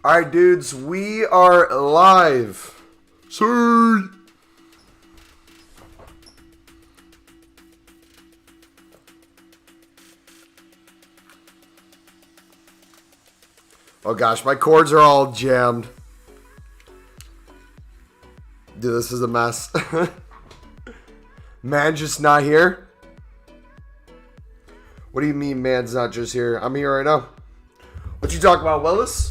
Alright, dudes, we are live. See. Oh gosh, my cords are all jammed. Dude, this is a mess. Man just not here? What do you mean man's not just here? I'm here right now. What you talking about, Willis?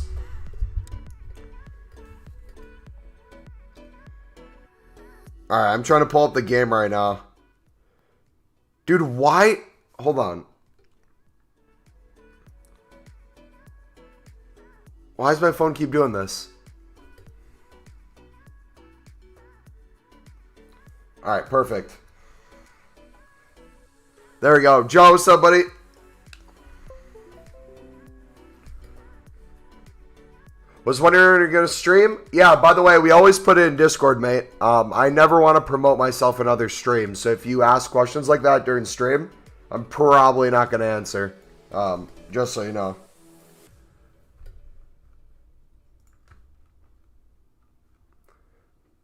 Alright, I'm trying to pull up the game right now. Dude, why? Hold on. Why does my phone keep doing this? Alright, perfect. There we go. Joe, what's up, buddy? Was wondering if you're going to stream? Yeah, by the way, we always put it in Discord, mate. I never want to promote myself in other streams. So if you ask questions like that during stream, I'm probably not going to answer. Just so you know.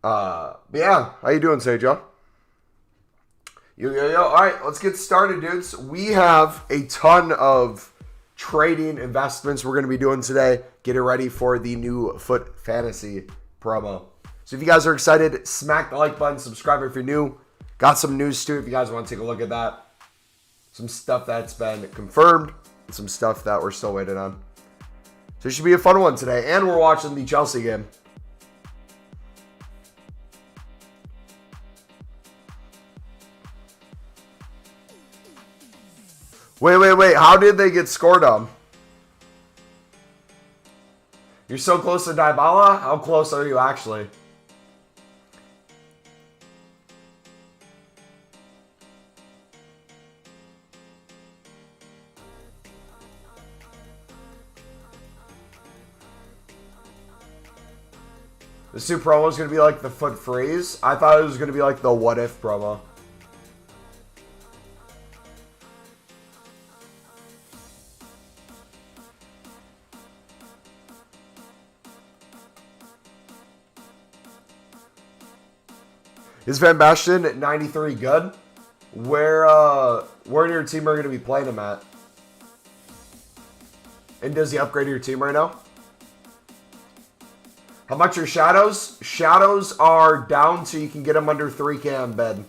But yeah, how you doing, Sejo? Yo. All right, let's get started, dudes. We have a ton of trading investments we're going to be doing today. Get it ready for the new FUT Fantasy promo. So if you guys are excited, smack the like button, subscribe if you're new. Got some news too if you guys want to take a look at that. Some stuff that's been confirmed and some stuff that we're still waiting on. So it should be a fun one today. And we're watching the Chelsea game. Wait. How did they get scored on? You're so close to Dybala? How close are you actually? This new promo is going to be like the FUT Freeze. I thought it was going to be like the What If promo. Is Van Basten at 93 good? Where in your team are you going to be playing him at? And does he upgrade your team right now? How much are shadows? Shadows are down so you can get them under 3K on bed.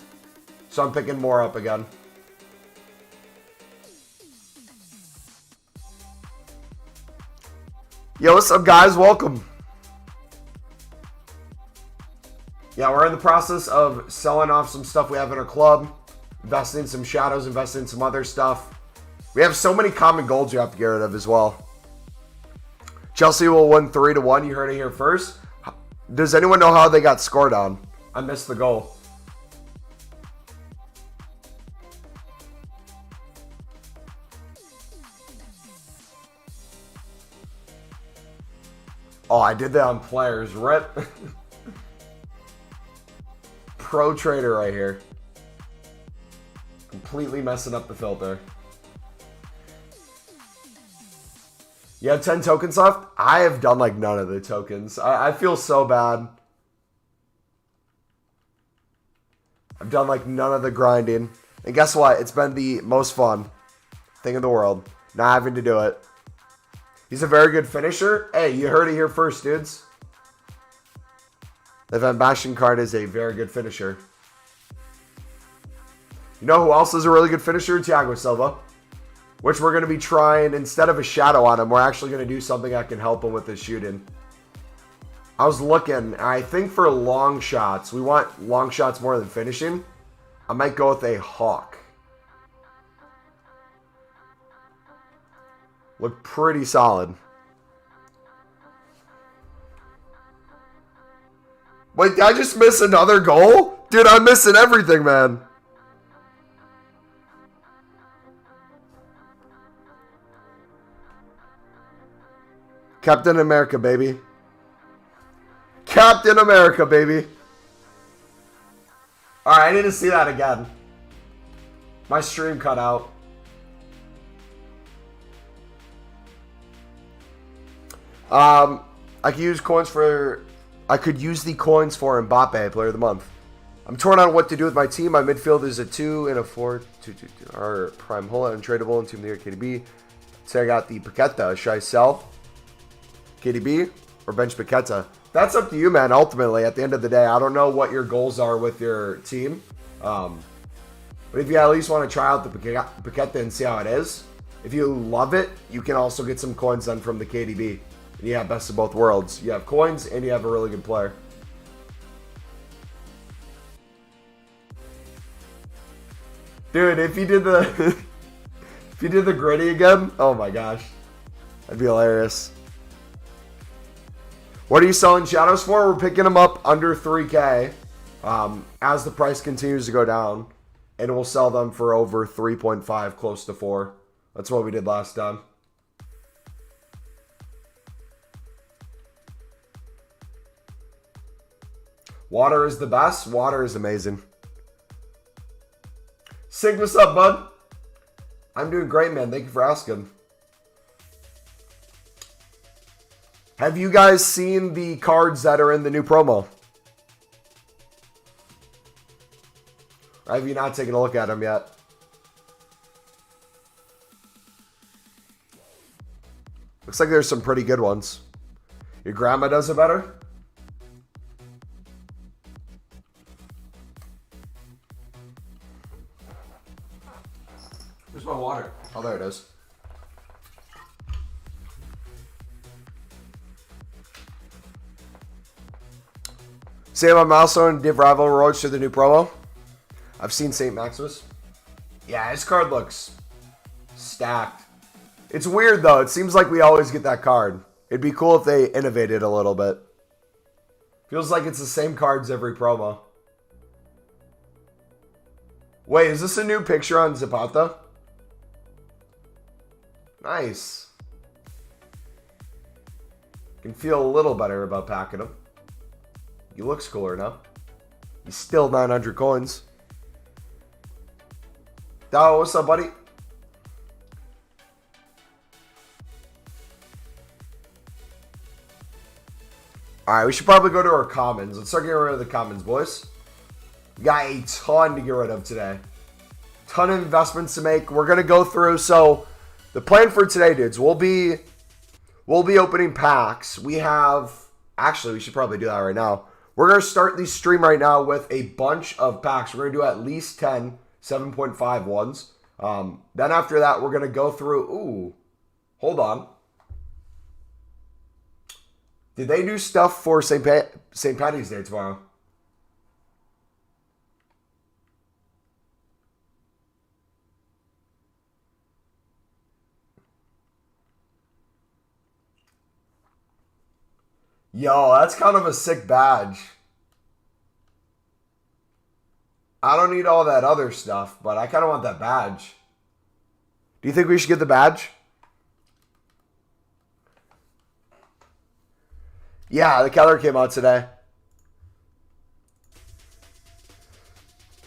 So I'm picking more up again. Yo, what's up, guys? Welcome. Yeah, we're in the process of selling off some stuff we have in our club, investing in some shadows, investing in some other stuff. We have so many common goals you have to get rid of as well. Chelsea will win 3-1. You heard it here first. Does anyone know how they got scored on? I missed the goal. Oh, I did that on players. Rip. Pro trader right here. Completely messing up the filter. You have 10 tokens left? I have done like none of the tokens. I feel so bad. I've done like none of the grinding. And guess what? It's been the most fun thing in the world. Not having to do it. He's a very good finisher. Hey, you heard it here first, dudes. The Van Basten card is a very good finisher. You know who else is a really good finisher? Thiago Silva. Which we're going to be trying, instead of a shadow on him, we're actually going to do something that can help him with his shooting. I was looking, I think for long shots, we want long shots more than finishing. I might go with a Hawk. Look pretty solid. Wait, did I just miss another goal? Dude, I'm missing everything, man. Captain America, baby. Captain America, baby. Alright, I need to see that again. My stream cut out. I could use coins for... I could use the coins for Mbappe, player of the month. I'm torn on what to do with my team. My midfield is a 2 and a 4. 2, 2, 2. Our prime Hola, untradeable, and team of the year, KDB. So I got the Paqueta. Should I sell KDB or bench Paqueta? That's up to you, man, ultimately, at the end of the day. I don't know what your goals are with your team. But if you at least want to try out the Paqueta and see how it is, if you love it, you can also get some coins then from the KDB. And you have best of both worlds. You have coins and you have a really good player. Dude, if you did the if you did the gritty again, oh my gosh. That'd be hilarious. What are you selling shadows for? We're picking them up under 3K as the price continues to go down. And we'll sell them for over 3.5, close to 4. That's what we did last time. Water is the best. Water is amazing. Sig, what's up, bud? I'm doing great, man. Thank you for asking. Have you guys seen the cards that are in the new promo? Or have you not taken a look at them yet? Looks like there's some pretty good ones. Your grandma does it better? Where's my water? Oh, there it is. Say my milestone Div Rival Roads to the new promo. I've seen St. Maximus. Yeah, his card looks stacked. It's weird, though. It seems like we always get that card. It'd be cool if they innovated a little bit. Feels like it's the same cards every promo. Wait, is this a new picture on Zapata? Nice. Can feel a little better about packing him. He looks cooler now. He's still 900 coins. Dow, what's up, buddy? Alright, we should probably go to our commons. Let's start getting rid of the commons, boys. We got a ton to get rid of today. Ton of investments to make. We're going to go through. So, the plan for today, dudes, we'll be opening packs. We have... Actually, we should probably do that right now. We're going to start the stream right now with a bunch of packs. We're going to do at least 10 7.5 ones. Then after that, we're going to go through... Ooh, hold on. Did they do stuff for St. Patty's Day tomorrow? Yo, that's kind of a sick badge. I don't need all that other stuff, but I kind of want that badge. Do you think we should get the badge? Yeah, the calendar came out today.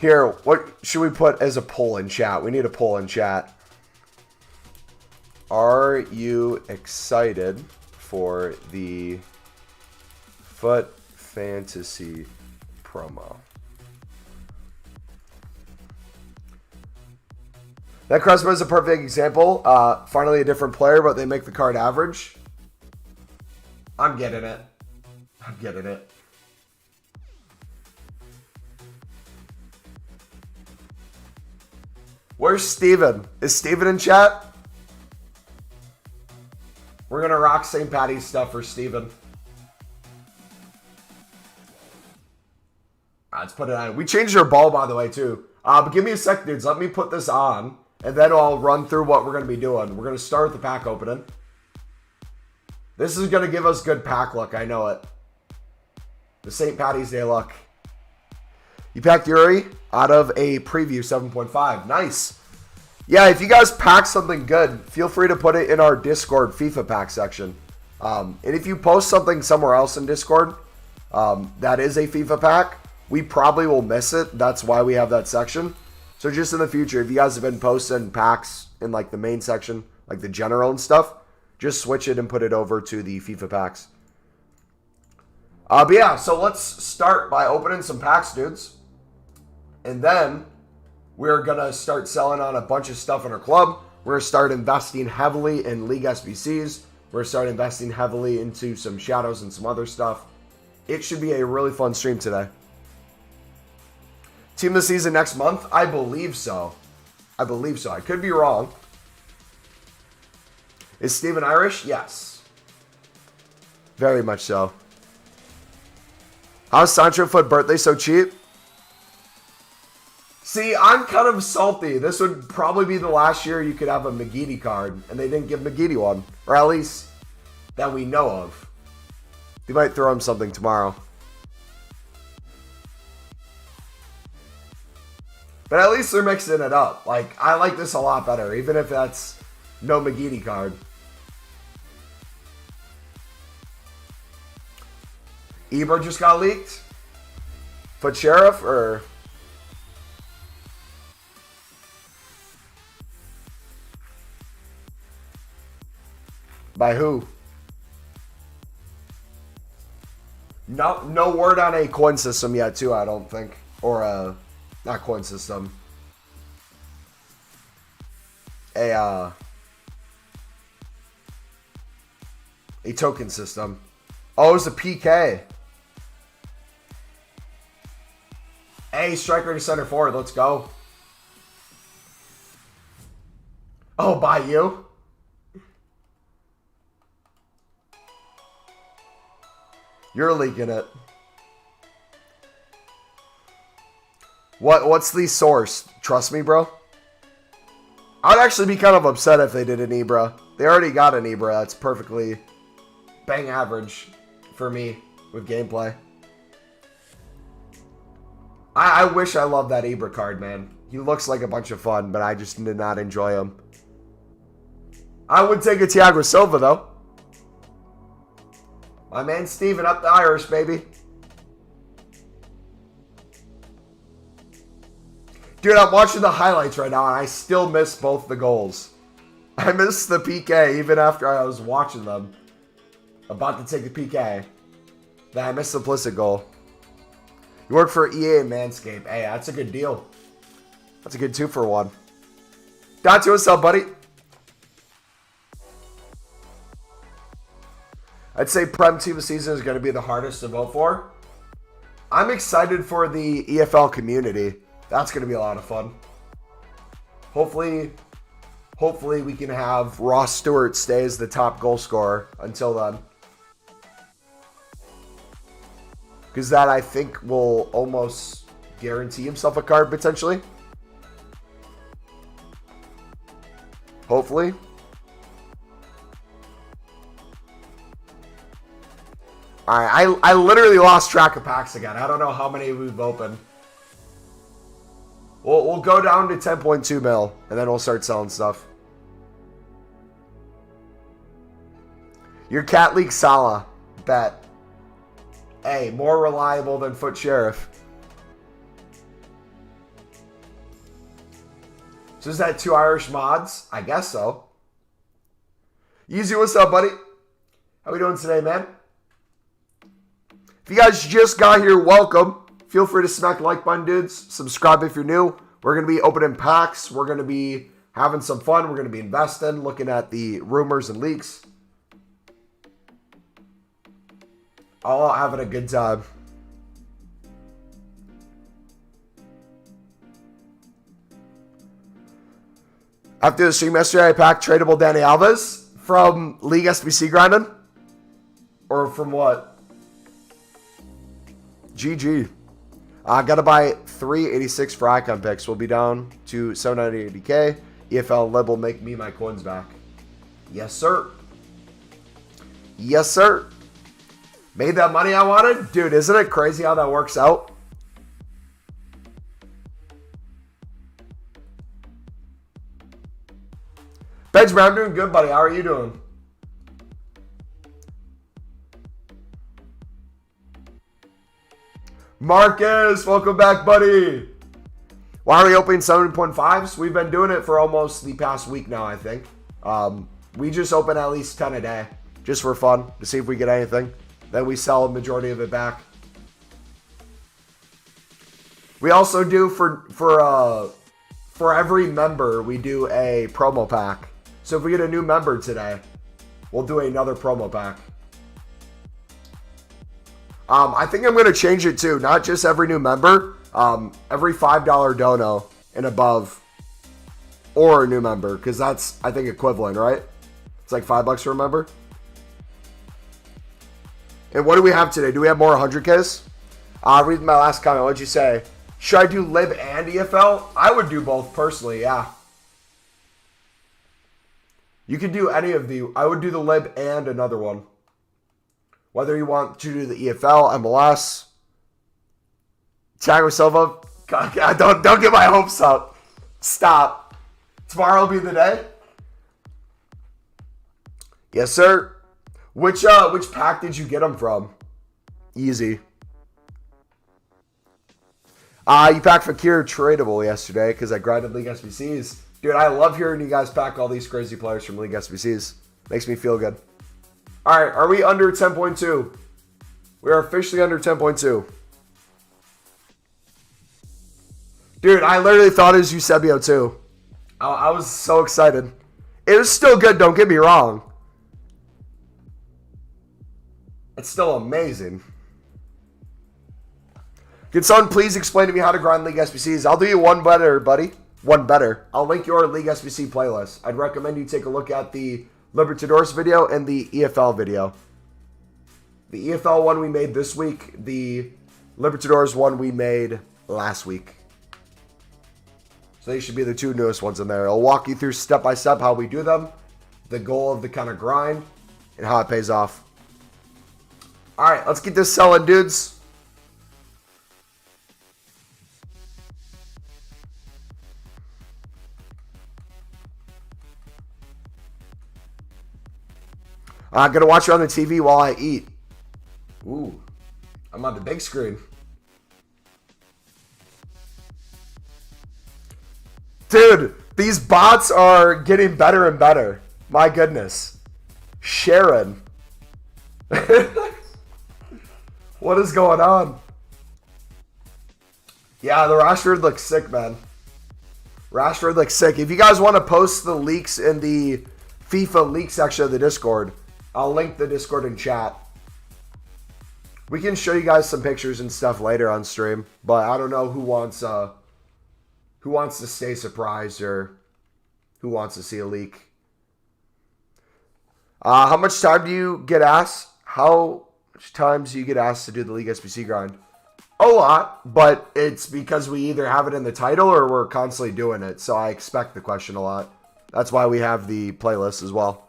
Here, what should we put as a poll in chat? We need a poll in chat. Are you excited for the FUT Fantasy promo? That Cressman is a perfect example. Finally a different player, but they make the card average. I'm getting it. I'm getting it. Where's Steven? Is Steven in chat? We're going to rock St. Patty's stuff for Steven. Let's put it on. We changed our ball, by the way, too. But give me a sec, dudes. Let me put this on. And then I'll run through what we're going to be doing. We're going to start with the pack opening. This is going to give us good pack luck. I know it. The St. Patty's Day luck. You packed Yuri out of a preview 7.5. Nice. Yeah, if you guys pack something good, feel free to put it in our Discord FIFA pack section. And if you post something somewhere else in Discord that is a FIFA pack, we probably will miss it. That's why we have that section. So just in the future, if you guys have been posting packs in like the main section, like the general and stuff, just switch it and put it over to the FIFA packs. But yeah, so let's start by opening some packs, dudes. And then we're going to start selling on a bunch of stuff in our club. We're going to start investing heavily in League SBCs. We're going to start investing heavily into some shadows and some other stuff. It should be a really fun stream today. Team of the season next month? I believe so. I believe so. I could be wrong. Is Steven Irish? Yes. Very much so. How's Sancho Foot birthday so cheap? See, I'm kind of salty. This would probably be the last year you could have a McGeady card, and they didn't give McGeady one. Or at least that we know of. They might throw him something tomorrow. But at least they're mixing it up. Like, I like this a lot better, even if that's no McGeady card. Ibra just got leaked? FUT Sheriff, or... by who? No word on a coin system yet, too, I don't think. Or a... not coin system. A token system. Oh, it's a PK. Hey, striker to center forward. Let's go. Oh, by you? You're leaking it. What's the source? Trust me, bro. I'd actually be kind of upset if they did an Ibra. They already got an Ibra. That's perfectly bang average for me with gameplay. I wish I loved that Ibra card, man. He looks like a bunch of fun, but I just did not enjoy him. I would take a Thiago Silva, though. My man Steven up the Irish, baby. Dude, I'm watching the highlights right now, and I still miss both the goals. I missed the PK even after I was watching them. About to take the PK. Then I missed the implicit goal. You work for EA and Manscaped. Hey, that's a good deal. That's a good 2-for-1. Dante, what's up, buddy? I'd say Prem Team of Season is going to be the hardest to vote for. I'm excited for the EFL community. That's going to be a lot of fun. Hopefully we can have Ross Stewart stay as the top goal scorer until then. Because that, I think, will almost guarantee himself a card, potentially. Hopefully. Alright, I literally lost track of packs again. I don't know how many we've opened. We'll go down to 10.2 mil, and then we'll start selling stuff. Your Cat League Salah. Bet. Hey, more reliable than FUT Sheriff. So is that 2 Irish mods? I guess so. Easy, what's up, buddy? How we doing today, man? If you guys just got here, welcome. Feel free to smack the like button, dudes. Subscribe if you're new. We're going to be opening packs. We're going to be having some fun. We're going to be investing, looking at the rumors and leaks. All having a good time. After the stream yesterday, I packed tradable Danny Alves from League SBC grinding. Or from what? GG. I got to buy 386 for icon picks. We'll be down to 780k. EFL Lib will make me my coins back. Yes, sir. Yes, sir. Made that money I wanted? Dude, isn't it crazy how that works out? Benjamin, I'm doing good, buddy. How are you doing? Marcus, welcome back, buddy. Why are we opening 7.5s? We've been doing it for almost the past week now, I think. We just open at least 10 a day, just for fun, to see if we get anything. Then we sell a majority of it back. We also do for every member, we do a promo pack. So if we get a new member today, we'll do another promo pack. I think I'm going to change it too. Not just every new member. Every $5 dono and above. Or a new member. Because that's, I think, equivalent, right? It's like $5 for a member. And what do we have today? Do we have more 100Ks? Read my last comment. What'd you say? Should I do Lib and EFL? I would do both personally, yeah. You could do any of the... I would do the Lib and another one. Whether you want to do the EFL, MLS, Thiago Silva. God, don't get my hopes up. Stop. Tomorrow will be the day? Yes, sir. Which pack did you get them from? Easy. You packed Fakir tradable yesterday because I grinded League SBCs. Dude, I love hearing you guys pack all these crazy players from League SBCs. Makes me feel good. All right, are we under 10.2? We are officially under 10.2. Dude, I literally thought it was Eusebio too. I was so excited. It was still good, don't get me wrong. It's still amazing. Can someone please explain to me how to grind League SBCs? I'll do you one better, buddy. One better. I'll link your League SBC playlist. I'd recommend you take a look at the Libertadores video and the EFL video. The EFL one we made this week. The Libertadores one we made last week. So these should be the two newest ones in there. I'll walk you through step by step how we do them, the goal of the kind of grind, and how it pays off. All right, let's get this selling, dudes. I'm going to watch it on the TV while I eat. Ooh, I'm on the big screen. Dude, these bots are getting better and better. My goodness. Sharon. What is going on? Yeah, the Rashford looks sick, man. Rashford looks sick. If you guys want to post the leaks in the FIFA leak section of the Discord, I'll link the Discord in chat. We can show you guys some pictures and stuff later on stream, but I don't know who wants to stay surprised or who wants to see a leak. How much time do you get asked? How much times do you get asked to do the League SBC grind? A lot, but it's because we either have it in the title or we're constantly doing it, so I expect the question a lot. That's why we have the playlist as well.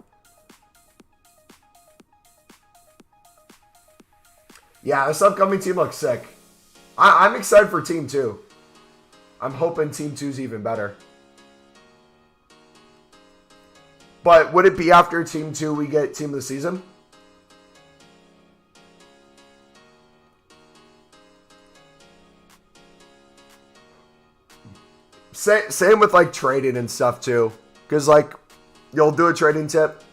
Yeah, this upcoming team looks sick. I'm excited for Team 2. I'm hoping Team 2 is even better. But would it be after Team 2 we get Team of the Season? Same with like trading and stuff too. Because like you'll do a trading tip.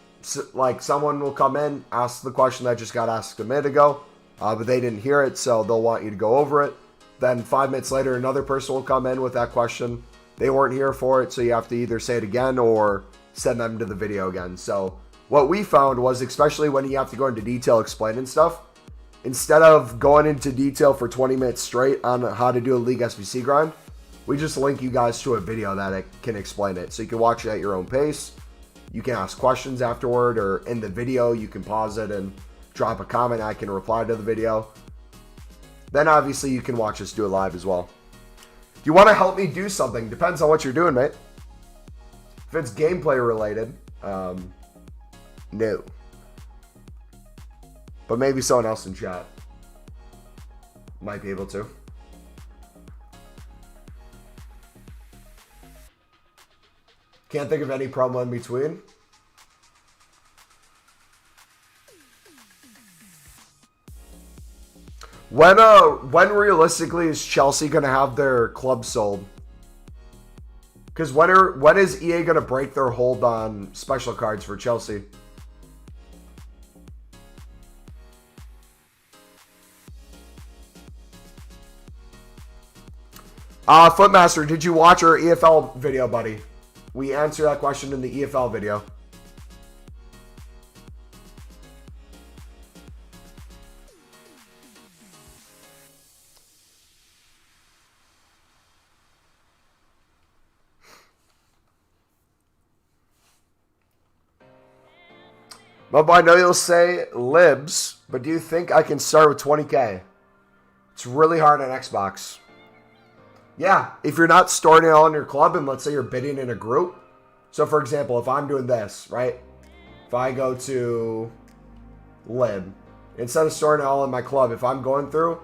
Like someone will come in, ask the question that just got asked a minute ago. But they didn't hear it, so they'll want you to go over it. Then 5 minutes later, another person will come in with that question. They weren't here for it, so you have to either say it again or send them to the video again. So what we found was, especially when you have to go into detail explaining stuff, instead of going into detail for 20 minutes straight on how to do a League SBC grind, we just link you guys to a video that can explain it. So you can watch it at your own pace. You can ask questions afterward, or in the video, you can pause it and drop a comment. I can reply to the video. Then obviously you can watch us do it live as well. If you want to help me do something, depends on what you're doing, mate. If it's gameplay related, no. But maybe someone else in chat might be able to. Can't think of any promo in between. When realistically is Chelsea going to have their club sold? Because when is EA going to break their hold on special cards for Chelsea? Footmaster, did you watch our EFL video, buddy? We answered that question in the EFL video. Mumbo, I know you'll say libs, but do you think I can start with 20K? It's really hard on Xbox. Yeah, if you're not starting all in your club and let's say you're bidding in a group. So for example, if I'm doing this, right? If I go to lib, instead of starting all in my club, if I'm going through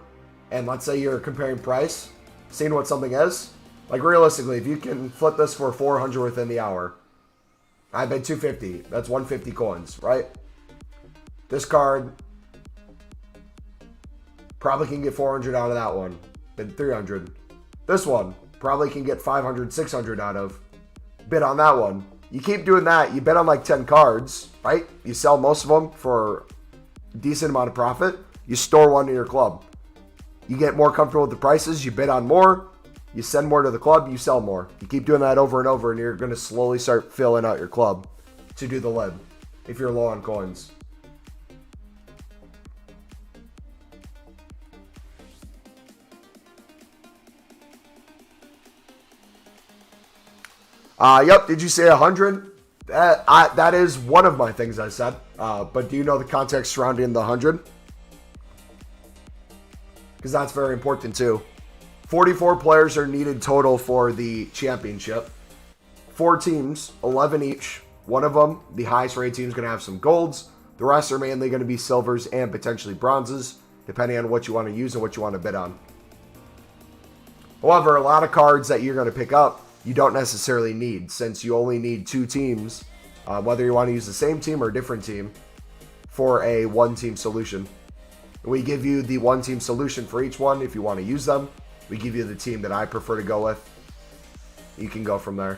and let's say you're comparing price, seeing what something is, like realistically, if you can flip this for 400 within the hour, I bet 250. That's 150 coins, right? This card probably can get 400 out of that one. Bid 300. This one probably can get 500, 600 out of. Bid on that one. You keep doing that. You bet on like 10 cards, right? You sell most of them for a decent amount of profit. You store one in your club. You get more comfortable with the prices. You bid on more. You send more to the club, you sell more. You keep doing that over and over, and you're going to slowly start filling out your club to do the lib if you're low on coins. Yep, did you say 100? That is one of my things I said. But do you know the context surrounding the 100? Because that's very important too. 44 players are needed total for the championship. 4 teams, 11 each. One of them, the highest rated team, is going to have some golds. The rest are mainly going to be silvers and potentially bronzes, depending on what you want to use and what you want to bid on. However, a lot of cards that you're going to pick up, you don't necessarily need, since you only need 2 teams, whether you want to use the same team or a different team, for a one-team solution. We give you the one-team solution for each one if you want to use them. We give you the team that I prefer to go with. You can go from there.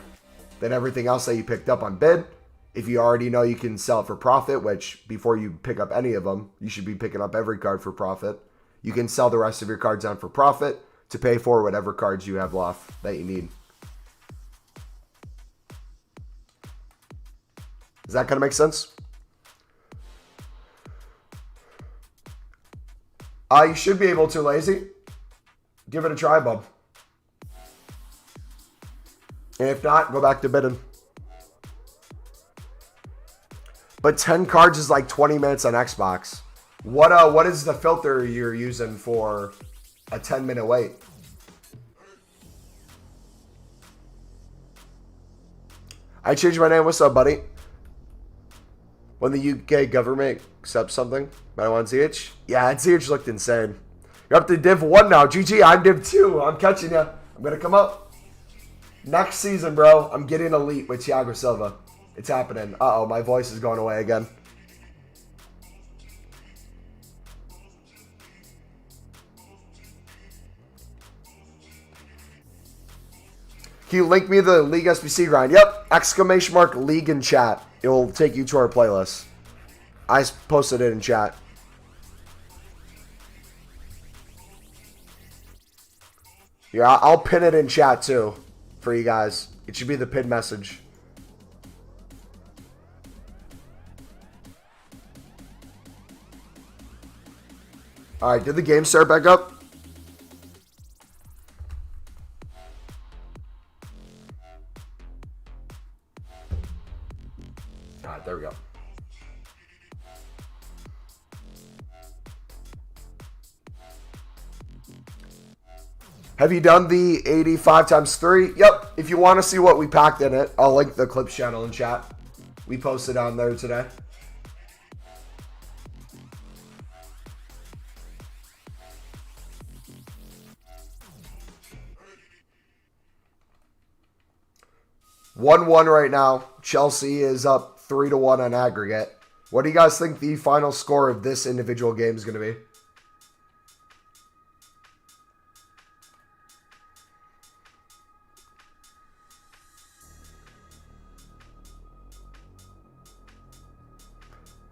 Then everything else that you picked up on bid, if you already know you can sell it for profit, which before you pick up any of them, you should be picking up every card for profit. You can sell the rest of your cards on for profit to pay for whatever cards you have left that you need. Is that going to make sense? You should be able to, Lazy. Give it a try, bub. And if not, go back to bidding. But 10 cards is like 20 minutes on Xbox. What is the filter you're using for a 10-minute wait? I changed my name. What's up, buddy? When the UK government accepts something, but I want CH. Yeah, CH looked insane. You're up to Div 1 now. GG, I'm Div 2. I'm catching you. I'm going to come up. Next season, bro, I'm getting elite with Thiago Silva. It's happening. Uh-oh, my voice is going away again. Can you link me the League SBC grind? Yep, exclamation mark League in chat. It will take you to our playlist. I posted it in chat. Yeah, I'll pin it in chat too for you guys. It should be the pinned message. All right, did the game start back up? All right, there we go. Have you done the 85 times 3? Yep. If you want to see what we packed in it, I'll link the clips channel in chat. We posted on there today. (1-1) right now. Chelsea is up 3-1 on aggregate. What do you guys think the final score of this individual game is going to be?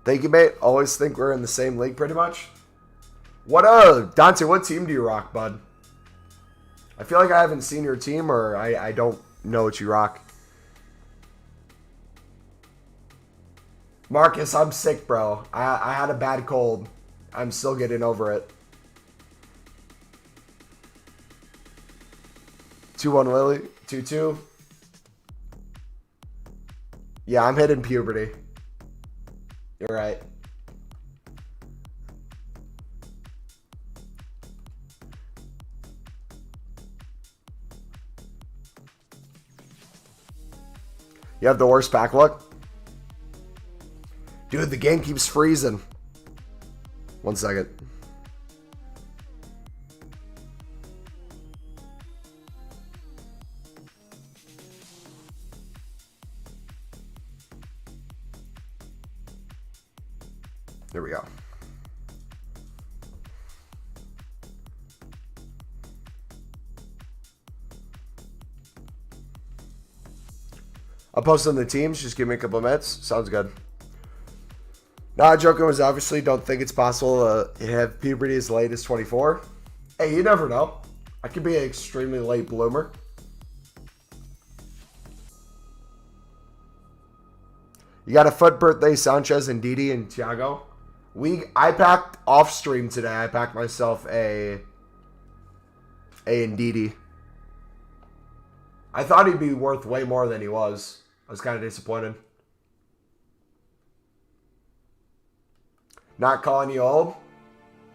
Thank you, mate. Always think we're in the same league pretty much. What Dante, what team do you rock, bud? I feel like I haven't seen your team, or I don't know what you rock. Marcus, I'm sick, bro. I had a bad cold. I'm still getting over it. 2-1 Lily. 2-2. Yeah, I'm hitting puberty. You're right. You have the worst pack luck? Dude, the game keeps freezing. 1 second. There we go. I'll post on the teams. Just give me a couple of minutes. Sounds good. Not joking was obviously don't think it's possible to have puberty as late as 24. Hey, you never know. I could be an extremely late bloomer. You got a FUT birthday, Sanchez and Didi and Thiago. I packed off stream today. I packed myself a Ndidi. I thought he'd be worth way more than he was. I was kind of disappointed. Not calling you old?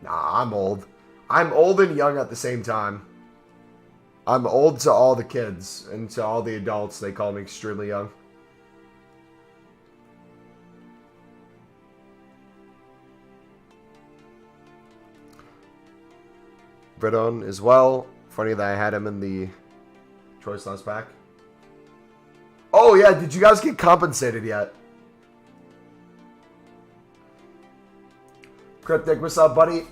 Nah, I'm old. I'm old and young at the same time. I'm old to all the kids, and to all the adults, they call me extremely young. Verdon as well. Funny that I had him in the choice last pack. Oh yeah, did you guys get compensated yet? Cryptic, what's up, buddy?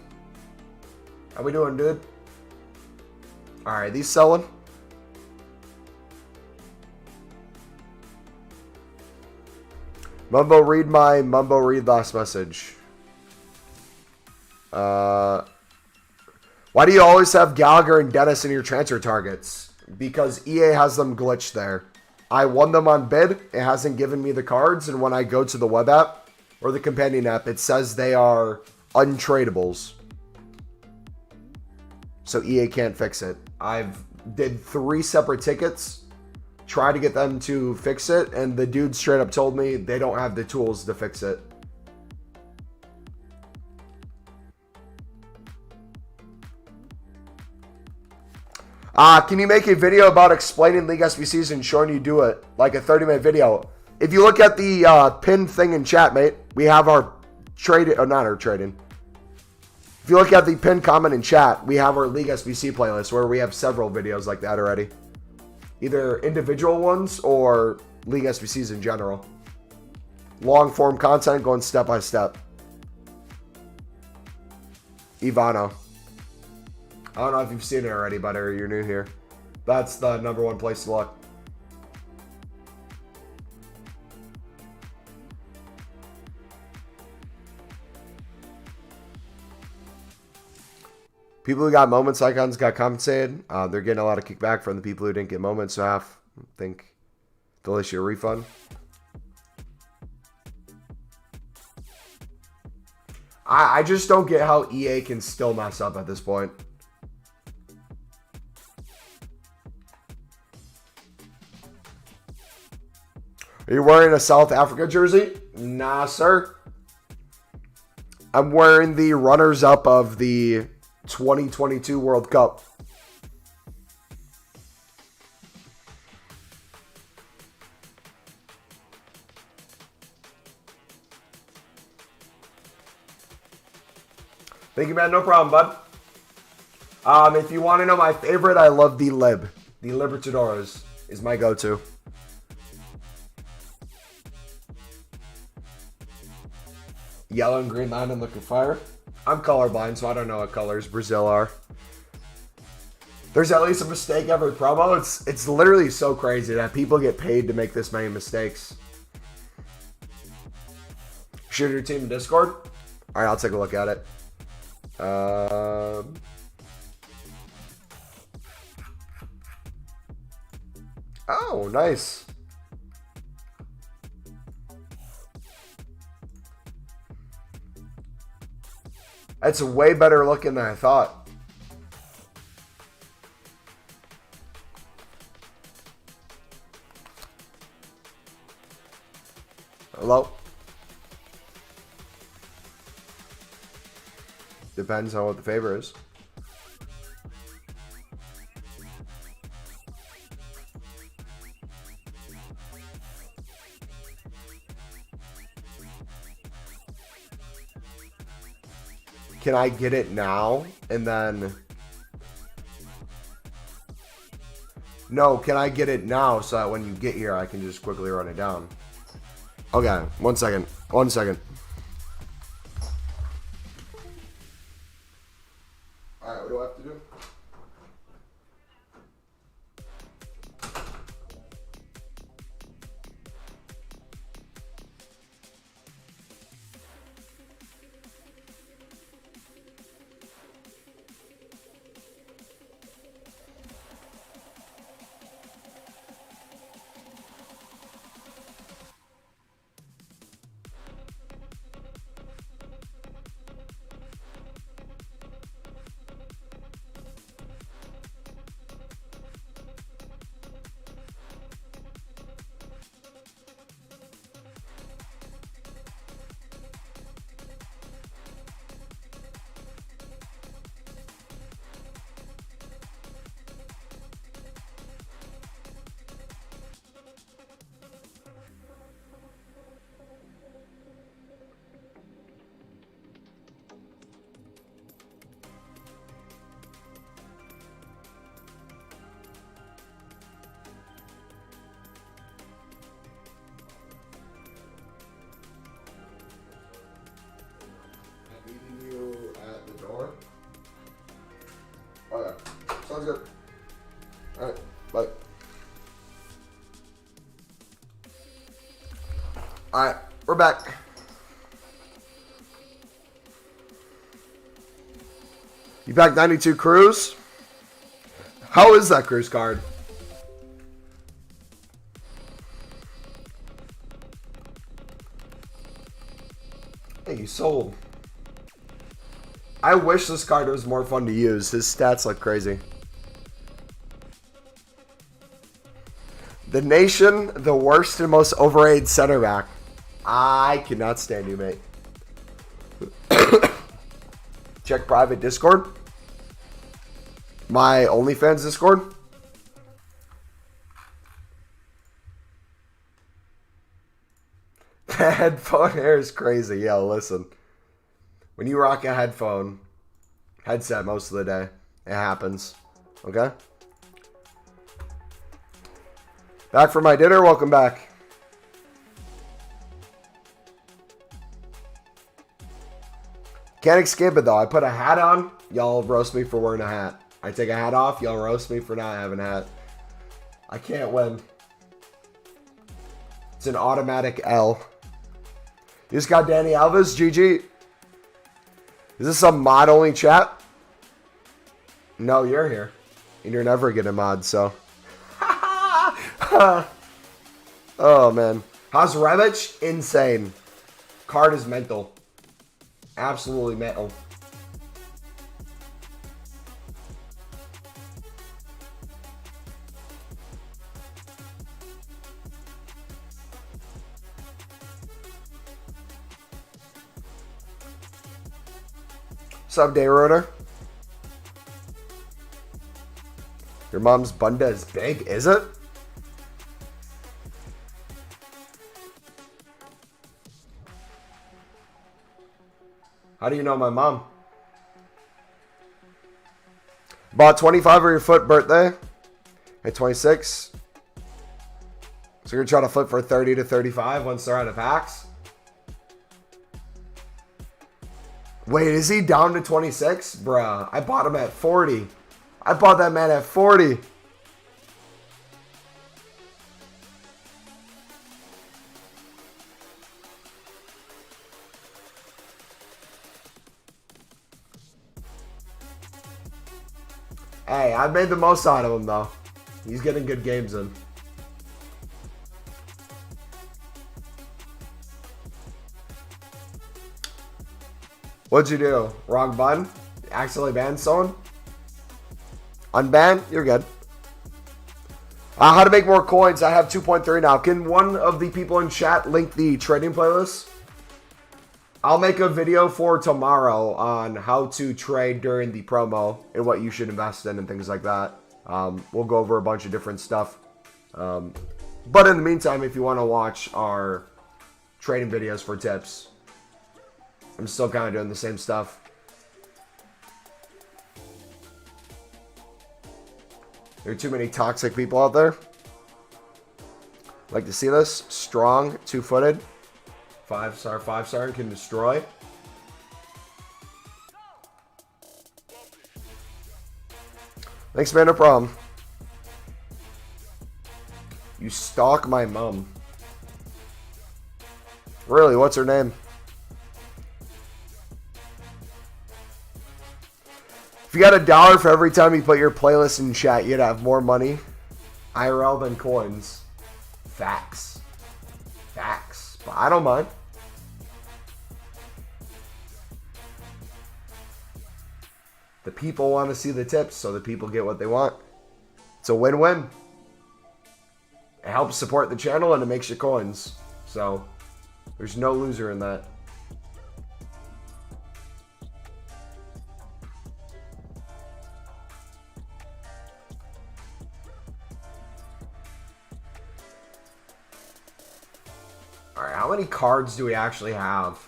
How we doing, dude? Alright, these selling? Mumbo, read last message. Why do you always have Gallagher and Dennis in your transfer targets? Because EA has them glitched there. I won them on bid. It hasn't given me the cards. And when I go to the web app or the companion app, it says they are untradables. So EA can't fix it. I've did 3 separate tickets, tried to get them to fix it, and the dude straight up told me they don't have the tools to fix it. Can you make a video about explaining League SBCs and showing you do it? Like a 30-minute video. If you look at the pinned thing in chat, mate, we have our trading, or not our trading. If you look at the pinned comment in chat, we have our League SBC playlist where we have several videos like that already. Either individual ones or League SBCs in general. Long form content going step by step. Ivano. I don't know if you've seen it already, but you're new here. That's the #1 place to look. People who got moments icons got compensated. They're getting a lot of kickback from the people who didn't get moments, so I think they'll issue a refund. I just don't get how EA can still mess up at this point. Are you wearing a South Africa jersey? Nah, sir. I'm wearing the runners-up of the 2022 World Cup. Thank you, man. No problem, bud. If you want to know my favorite, I love the Lib. The Libertadores is my go-to. Yellow and green line and looking fire. I'm colorblind, so I don't know what colors Brazil are. There's at least a mistake every promo. It's literally so crazy that people get paid to make this many mistakes. Share your team in Discord? Alright, I'll take a look at it. Oh, nice. That's way better looking than I thought. Hello? Depends on what the favor is. Can I get it now and then... No, can I get it now so that when you get here I can just quickly run it down? Okay, 1 second. 1 second. Alright, what do I have to do? Meeting you at the door. Okay, sounds good. All right, bye. All right, we're back. You back 92 cruise? How is that cruise card? Hey, you sold. I wish this card was more fun to use. His stats look crazy. The Nation, the worst and most overrated center back. I cannot stand you, mate. Check private Discord. My OnlyFans Discord. The headphone hair is crazy. Yo, listen. When you rock a headset most of the day, it happens. Okay? Back for my dinner? Welcome back. Can't escape it though. I put a hat on, y'all roast me for wearing a hat. I take a hat off, y'all roast me for not having a hat. I can't win. It's an automatic L. You just got Danny Alves, GG. Is this a mod-only chat? No, you're here. And you're never getting mod, so. Oh, man. How's Rebic? Insane. Card is mental. Absolutely mental. What's up, Day Rotor? Your mom's bunda is big, is it? How do you know my mom? Bought 25 for your FUT birthday at 26. So you're trying to flip for 30 to 35 once they're out of packs? Wait, is he down to 26? Bruh, I bought him at 40. I bought that man at 40. Hey, I made the most out of him, though. He's getting good games in. What'd you do? Wrong button? Accidentally banned someone? Unban? You're good. How to make more coins. I have 2.3 now. Can one of the people in chat link the trading playlist? I'll make a video for tomorrow on how to trade during the promo and what you should invest in and things like that. We'll go over a bunch of different stuff. But in the meantime, if you want to watch our trading videos for tips, I'm still kind of doing the same stuff. There are too many toxic people out there. Like to see this? Strong, two-footed. 5-star, 5-star, and can destroy. Thanks, man, no problem. You stalk my mom. Really, what's her name? If you got $1 for every time you put your playlist in chat, you'd have more money IRL than coins. Facts. Facts. But I don't mind. The people want to see the tips, so the people get what they want. It's a win-win. It helps support the channel and it makes you coins. So there's no loser in that. Alright, how many cards do we actually have?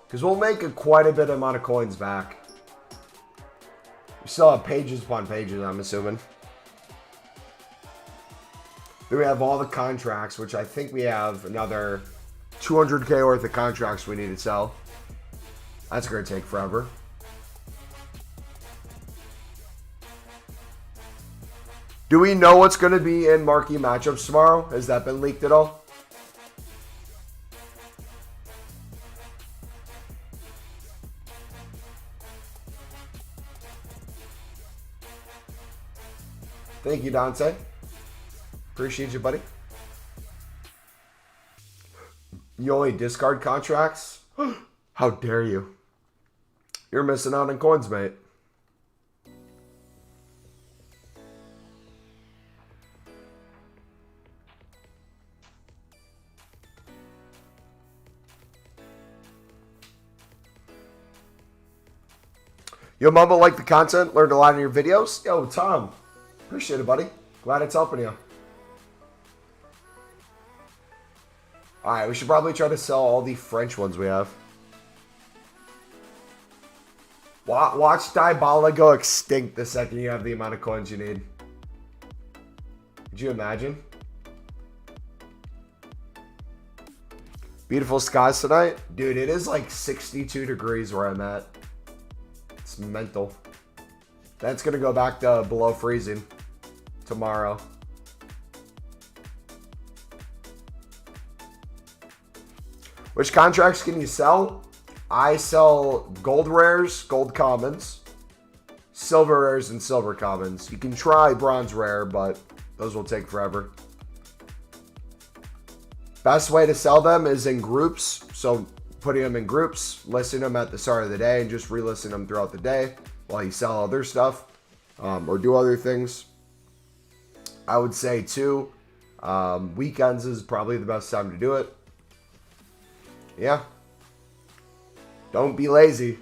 Because we'll make quite a bit amount of coins back. We still have pages upon pages, I'm assuming. Then we have all the contracts, which I think we have another 200k worth of contracts we need to sell. That's going to take forever. Do we know what's going to be in marquee matchups tomorrow? Has that been leaked at all? Thank you, Dante. Appreciate you, buddy. You only discard contracts? How dare you? You're missing out on coins, mate. Yo, Mumbo, like the content? Learned a lot in your videos? Yo, Tom. Appreciate it, buddy. Glad it's helping you. Alright, we should probably try to sell all the French ones we have. Watch Dybala go extinct the second you have the amount of coins you need. Could you imagine? Beautiful skies tonight. Dude, it is like 62 degrees where I'm at. It's mental. That's going to go back to below freezing tomorrow. Which contracts can you sell? I sell gold rares, gold commons, silver rares, and silver commons. You can try bronze rare, but those will take forever. Best way to sell them is in groups. So putting them in groups, listing them at the start of the day, and just relisting them throughout the day while you sell other stuff or do other things. I would say too, weekends is probably the best time to do it. Yeah. Don't be lazy.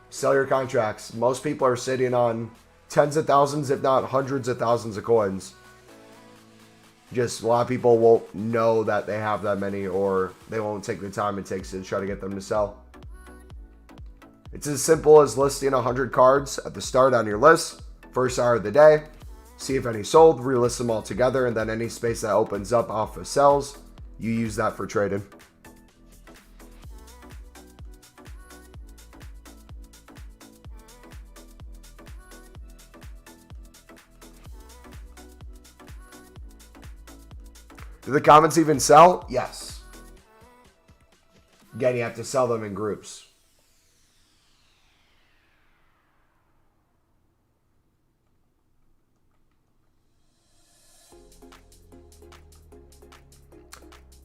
Sell your contracts. Most people are sitting on tens of thousands, if not hundreds of thousands of coins. Just a lot of people won't know that they have that many, or they won't take the time it takes to try to get them to sell. It's as simple as listing 100 cards at the start on your list, first hour of the day, see if any sold, relist them all together, and then any space that opens up off of sells, you use that for trading. Do the comments even sell? Yes. Again, you have to sell them in groups.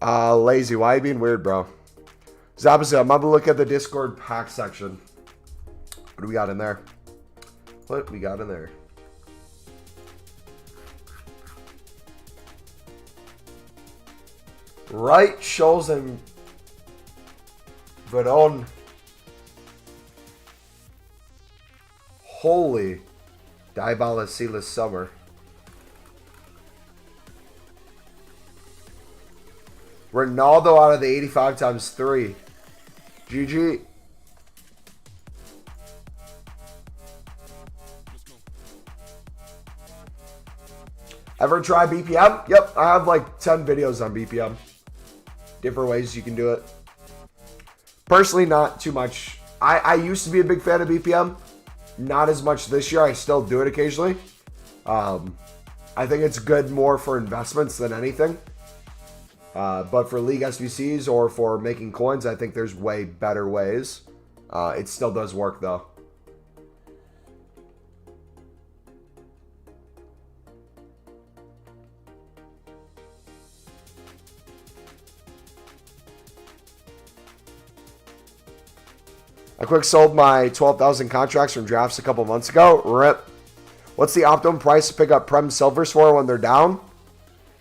Lazy. Why are you being weird, bro? It's opposite. I'm about to look at the Discord pack section. What do we got in there? What we got in there? Right, Scholes and Verdon. Holy Diabolus Summer. Ronaldo out of the 85 times 3. GG. Ever try BPM? Yep, I have like 10 videos on BPM. Different ways you can do it. Personally, not too much. I used to be a big fan of BPM. Not as much this year. I still do it occasionally. I think it's good more for investments than anything. But for League SBCs or for making coins, I think there's way better ways. It still does work though. I quick sold my 12,000 contracts from drafts a couple months ago. RIP. What's the optimum price to pick up Prem Silvers for when they're down?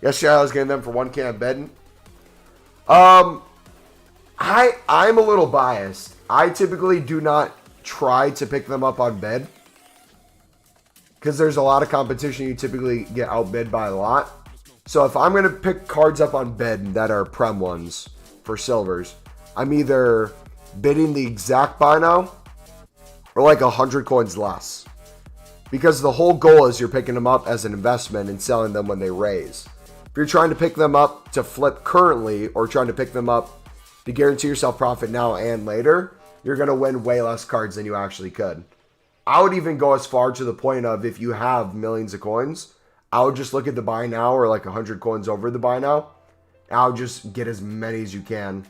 Yesterday I was getting them for 1K on bid. I'm a little biased. I typically do not try to pick them up on bid. Because there's a lot of competition, you typically get outbid by a lot. So if I'm going to pick cards up on bid that are Prem ones for Silvers, I'm either bidding the exact buy now or like 100 coins less. Because the whole goal is you're picking them up as an investment and selling them when they raise. If you're trying to pick them up to flip currently or trying to pick them up to guarantee yourself profit now and later, you're going to win way less cards than you actually could. I would even go as far to the point of if you have millions of coins, I would just look at the buy now or like 100 coins over the buy now. And I would just get as many as you can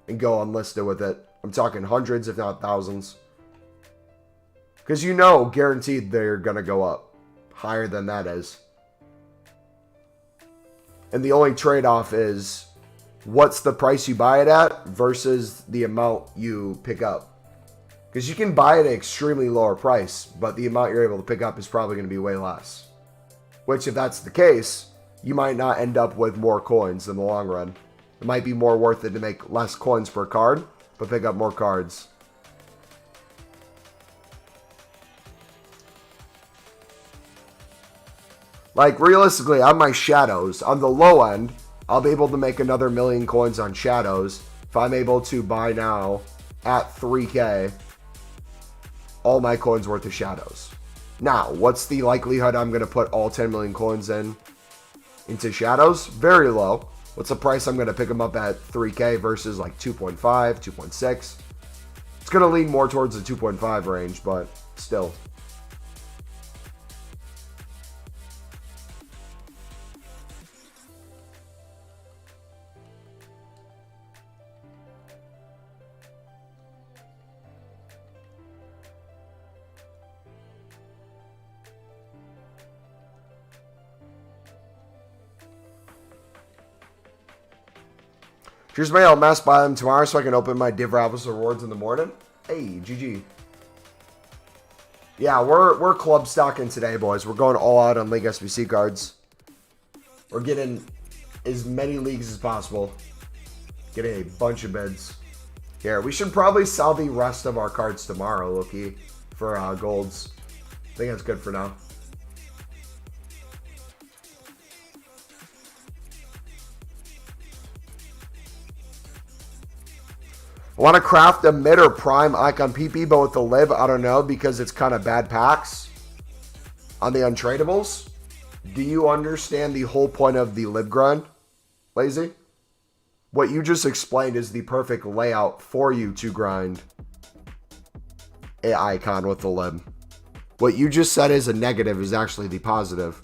and go unlisted with it. I'm talking hundreds, if not thousands. Because you know, guaranteed they're going to go up. Higher than that is. And the only trade-off is what's the price you buy it at versus the amount you pick up. Because you can buy it at an extremely lower price, but the amount you're able to pick up is probably going to be way less. Which, if that's the case, you might not end up with more coins in the long run. It might be more worth it to make less coins per card, but pick up more cards. Like, realistically, on my shadows, on the low end, I'll be able to make another 1,000,000 coins on shadows if I'm able to buy now at 3K all my coins worth of shadows. Now, what's the likelihood I'm going to put all 10 million coins into shadows? Very low. What's the price I'm going to pick them up at 3K versus like 2.5, 2.6? It's going to lean more towards the 2.5 range, but still. Here's my mess. Buy them tomorrow so I can open my Div Raffles rewards in the morning. Hey, GG. Yeah, we're club stocking today, boys. We're going all out on League SBC cards. We're getting as many leagues as possible. Getting a bunch of bids. Here, we should probably sell the rest of our cards tomorrow, Loki, for golds. I think that's good for now. I want to craft a mid or prime icon PP, but with the lib, I don't know, because it's kind of bad packs on the untradables. Do you understand the whole point of the lib grind, Lazy? What you just explained is the perfect layout for you to grind an icon with the lib. What you just said is a negative is actually the positive.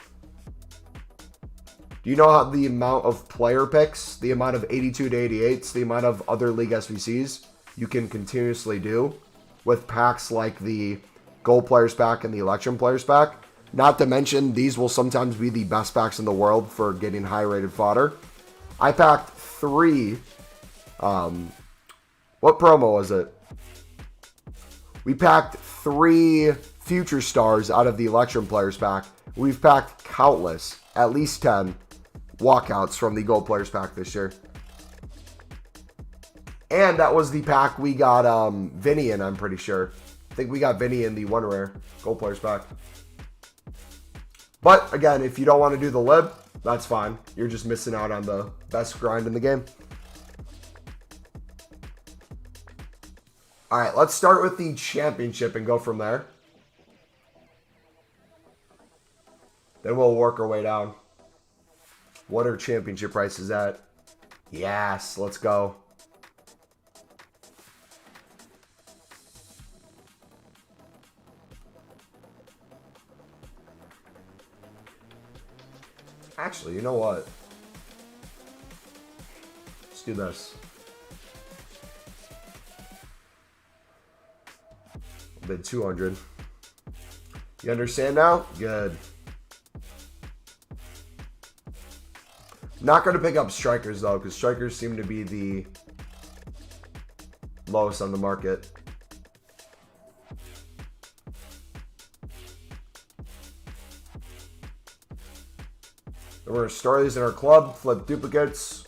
Do you know how the amount of player picks, the amount of 82 to 88s, the amount of other League SBCs you can continuously do with packs like the Gold Players Pack and the Election Players Pack? Not to mention, these will sometimes be the best packs in the world for getting high-rated fodder. I packed 3. What promo was it? We packed 3 future stars out of the Electrum Players pack. We've packed countless, at least 10 walkouts from the Gold Players pack this year. And that was the pack we got Vinny in, I'm pretty sure. I think we got Vinny in the 1 rare Gold Players pack. But again, if you don't want to do the lib, that's fine. You're just missing out on the best grind in the game. All right, let's start with the championship and go from there. Then we'll work our way down. What are championship prices at? Yes, let's go. Actually, you know what? Let's do this. Bid 200. You understand now? Good. Not going to pick up strikers though, because strikers seem to be the lowest on the market. Then we're going to store these in our club, flip duplicates,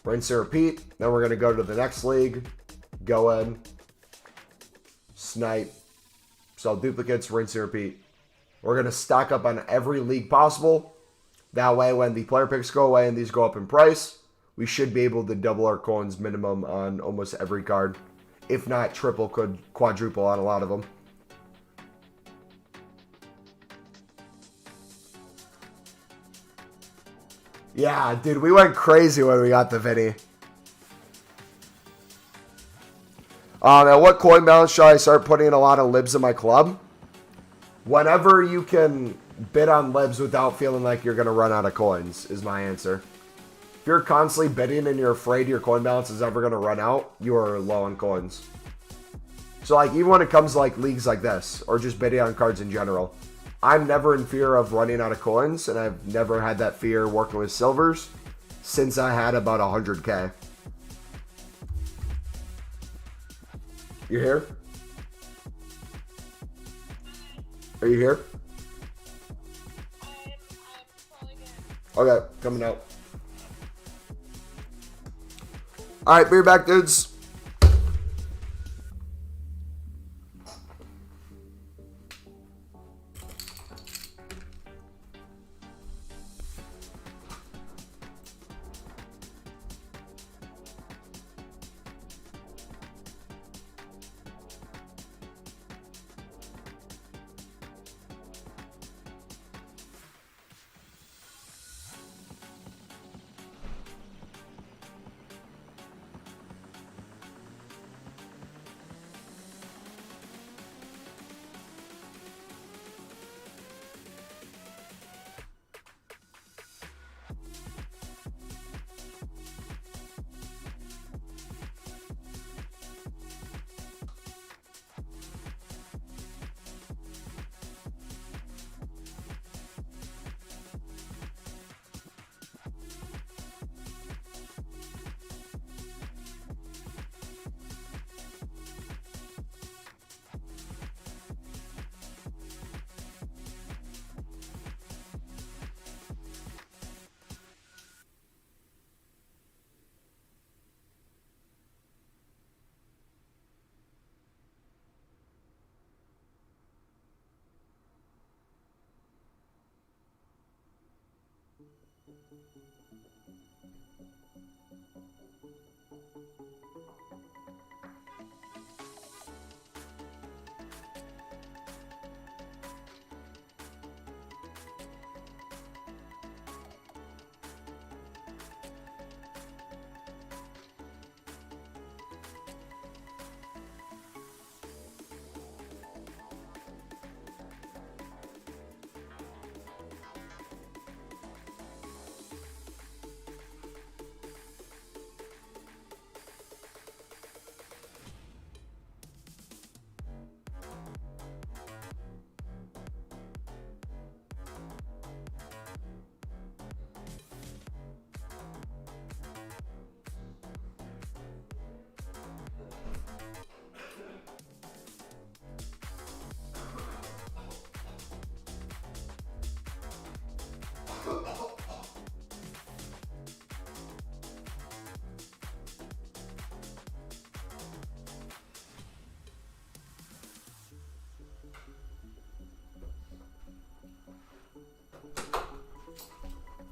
rinse and repeat. Then we're going to go to the next league, go in, snipe, sell duplicates, rinse and repeat. We're going to stock up on every league possible. That way, when the player picks go away and these go up in price, we should be able to double our coins minimum on almost every card. If not triple, could quadruple on a lot of them. Yeah, dude, we went crazy when we got the Vinny. At what coin balance should I start putting in a lot of libs in my club? Whenever you can bid on libs without feeling like you're going to run out of coins is my answer. If you're constantly bidding and you're afraid your coin balance is ever going to run out, you are low on coins. So like even when it comes to like leagues like this or just bidding on cards in general, I'm never in fear of running out of coins, and I've never had that fear working with silvers since I had about 100K. You here? Are you here? Okay, coming out. Alright, be right back, dudes.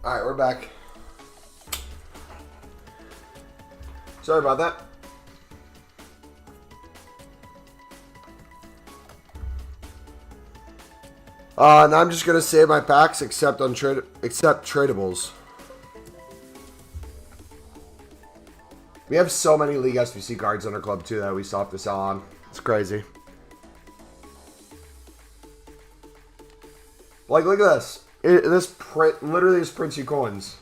All right, we're back. Sorry about that. Now I'm just gonna save my packs except tradables. We have so many League SBC cards in our club too that we still have to sell on. It's crazy. Like, look at this. This print literally just prints you coins.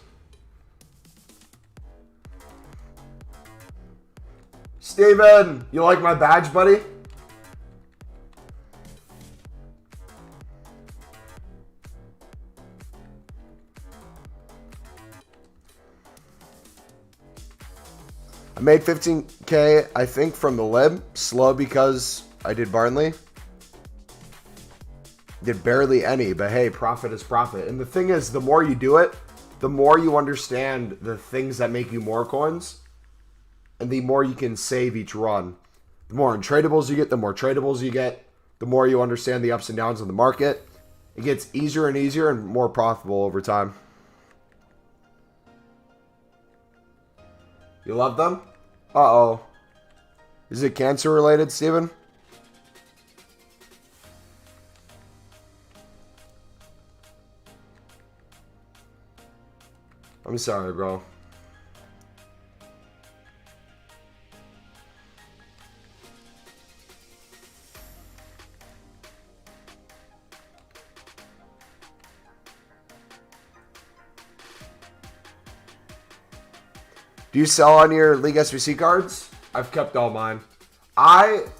Steven, you like my badge, buddy? I made 15K, I think, from the lib. Slow because I did Barnley. Did barely any, but hey, profit is profit. And the thing is, the more you do it, the more you understand the things that make you more coins, and the more you can save each run. The more untradables you get, the more tradables you get, the more you understand the ups and downs of the market. It gets easier and easier and more profitable over time. You love them? Uh-oh. Is it cancer related, Steven? I'm sorry, bro. Do you sell on your League SBC cards? I've kept all mine.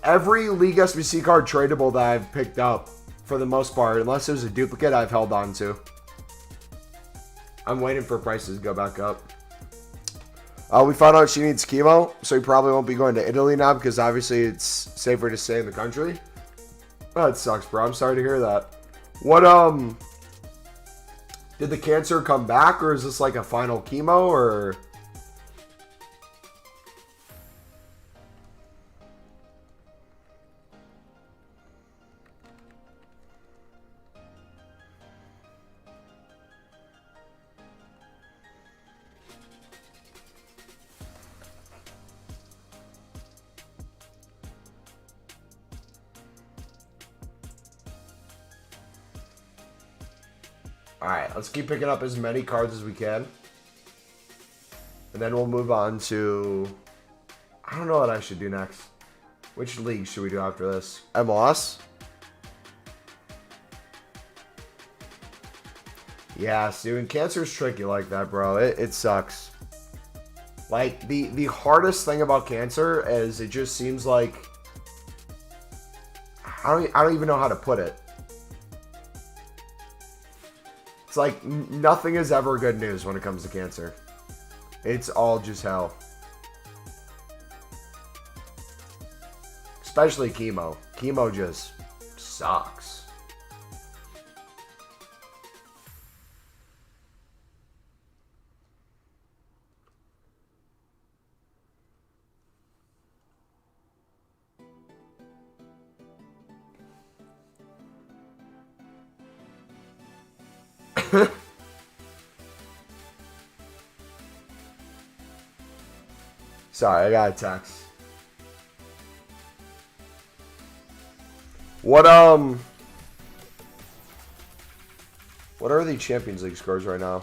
Every League SBC card tradable that I've picked up, for the most part, unless it was a duplicate, I've held on to. I'm waiting for prices to go back up. We found out she needs chemo, so we probably won't be going to Italy now because obviously it's safer to stay in the country. Oh, it sucks, bro. I'm sorry to hear that. What, did the cancer come back, or is this like a final chemo, or... Alright, let's keep picking up as many cards as we can. And then we'll move on to... I don't know what I should do next. Which league should we do after this? MLS? Yeah, Steven, cancer's tricky like that, bro. It sucks. Like, the hardest thing about cancer is it just seems like... I don't even know how to put it. It's like nothing is ever good news when it comes to cancer. It's all just hell. Especially chemo. Chemo just sucks. Sorry, I got a text. What are the Champions League scores right now?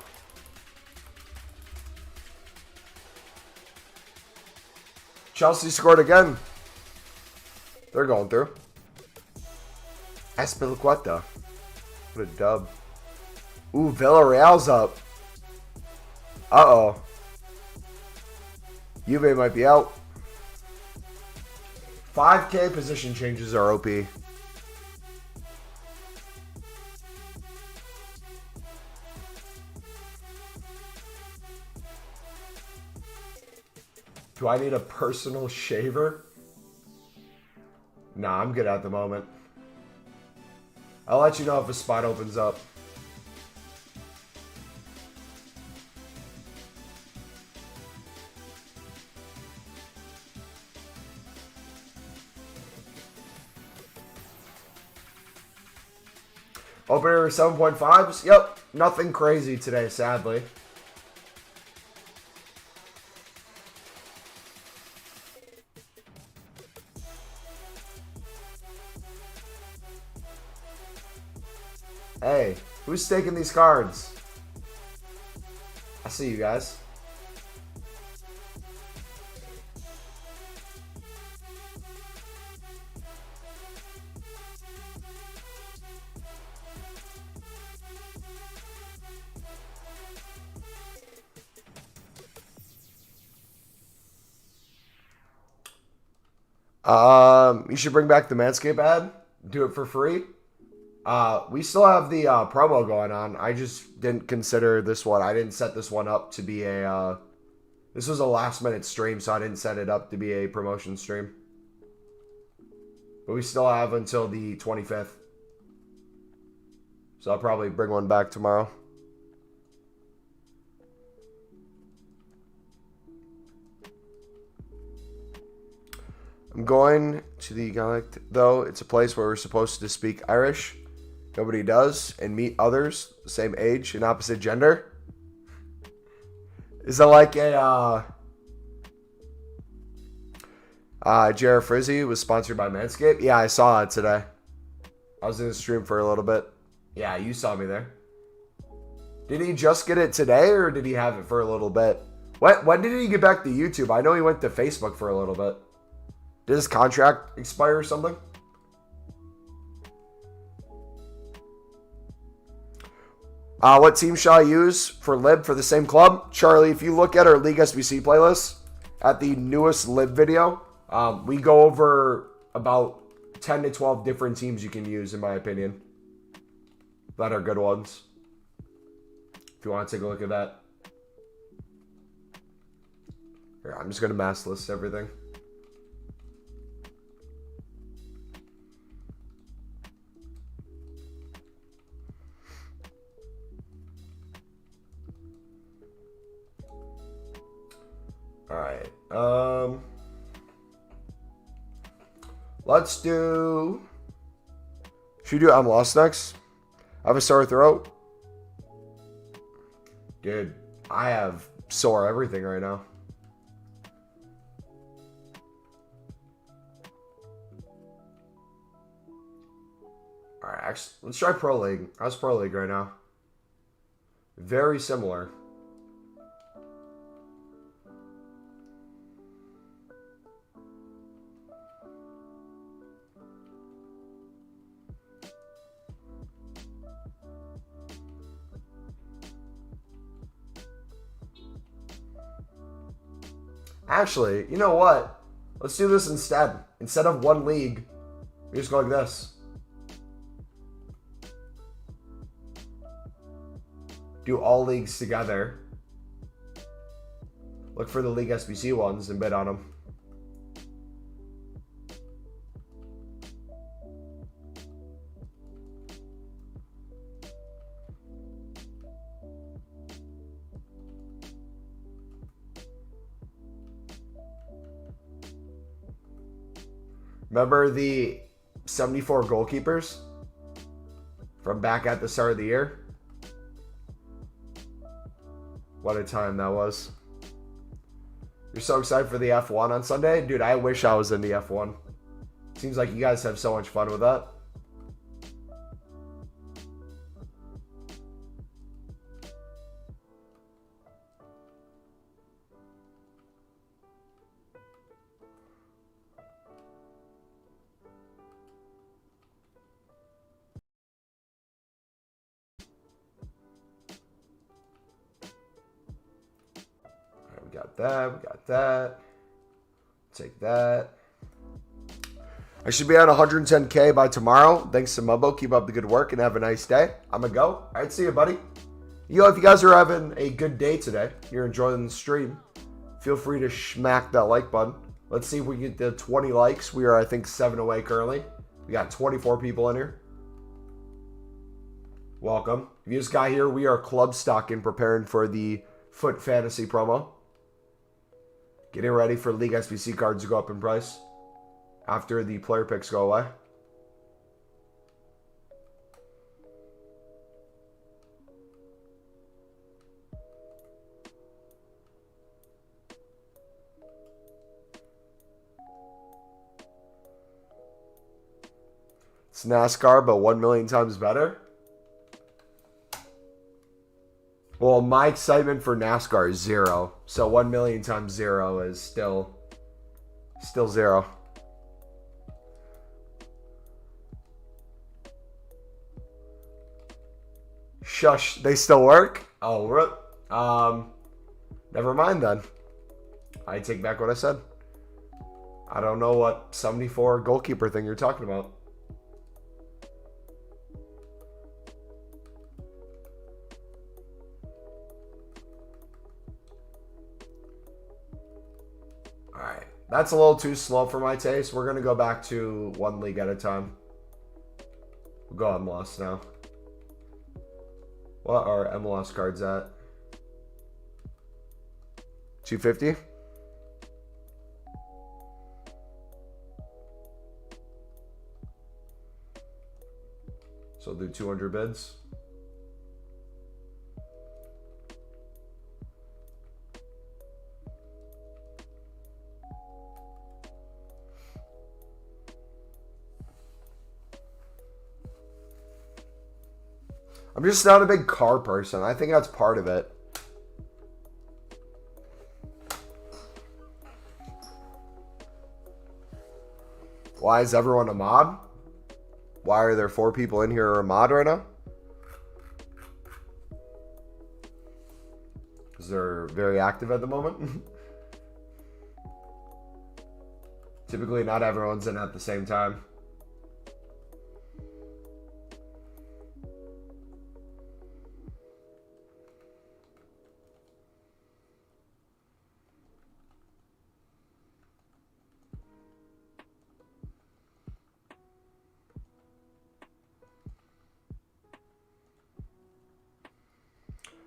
Chelsea scored again. They're going through. Espilicueta. What a dub. Ooh, Villarreal's up. Uh-oh. Juve might be out. 5K position changes are OP. Do I need a personal shaver? Nah, I'm good at the moment. I'll let you know if a spot opens up. Opener 7.5s. Yep, nothing crazy today, sadly. Hey, who's taking these cards? I see you guys. You should bring back the Manscaped ad. Do it for free. We still have the promo going on. I just didn't consider this one. I didn't set this one up to be a... this was a last-minute stream, so I didn't set it up to be a promotion stream. But we still have until the 25th. So I'll probably bring one back tomorrow. I'm going to the Gallic, though. It's a place where we're supposed to speak Irish. Nobody does. And meet others, the same age and opposite gender. Is that like a... Jared Frizzy was sponsored by Manscaped? Yeah, I saw it today. I was in the stream for a little bit. Yeah, you saw me there. Did he just get it today, or did he have it for a little bit? When did he get back to YouTube? I know he went to Facebook for a little bit. Did his contract expire or something? What team shall I use for Lib for the same club? Charlie, if you look at our League SBC playlist, at the newest Lib video, we go over about 10 to 12 different teams you can use, in my opinion. That are good ones. If you want to take a look at that. Here, I'm just going to mass list everything. Alright, let's do... should we do I'm Lost next? I have a sore throat. Dude, I have sore everything right now. Alright, actually, let's try Pro League. How's Pro League right now? Very similar. Actually, you know what? Let's do this instead. Instead of one league, we just go like this. Do all leagues together. Look for the League SBC ones and bid on them. Remember the 74 goalkeepers from back at the start of the year? What a time that was. You're so excited for the F1 on Sunday? Dude, I wish I was in the F1. Seems like you guys have so much fun with that. We got that. We got that. Take that. I should be at 110K by tomorrow. Thanks to Mumbo. Keep up the good work and have a nice day. I'm going to go. All right, see you, buddy. Yo, if you guys are having a good day today, you're enjoying the stream, feel free to smack that like button. Let's see if we get the 20 likes. We are, I think, 7 away currently. We got 24 people in here. Welcome. If you just got here, we are club stocking, preparing for the FUT fantasy promo. Getting ready for League SBC cards to go up in price after the player picks go away. It's NASCAR, but 1 million times better. Well, my excitement for NASCAR is 0. So 1 million times 0 is still 0. Shush, they still work? Oh, never mind then. I take back what I said. I don't know what 74 goalkeeper thing you're talking about. All right, that's a little too slow for my taste. We're going to go back to one league at a time. We'll go MLS now. What are MLS cards at? 250? So I'll do 200 bids. I'm just not a big car person. I think that's part of it. Why is everyone a mod? Why are there 4 people in here who are a mod right now? Because they're very active at the moment. Typically, not everyone's in at the same time.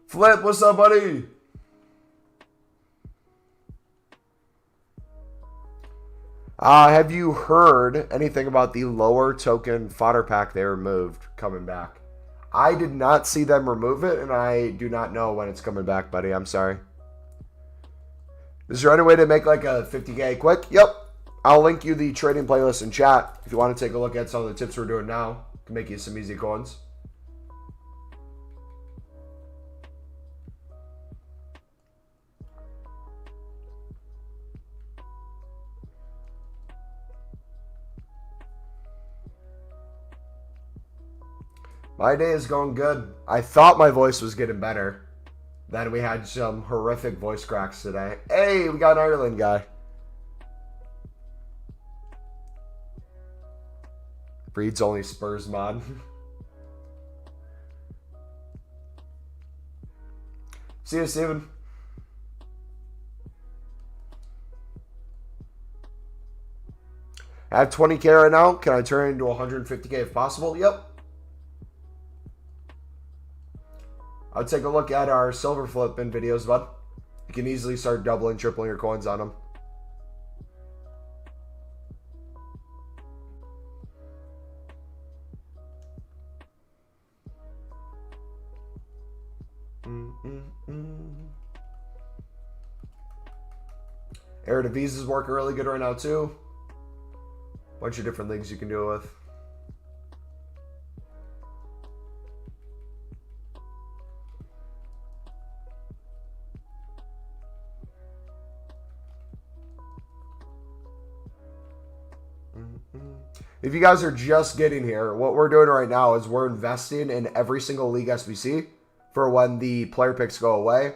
Flip, what's up, buddy? Have you heard anything about the lower token fodder pack they removed coming back? I did not see them remove it, and I do not know when it's coming back, buddy. I'm sorry. Is there any way to make like a 50K quick? Yep. I'll link you the trading playlist in chat if you want to take a look at some of the tips we're doing now to make you some easy coins. My day is going good. I thought my voice was getting better. Then we had some horrific voice cracks today. Hey, we got an Ireland guy. Breeds only Spurs mod. See you, Steven. I have 20K right now. Can I turn it into 150K if possible? Yep. I'll take a look at our silver flipping videos, bud. You can easily start doubling, tripling your coins on them. Eredivisie is working really good right now too. Bunch of different things you can do it with. If you guys are just getting here, what we're doing right now is we're investing in every single League SBC for when the player picks go away.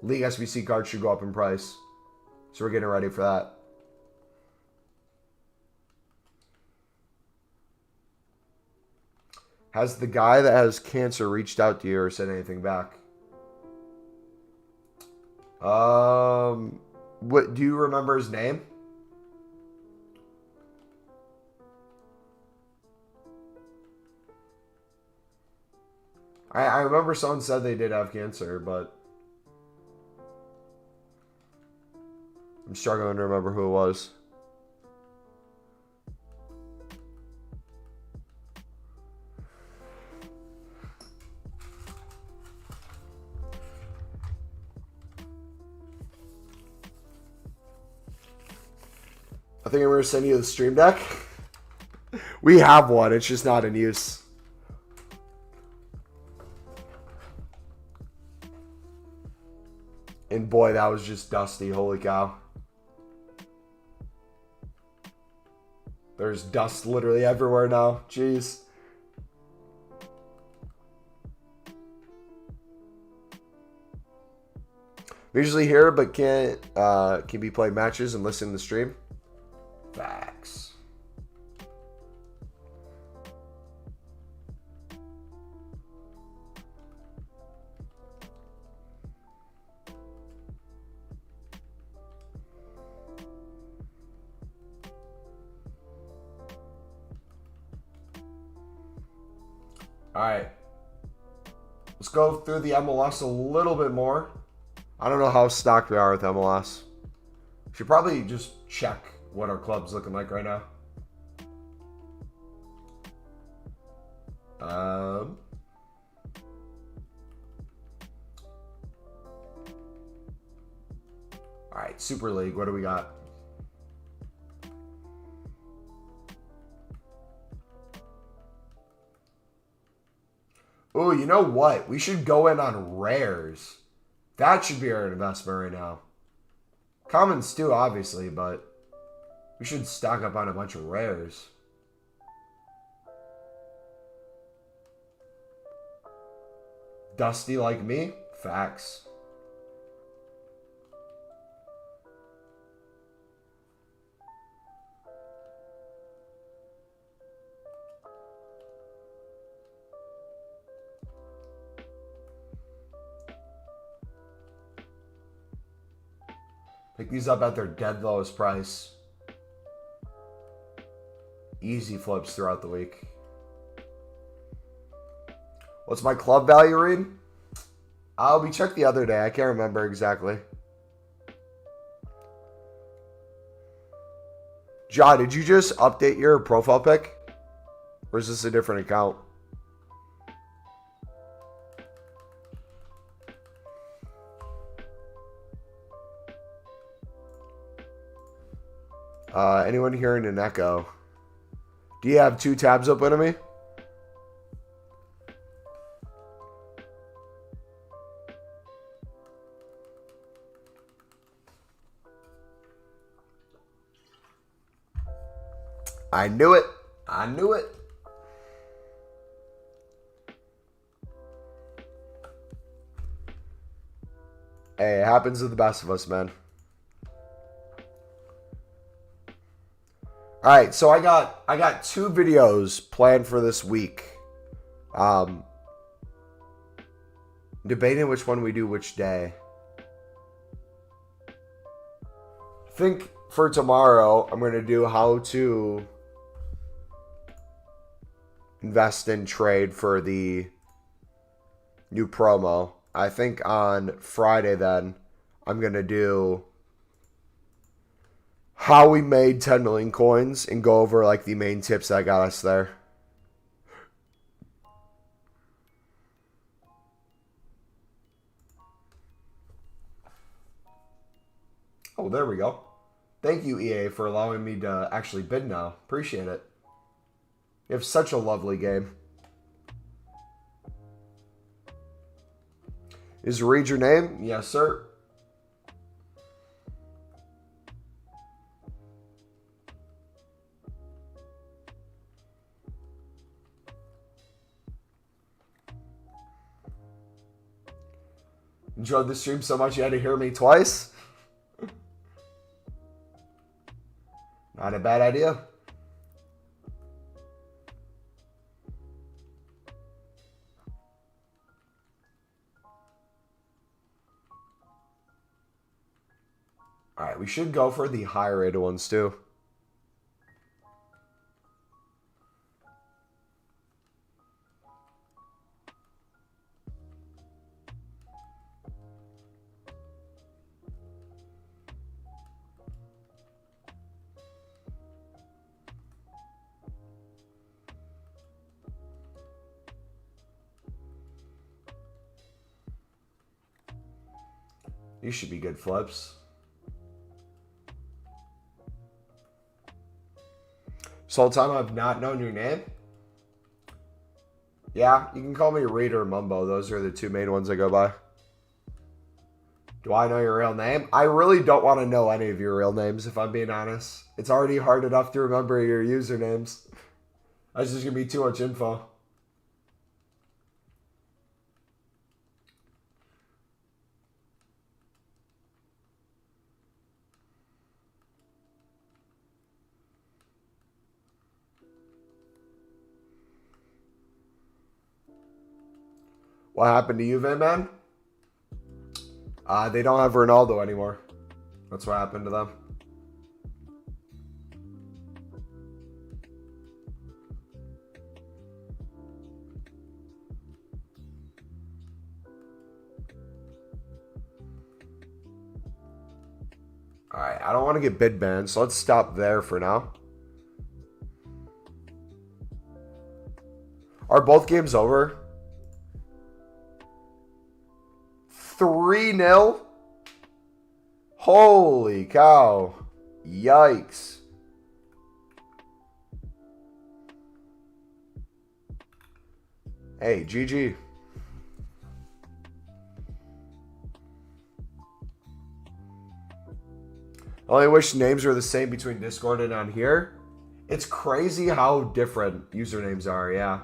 League SBC cards should go up in price. So we're getting ready for that. Has the guy that has cancer reached out to you or said anything back? What do you remember his name? I remember someone said they did have cancer, but I'm struggling to remember who it was. I think I'm going to send you the stream deck. We have one. It's just not in use. And boy, that was just dusty. Holy cow. There's dust literally everywhere now. Jeez. I'm usually here, but can be playing matches and listen to the stream. Facts. All right. Let's go through the MLS a little bit more. I don't know how stocked we are with MLS. Should probably just check what our club's looking like right now. All right, Super League, what do we got? Oh, you know what? We should go in on rares. That should be our investment right now. Commons too, obviously, but we should stock up on a bunch of rares. Dusty like me? Facts. Pick these up at their dead lowest price. Easy flips throughout the week. What's my club value read? We checked the other day. I can't remember exactly. John, did you just update your profile pic? Or is this a different account? Anyone hearing an echo? Do you have two tabs open to me? I knew it. I knew it. Hey, it happens to the best of us, man. All right, so I got two videos planned for this week. Debating which one we do which day. I think for tomorrow, I'm going to do how to invest and trade for the new promo. I think on Friday then, I'm going to do how we made 10 million coins and go over like the main tips that got us there. Oh, there we go. Thank you, EA, for allowing me to actually bid now. Appreciate it. You have such a lovely game. Is read your name? Yes, sir. Enjoyed the stream so much you had to hear me twice? Not a bad idea. All right, we should go for the higher rated ones too. These should be good flips. whole time I've not known your name? Yeah, you can call me Reed or Mumbo. Those are the two main ones I go by. Do I know your real name? I really don't want to know any of your real names, if I'm being honest. It's already hard enough to remember your usernames. That's just going to be too much info. What happened to Juve, man? They don't have Ronaldo anymore. That's what happened to them. Alright, I don't want to get bid banned, so let's stop there for now. Are both games over? 3-0? Holy cow. Yikes. Hey, GG. I only wish names were the same between Discord and on here. It's crazy how different usernames are, yeah.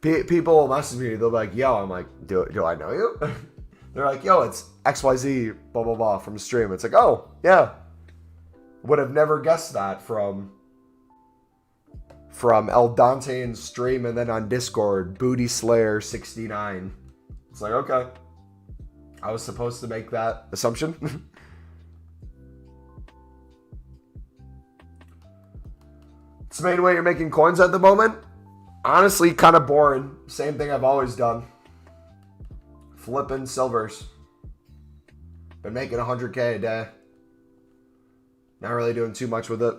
People will message me, they'll be like, yo, I'm like, do I know you? They're like, yo, it's XYZ, blah, blah, blah, from the stream. It's like, oh, yeah. Would have never guessed that from El Dante in stream, and then on Discord, Booty Slayer 69. It's like, okay. I was supposed to make that assumption. It's the main way you're making coins at the moment. Honestly, kind of boring. Same thing I've always done. Flipping silvers. Been making 100K a day. Not really doing too much with it.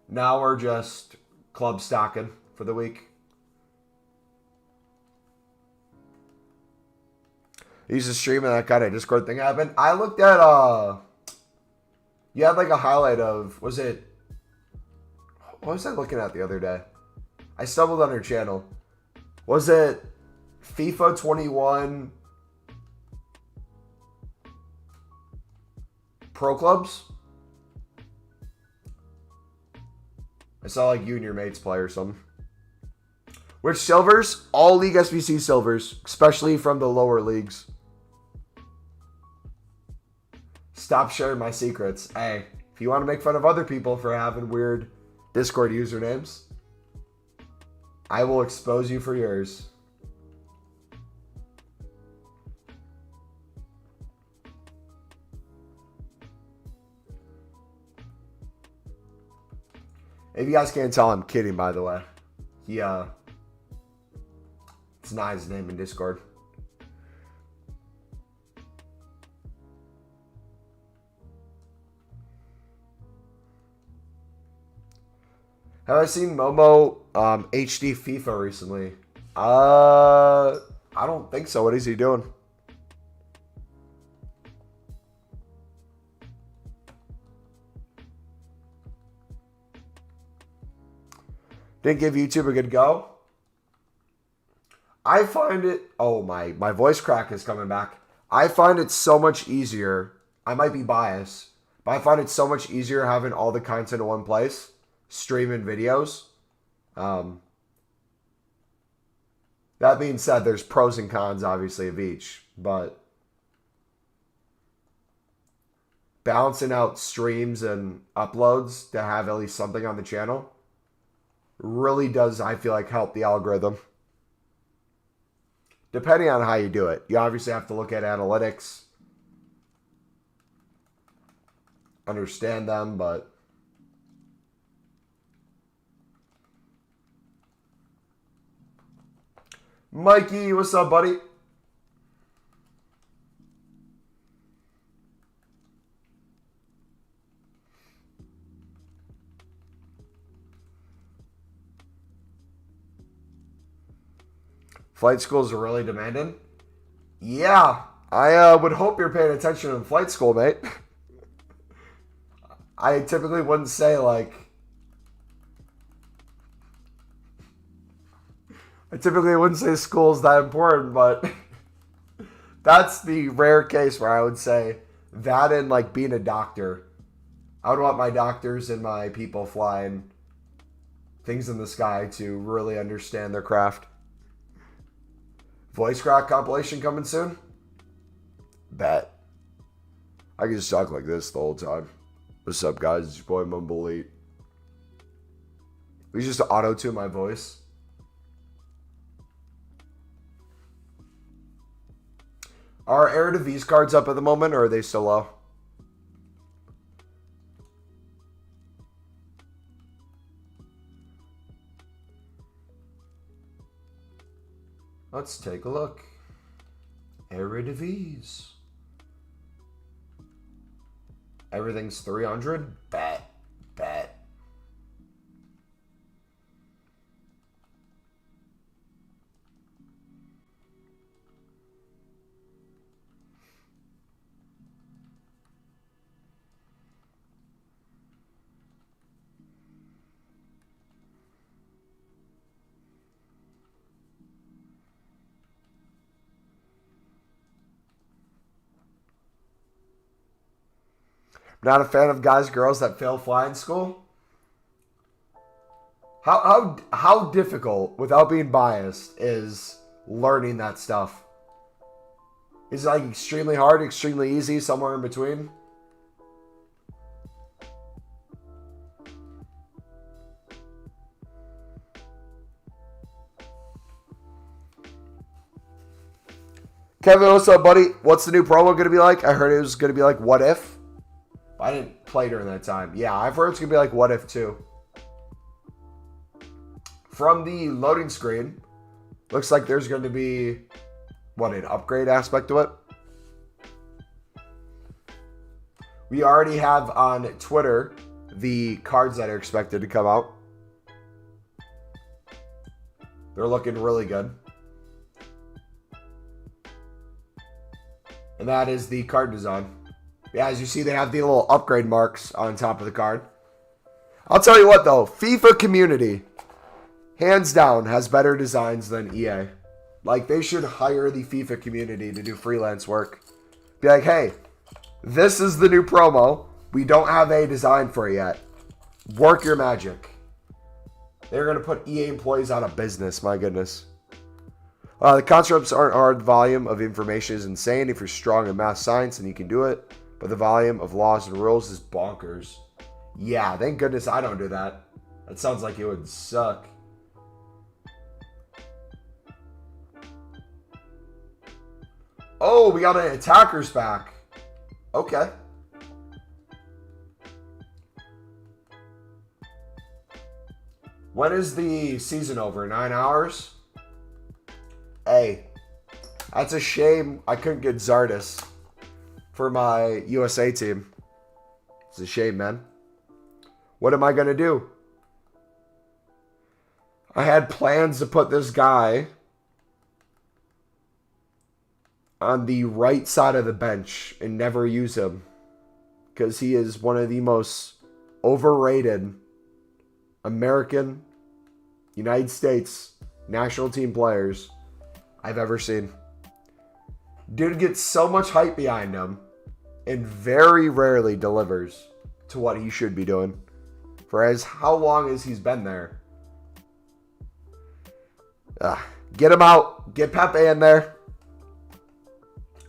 Now we're just club stocking for the week. He's just streaming that kind of Discord thing happened. I looked at, you had like a highlight of, what was I looking at the other day? I stumbled on her channel. Was it FIFA 21 Pro Clubs? I saw like you and your mates play or something. Which silvers? All League SBC silvers, especially from the lower leagues. Stop sharing my secrets. Hey, if you want to make fun of other people for having weird Discord usernames, I will expose you for yours. If you guys can't tell, I'm kidding, by the way. It's not his name in Discord. Have I seen Momo HD FIFA recently? I don't think so. What is he doing? Didn't give YouTube a good go. I find it... Oh, my voice crack is coming back. I find it so much easier. I might be biased, but I find it so much easier having all the content in one place. Streaming videos. That being said, there's pros and cons, obviously, of each. But balancing out streams and uploads to have at least something on the channel really does, I feel like, help the algorithm. Depending on how you do it. You obviously have to look at analytics, understand them, but Mikey, what's up, buddy? Flight schools are really demanding. Yeah, I would hope you're paying attention in flight school, mate. I typically wouldn't say like... I typically wouldn't say school's that important, but that's the rare case where I would say that and like being a doctor. I would want my doctors and my people flying things in the sky to really understand their craft. Voice crack compilation coming soon? Bet. I can just talk like this the whole time. What's up, guys? It's your boy MumboElite. We just auto-tune my voice. Are Air to V's cards up at the moment, or are they still low? Let's take a look. Air to V's. Everything's 300? Bet. Bet. Not a fan of guys, girls that fail flying school. How difficult, without being biased, is learning that stuff? Is it like extremely hard, extremely easy, somewhere in between? Kevin, what's up, buddy? What's the new promo going to be like? I heard it was going to be like What If. I didn't play during that time. Yeah, I've heard it's going to be like What If 2. From the loading screen, looks like there's going to be, what, an upgrade aspect to it? We already have on Twitter the cards that are expected to come out. They're looking really good. And that is the card design. Yeah, as you see, they have the little upgrade marks on top of the card. I'll tell you what, though. FIFA community, hands down, has better designs than EA. Like, they should hire the FIFA community to do freelance work. Be like, hey, this is the new promo. We don't have a design for it yet. Work your magic. They're going to put EA employees out of business, my goodness. The concepts aren't hard. The volume of information is insane. If you're strong in math science, then you can do it. But the volume of laws and rules is bonkers. Yeah, thank goodness I don't do that. That sounds like it would suck. Oh, we got an attacker's back. Okay. When is the season over? 9 hours? Hey, that's a shame I couldn't get Zardes for my USA team. It's a shame, man. What am I going to do? I had plans to put this guy on the right side of the bench and never use him, because he is one of the most overrated American, United States national team players I've ever seen. Dude gets so much hype behind him and very rarely delivers to what he should be doing. For as how long has he's been there? Get him out. Get Pepe in there.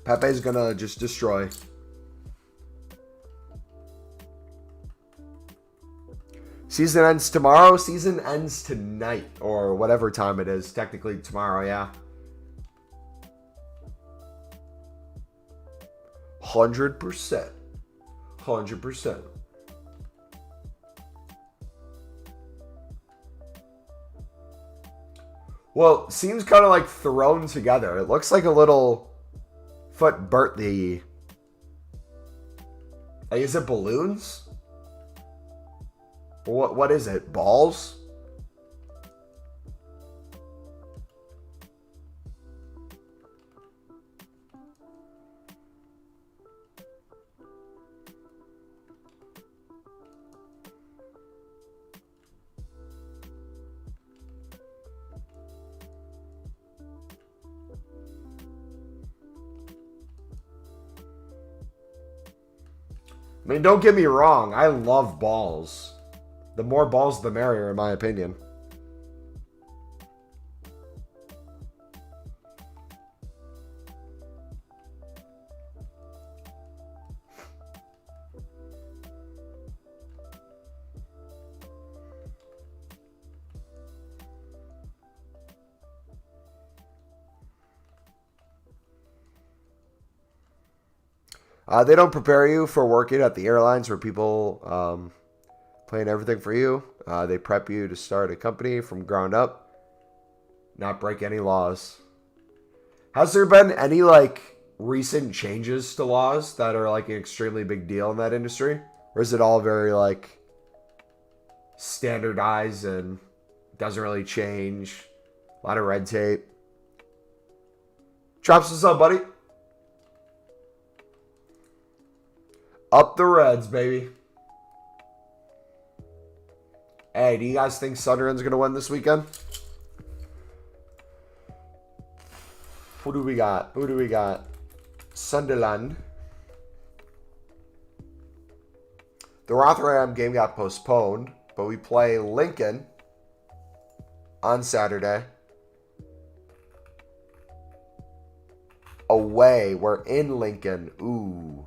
Pepe's gonna just destroy. Season ends tomorrow. Season ends tonight, or whatever time it is. Technically tomorrow, yeah. 100%. 100%. Well, seems kind of like thrown together. It looks like a little FUT birthday. Like, is it balloons? What is it? Balls? I mean, don't get me wrong. I love balls. The more balls, the merrier, in my opinion. They don't prepare you for working at the airlines where people plan everything for you. They prep you to start a company from ground up, not break any laws. Has there been any like recent changes to laws that are like an extremely big deal in that industry? Or is it all very like standardized and doesn't really change? A lot of red tape. Chops, what's up, buddy? Up the Reds, baby. Hey, do you guys think Sunderland's going to win this weekend? Who do we got? Who do we got? Sunderland. The Rotherham game got postponed, but we play Lincoln on Saturday. Away. We're in Lincoln. Ooh.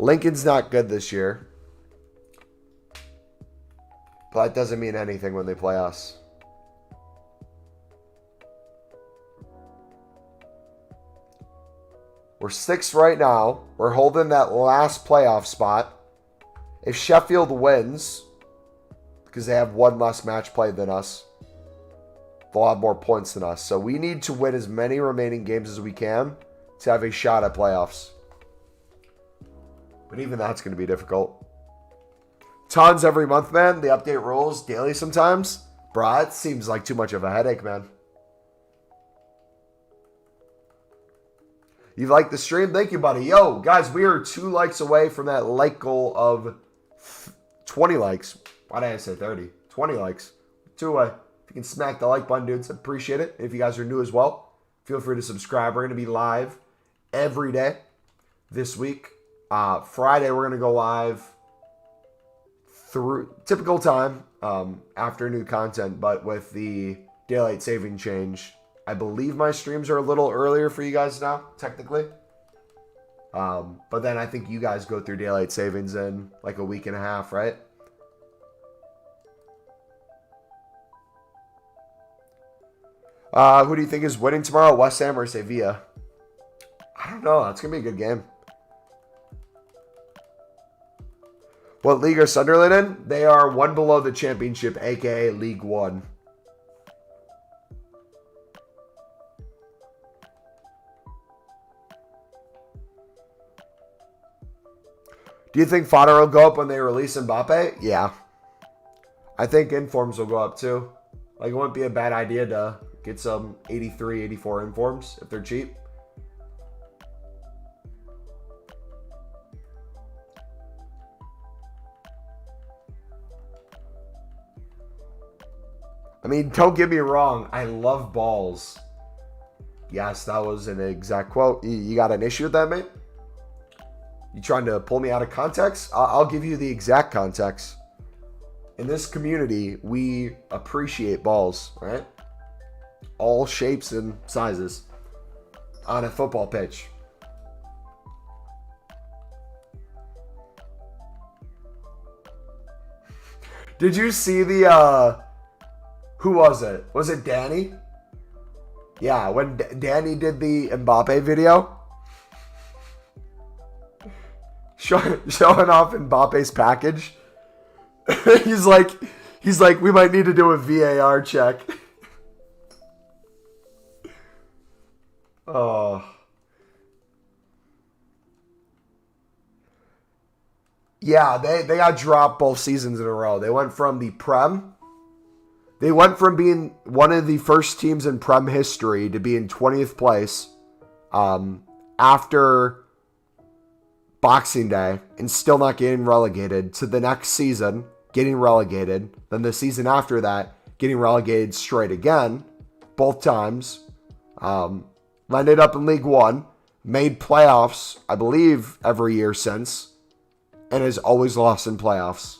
Lincoln's not good this year. But that doesn't mean anything when they play us. We're 6th right now. We're holding that last playoff spot. If Sheffield wins, because they have one less match played than us, they'll have more points than us. So we need to win as many remaining games as we can to have a shot at playoffs. But even that's going to be difficult. Tons every month, man. They update rules daily sometimes. Bro, it seems like too much of a headache, man. You like the stream? Thank you, buddy. Yo, guys, we are 2 likes away from that like goal of 20 likes. Why did I say 30? 20 likes. 2 away. If you can smack the like button, dudes, appreciate it. If you guys are new as well, feel free to subscribe. We're going to be live every day this week. Friday, we're going to go live through typical time after new content, but with the daylight saving change, I believe my streams are a little earlier for you guys now, technically. But then I think you guys go through daylight savings in like a week and a half, right? Who do you think is winning tomorrow, West Ham or Sevilla? I don't know. That's going to be a good game. What league are Sunderland in? They are one below the championship, a.k.a. League One. Do you think fodder will go up when they release Mbappe? Yeah. I think informs will go up too. Like, it wouldn't be a bad idea to get some 83, 84 informs if they're cheap. I mean, don't get me wrong. I love balls. Yes, that was an exact quote. You got an issue with that, mate? You trying to pull me out of context? I'll give you the exact context. In this community, we appreciate balls, right? All shapes and sizes on a football pitch. Did you see the, who was it? Was it Danny? Yeah, when Danny did the Mbappe video. Showing off Mbappe's package. he's like, we might need to do a VAR check. Oh. Yeah, they got dropped both seasons in a row. They went from the Prem. They went from being one of the first teams in Prem history to be in 20th place after Boxing Day and still not getting relegated, to the next season getting relegated. Then the season after that, getting relegated straight again, both times. Landed up in League One, made playoffs, I believe, every year since. and has always lost in playoffs.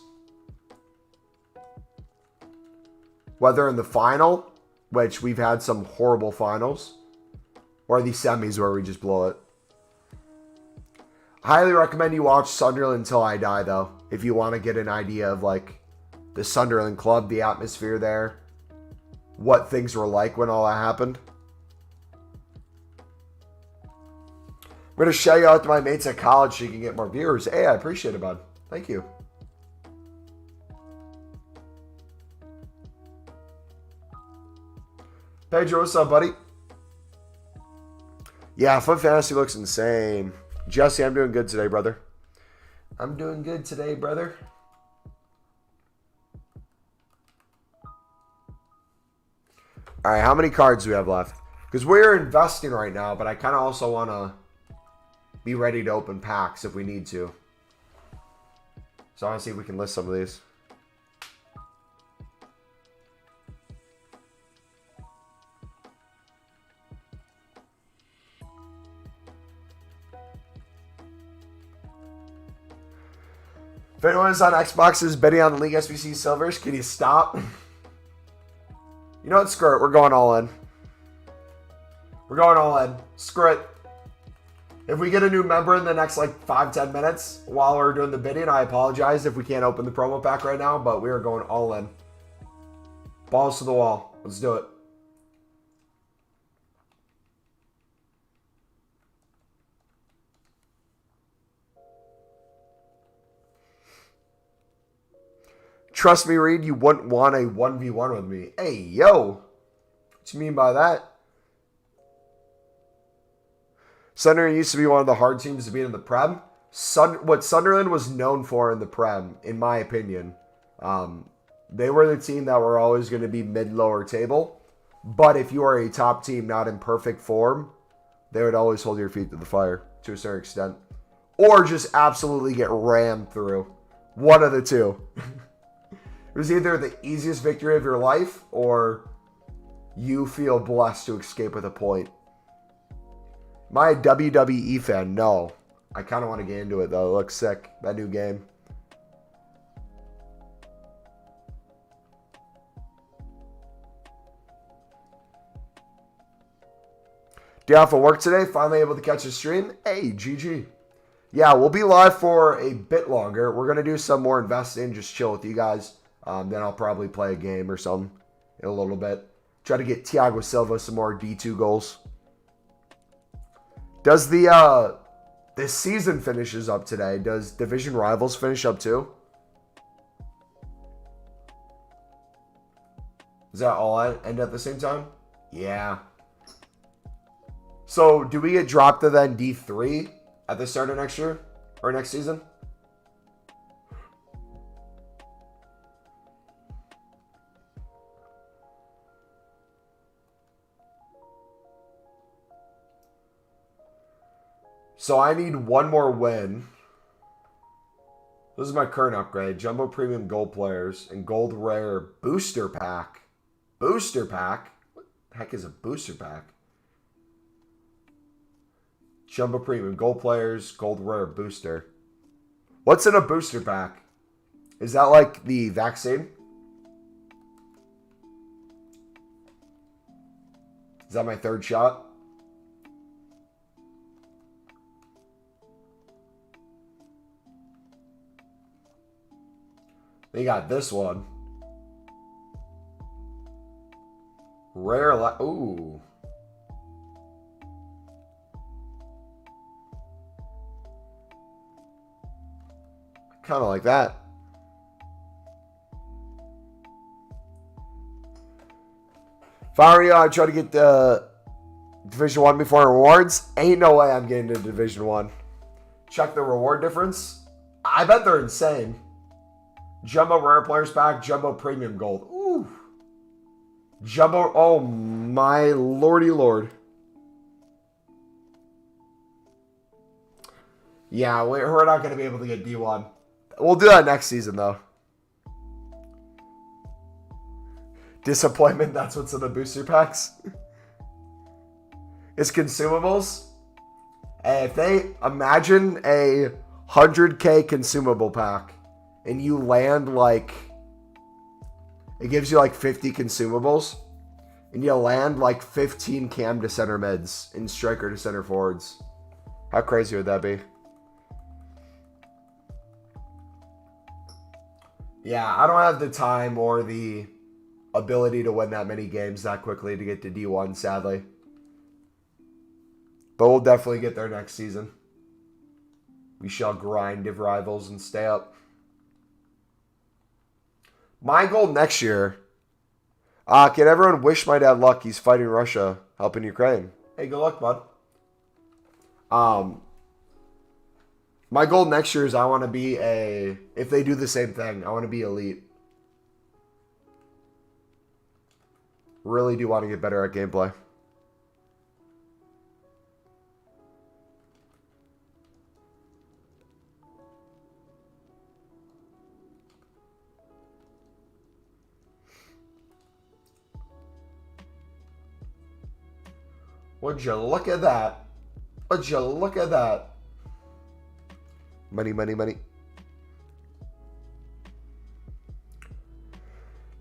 Whether in the final, which we've had some horrible finals, or the semis where we just blow it. Highly recommend you watch Sunderland Until I Die, though, if you want to get an idea of like the Sunderland club, the atmosphere there, what things were like when all that happened. I'm going to shout you out to my mates at college so you can get more viewers. Hey, I appreciate it, bud. Thank you. Pedro, what's up, buddy? Yeah, FUT Fantasy looks insane. Jesse, I'm doing good today, brother. I'm doing good today, brother. All right, how many cards do we have left? Because we're investing right now, but I kind of also want to be ready to open packs if we need to. So I want to see if we can list some of these. If anyone's on Xboxes betting on the League SBC Silvers, can you stop? You know what? Screw it. We're going all in. We're going all in. Screw it. If we get a new member in the next like 5-10 minutes while we're doing the bidding, I apologize if we can't open the promo pack right now, but we are going all in. Balls to the wall. Let's do it. Trust me, Reed, you wouldn't want a 1v1 with me. Hey, yo. What you mean by that? Sunderland used to be one of the hard teams to beat in the Prem. What Sunderland was known for in the Prem, in my opinion, they were the team that were always going to be mid-lower table. But if you are a top team not in perfect form, they would always hold your feet to the fire to a certain extent. Or just absolutely get rammed through. One of the two. It was either the easiest victory of your life or you feel blessed to escape with a point. Am I a WWE fan? No. I kind of want to get into it, though. It looks sick. That new game. Day off of work today. Finally able to catch a stream. Hey, GG. Yeah, we'll be live for a bit longer. We're going to do some more investing. Just chill with you guys. Then I'll probably play a game or something in a little bit. Try to get Thiago Silva some more D2 goals. Does this season finishes up today? Does Division Rivals finish up too? Is that all end at the same time? Yeah. So do we get dropped to then D3 at the start of next year or next season? So I need one more win. This is my current upgrade. Jumbo Premium Gold Players and Gold Rare Booster Pack. Booster Pack? What the heck is a Booster Pack? Jumbo Premium Gold Players, Gold Rare Booster. What's in a Booster Pack? Is that like the vaccine? Is that my third shot? They got this one. Rare. Ooh. Kind of like that. If I were you, I'd try to get the Division 1 before rewards. Ain't no way I'm getting to Division 1. Check the reward difference. I bet they're insane. Jumbo Rare Players Pack, Jumbo Premium Gold. Ooh. Jumbo, oh my lordy lord. Yeah, we're not going to be able to get D1. We'll do that next season, though. Disappointment, that's what's in the booster packs. It's consumables. And if they imagine a 100K consumable pack. And you land like... It gives you like 50 consumables. And you land like 15 cam to center mids and striker to center forwards. How crazy would that be? Yeah, I don't have the time or the ability to win that many games that quickly to get to D1, sadly. But we'll definitely get there next season. We shall grind Div Rivals and stay up. My goal next year... can everyone wish my dad luck? He's fighting Russia, helping Ukraine. Hey, good luck, bud. My goal next year is I want to be a... If they do the same thing, I want to be elite. Really do want to get better at gameplay. Would you look at that? Would you look at that? Money, money, money.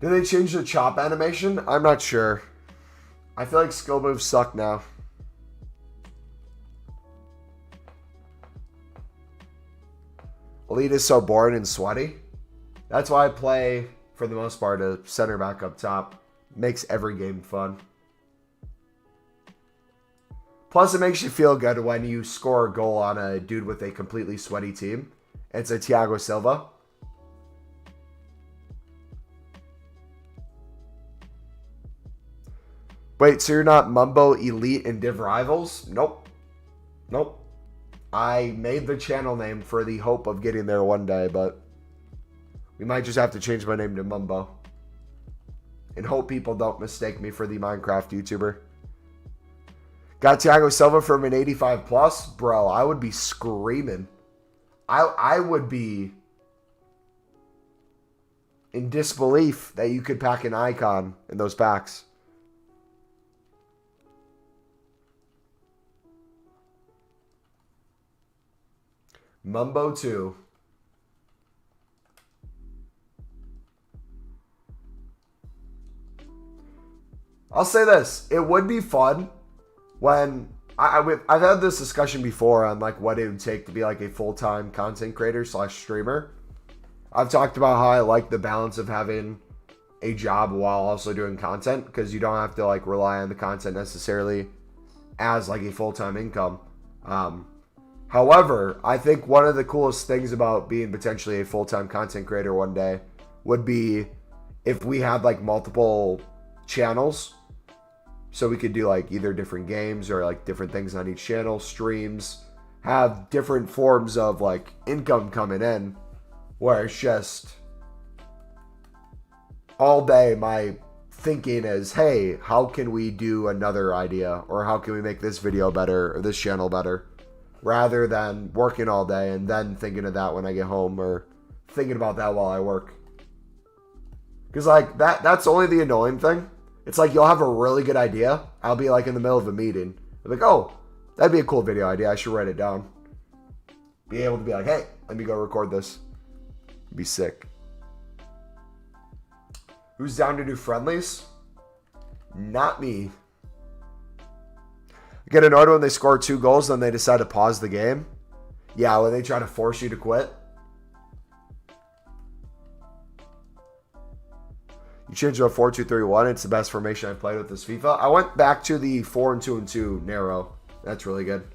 Did they change the chop animation? I'm not sure. I feel like skill moves suck now. Elite is so boring and sweaty. That's why I play, for the most part, a center back up top. Makes every game fun. Plus, it makes you feel good when you score a goal on a dude with a completely sweaty team. It's a Thiago Silva. Wait, so you're not MumboElite in Div Rivals? Nope. Nope. I made the channel name for the hope of getting there one day, but we might just have to change my name to Mumbo. And hope people don't mistake me for the Minecraft YouTuber. Got Thiago Silva from an 85 plus? Bro, I would be screaming. I would be in disbelief that you could pack an icon in those packs. Mumbo 2. I'll say this. It would be fun when I've had this discussion before on like what it would take to be like a full-time content creator / streamer. I've talked about how I like the balance of having a job while also doing content, because you don't have to like rely on the content necessarily as like a full-time income. However, I think one of the coolest things about being potentially a full-time content creator one day would be if we had like multiple channels. So we could do like either different games or like different things on each channel, streams, have different forms of like income coming in, where it's just all day my thinking is, hey, how can we do another idea, or how can we make this video better or this channel better, rather than working all day and then thinking of that when I get home, or thinking about that while I work. Because like that's only the annoying thing. It's like you'll have a really good idea. I'll be like in the middle of a meeting. I'm like, oh, that'd be a cool video idea. I should write it down. Be able to be like, hey, let me go record this. Be sick. Who's down to do friendlies? Not me. I get annoyed when they score 2 goals, then they decide to pause the game. Yeah, when they try to force you to quit. You change to a 4-2-3-1. It's the best formation I've played with this FIFA. I went back to the 4-2-2 narrow. That's really good.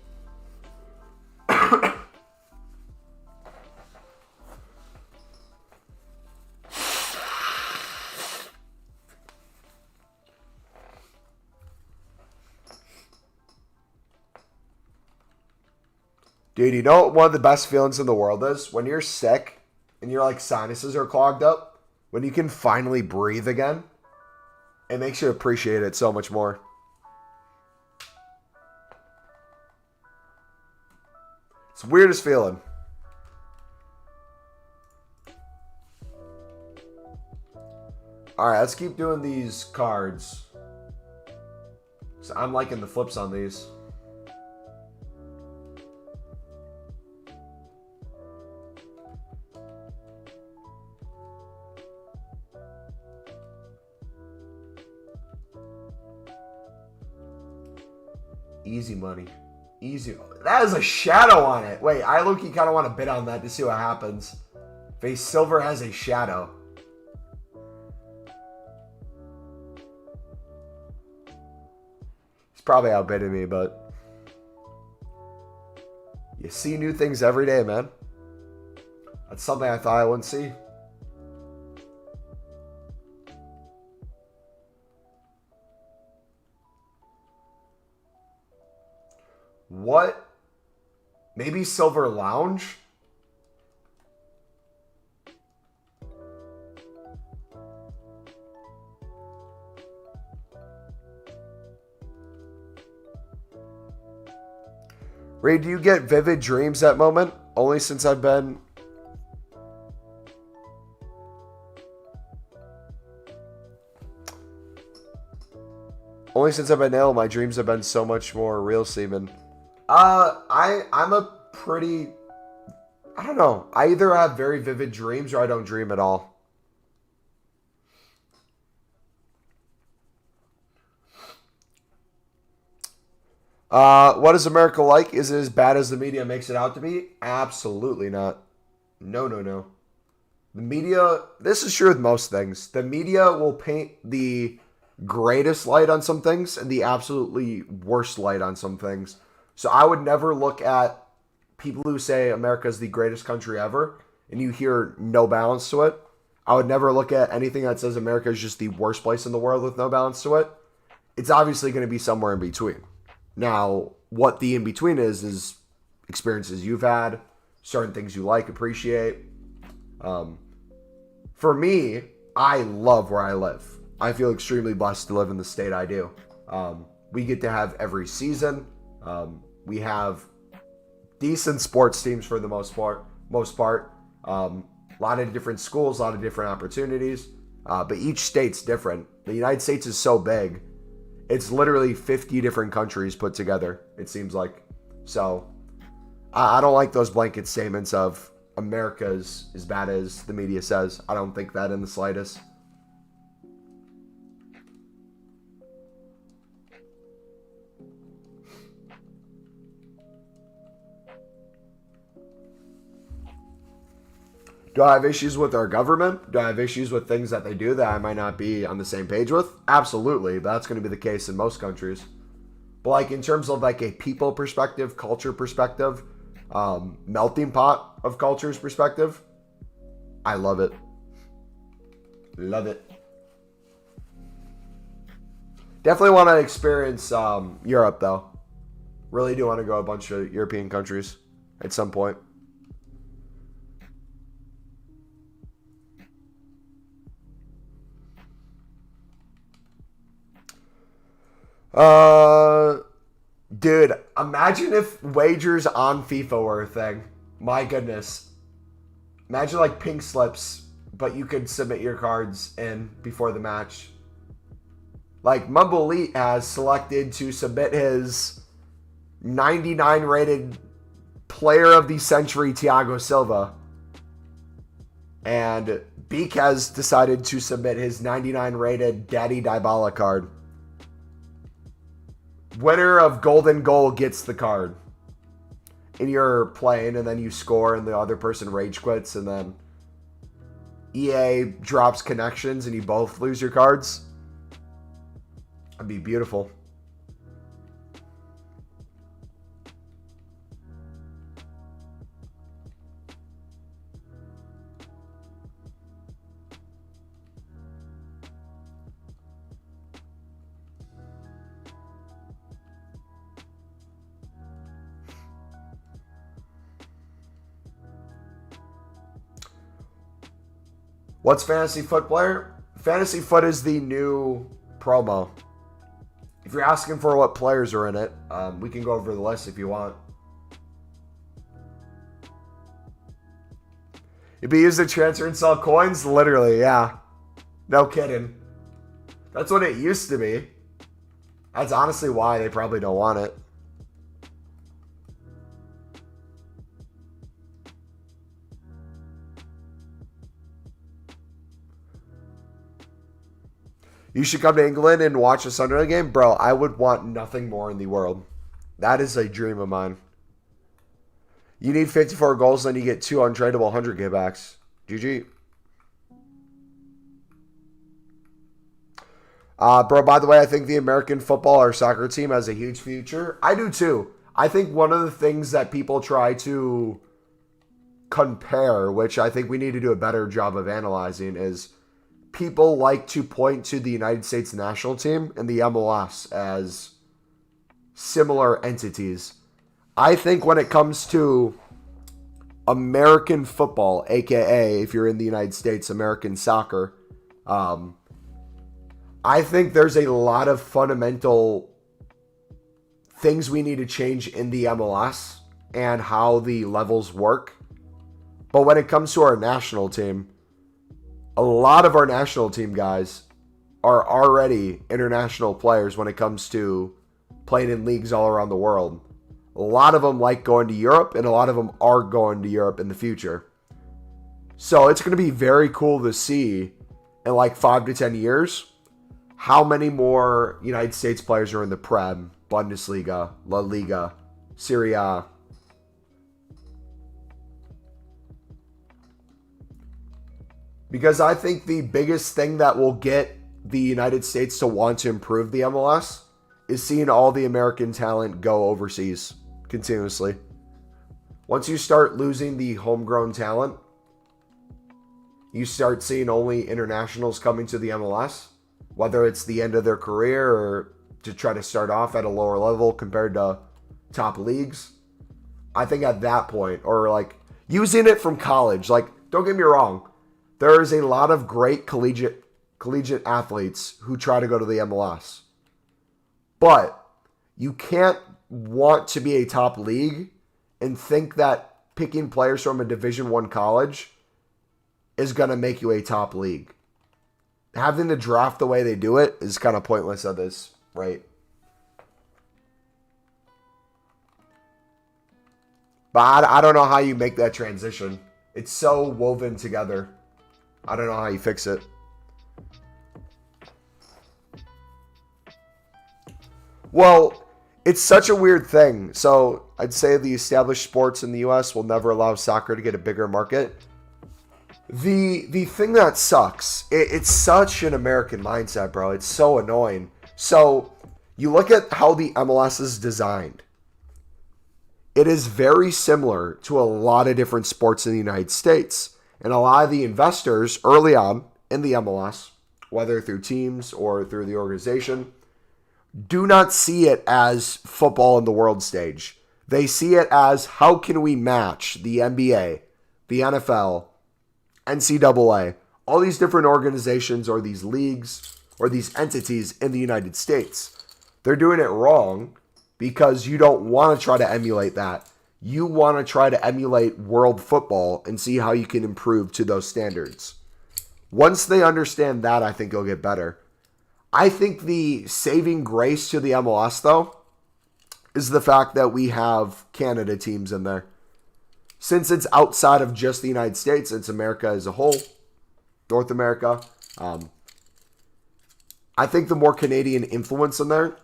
Dude, you know what one of the best feelings in the world is? When you're sick and your like sinuses are clogged up. When you can finally breathe again, it makes you appreciate it so much more. It's the weirdest feeling. Alright, let's keep doing these cards. So I'm liking the flips on these. Easy money. Easy. That is a shadow on it. Wait, I low-key kind of want to bid on that to see what happens. Face silver has a shadow. He's probably outbidding me, but you see new things every day, man. That's something I thought I wouldn't see. What? Maybe Silver Lounge? Ray, do you get vivid dreams at moment? Only since I've been... Only since I've been ill, my dreams have been so much more real seeming. I'm a pretty... I don't know. I either have very vivid dreams or I don't dream at all. What is America like? Is it as bad as the media makes it out to be? Absolutely not. No, no, no. The media, this is true with most things. The media will paint the greatest light on some things and the absolutely worst light on some things. So I would never look at people who say America is the greatest country ever and you hear no balance to it. I would never look at anything that says America is just the worst place in the world with no balance to it. It's obviously going to be somewhere in between. Now, what the in-between is experiences you've had, certain things you like, appreciate. For me, I love where I live. I feel extremely blessed to live in the state I do. We get to have every season. We have decent sports teams for the most part. A lot of different schools, a lot of different opportunities. But each state's different. The United States is so big. It's literally 50 different countries put together, it seems like. So, I don't like those blanket statements of America's as bad as the media says. I don't think that in the slightest. Do I have issues with our government? Do I have issues with things that they do that I might not be on the same page with? Absolutely. That's going to be the case in most countries. But like in terms of like a people perspective, culture perspective, melting pot of cultures perspective, I love it. Love it. Definitely want to experience Europe though. Really do want to go a bunch of European countries at some point. Dude, imagine if wagers on FIFA were a thing. My goodness. Imagine like pink slips, but you could submit your cards in before the match. Like MumboElite has selected to submit his 99 rated player of the century, Thiago Silva. And Beak has decided to submit his 99 rated Daddy Dybala card. Winner of golden goal gets the card. And you're playing and then you score and the other person rage quits and then EA drops connections and you both lose your cards. That'd be beautiful. What's Fantasy Foot player? Fantasy Foot is the new promo. If you're asking for what players are in it, we can go over the list if you want. It'd be used to transfer and sell coins? Literally, yeah. No kidding. That's what it used to be. That's honestly why they probably don't want it. You should come to England and watch a Sunderland game. Bro, I would want nothing more in the world. That is a dream of mine. You need 54 goals, then you get 2 untradeable 100K backs. GG. Bro, by the way, I think the American football or soccer team has a huge future. I do too. I think one of the things that people try to compare, which I think we need to do a better job of analyzing, is people like to point to the United States national team and the MLS as similar entities. I think when it comes to American football, aka if you're in the United States, American soccer, I think there's a lot of fundamental things we need to change in the MLS and how the levels work. But when it comes to our national team, a lot of our national team guys are already international players when it comes to playing in leagues all around the world. A lot of them like going to Europe, and a lot of them are going to Europe in the future. So it's going to be very cool to see in like 5 to 10 years how many more United States players are in the Prem, Bundesliga, La Liga, Serie A. Because I think the biggest thing that will get the United States to want to improve the MLS is seeing all the American talent go overseas continuously. Once you start losing the homegrown talent, you start seeing only internationals coming to the MLS, whether it's the end of their career or to try to start off at a lower level compared to top leagues. I think at that point, or like using it from college, like don't get me wrong, there is a lot of great collegiate athletes who try to go to the MLS. But you can't want to be a top league and think that picking players from a Division I college is going to make you a top league. Having the draft the way they do it is kind of pointless at this rate. But I don't know how you make that transition. It's so woven together. I don't know how you fix it. Well, it's such a weird thing. So I'd say the established sports in the U.S. will never allow soccer to get a bigger market. The thing that sucks, it's such an American mindset, bro. It's so annoying. So you look at how the MLS is designed. It is very similar to a lot of different sports in the United States. And a lot of the investors early on in the MLS, whether through teams or through the organization, do not see it as football in the world stage. They see it as how can we match the NBA, the NFL, NCAA, all these different organizations or these leagues or these entities in the United States. They're doing it wrong because you don't want to try to emulate that. You want to try to emulate world football and see how you can improve to those standards. Once they understand that, I think it'll get better. I think the saving grace to the MLS, though, is the fact that we have Canada teams in there. Since it's outside of just the United States, it's America as a whole, North America. I think the more Canadian influence in there,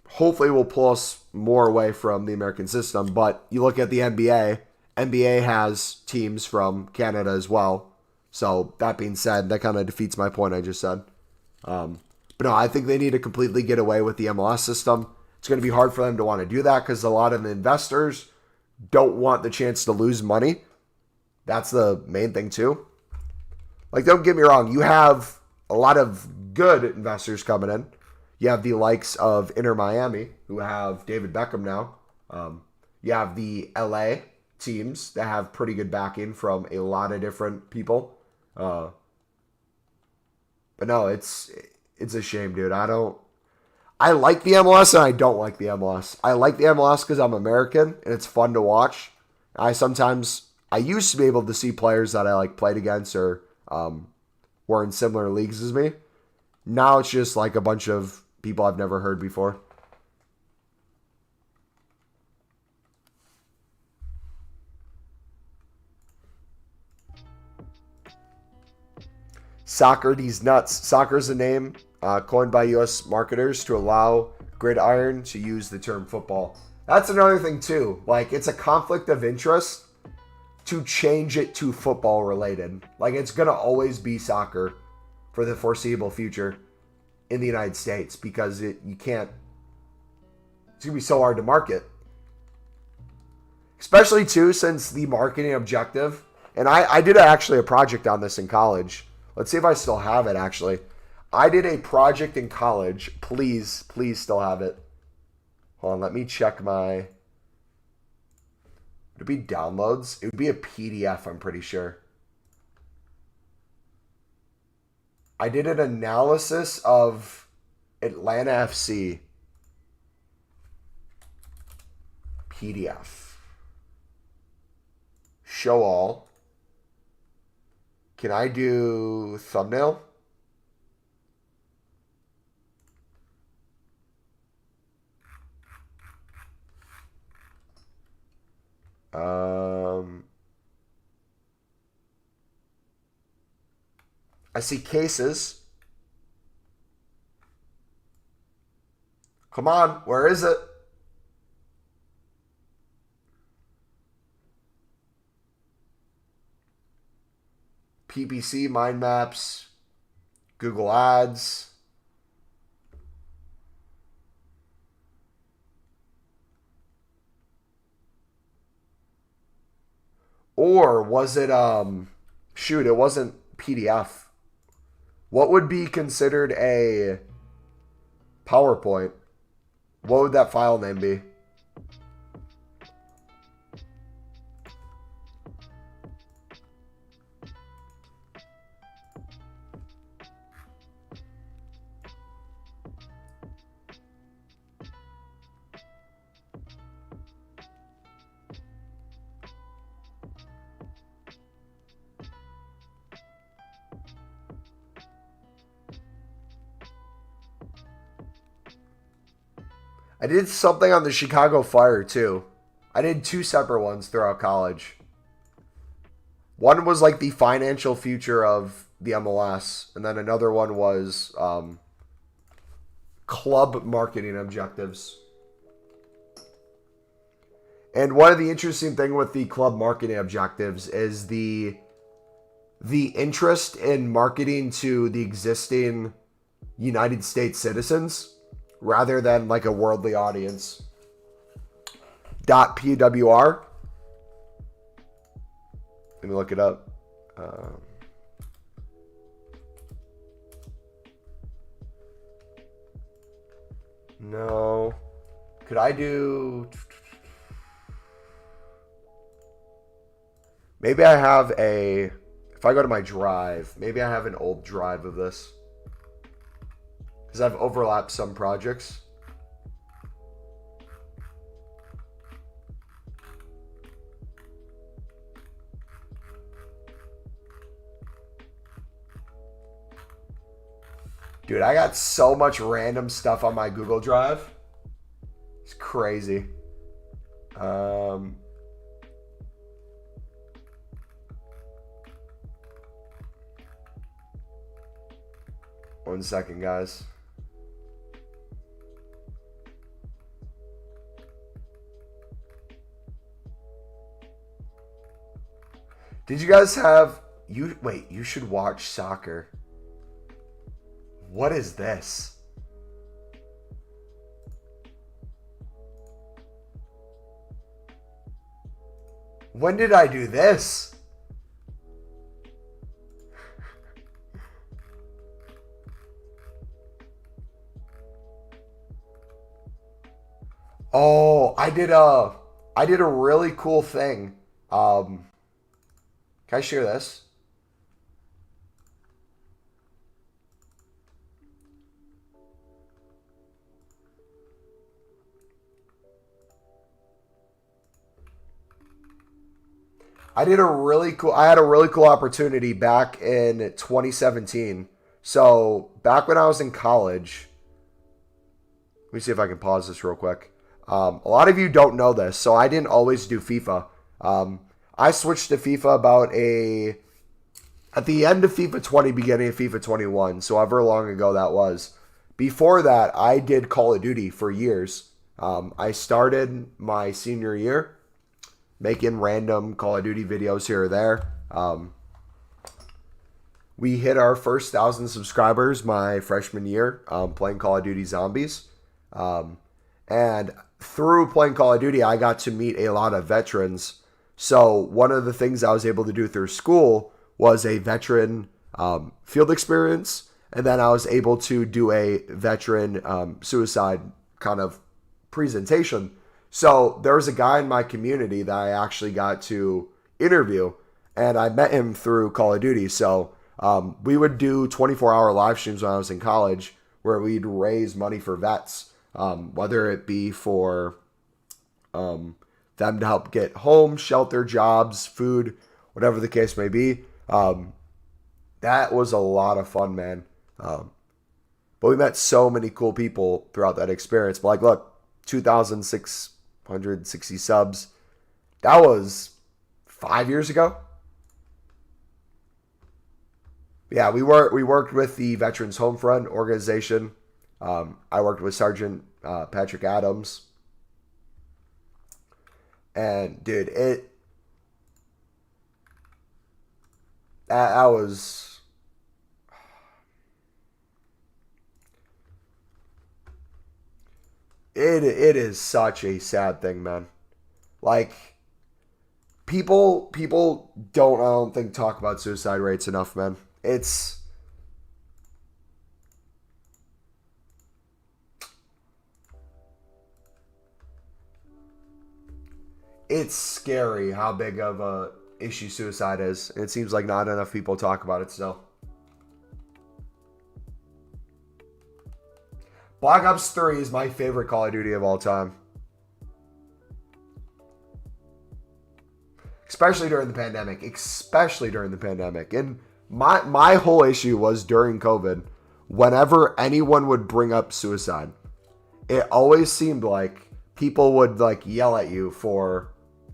hopefully will pull us more away from the American system. But you look at the NBA, NBA has teams from Canada as well. So that being said, that kind of defeats my point I just said. But no, I think they need to completely get away with the MLS system. It's going to be hard for them to want to do that because a lot of the investors don't want the chance to lose money. That's the main thing too. Like, don't get me wrong. You have a lot of good investors coming in. You have the likes of Inter Miami, who have David Beckham now. You have the LA teams that have pretty good backing from a lot of different people. But no, it's a shame, dude. I like the MLS and I don't like the MLS. I like the MLS because I'm American and it's fun to watch. I used to be able to see players that I like played against or were in similar leagues as me. Now it's just like a bunch of people I've never heard before. Soccer these nuts. Soccer is a name coined by U.S. marketers to allow Gridiron to use the term football. That's another thing too. Like, it's a conflict of interest to change it to football related. Like, it's gonna always be soccer for the foreseeable future in the United States because you can't. It's gonna be so hard to market, especially too since the marketing objective. And I did actually a project on this in college. Let's see if I still have it. Actually, I did a project in college. Please still have it. Hold on, let me check my. Would it be downloads? It would be a PDF, I'm pretty sure. I did an analysis of Atlanta FC. PDF. Show all. Can I do thumbnail? I see cases. Come on, where is it? PPC, mind maps, Google Ads. Or was it, shoot, it wasn't PDF. What would be considered a PowerPoint? What would that file name be? I did something on the Chicago Fire too. I did 2 separate ones throughout college. One was like the financial future of the MLS, and then another one was club marketing objectives. And one of the interesting thing with the club marketing objectives is the interest in marketing to the existing United States citizens rather than like a worldly audience. .pwr. Let me look it up. No. Could I do... Maybe I have a... If I go to my drive, maybe I have an old drive of this. Because I've overlapped some projects. Dude, I got so much random stuff on my Google Drive. It's crazy. 1 second, guys. Did you guys have... Wait, you should watch soccer. What is this? When did I do this? Oh, I did a really cool thing. Can I share this? I had a really cool opportunity back in 2017. So back when I was in college, let me see if I can pause this real quick. A lot of you don't know this, so I didn't always do FIFA. I switched to FIFA at the end of FIFA 20, beginning of FIFA 21, so however long ago that was. Before that, I did Call of Duty for years. I started my senior year making random Call of Duty videos here or there. We hit our first 1,000 subscribers my freshman year playing Call of Duty Zombies. And through playing Call of Duty, I got to meet a lot of veterans. So one of the things I was able to do through school was a veteran field experience. And then I was able to do a veteran suicide kind of presentation. So there was a guy in my community that I actually got to interview, and I met him through Call of Duty. So we would do 24-hour live streams when I was in college where we'd raise money for vets, whether it be for them to help get home, shelter, jobs, food, whatever the case may be. That was a lot of fun, man. But we met so many cool people throughout that experience. But like, look, 2,660 subs. That was 5 years ago. Yeah, we worked with the Veterans Homefront organization. I worked with Sergeant Patrick Adams. And dude, that was... It is such a sad thing, man. Like, people don't, I don't think, talk about suicide rates enough, man. It's scary how big of a issue suicide is. It seems like not enough people talk about it still. Black Ops 3 is my favorite Call of Duty of all time. Especially during the pandemic. And my whole issue was during COVID, whenever anyone would bring up suicide, it always seemed like people would like yell at you for,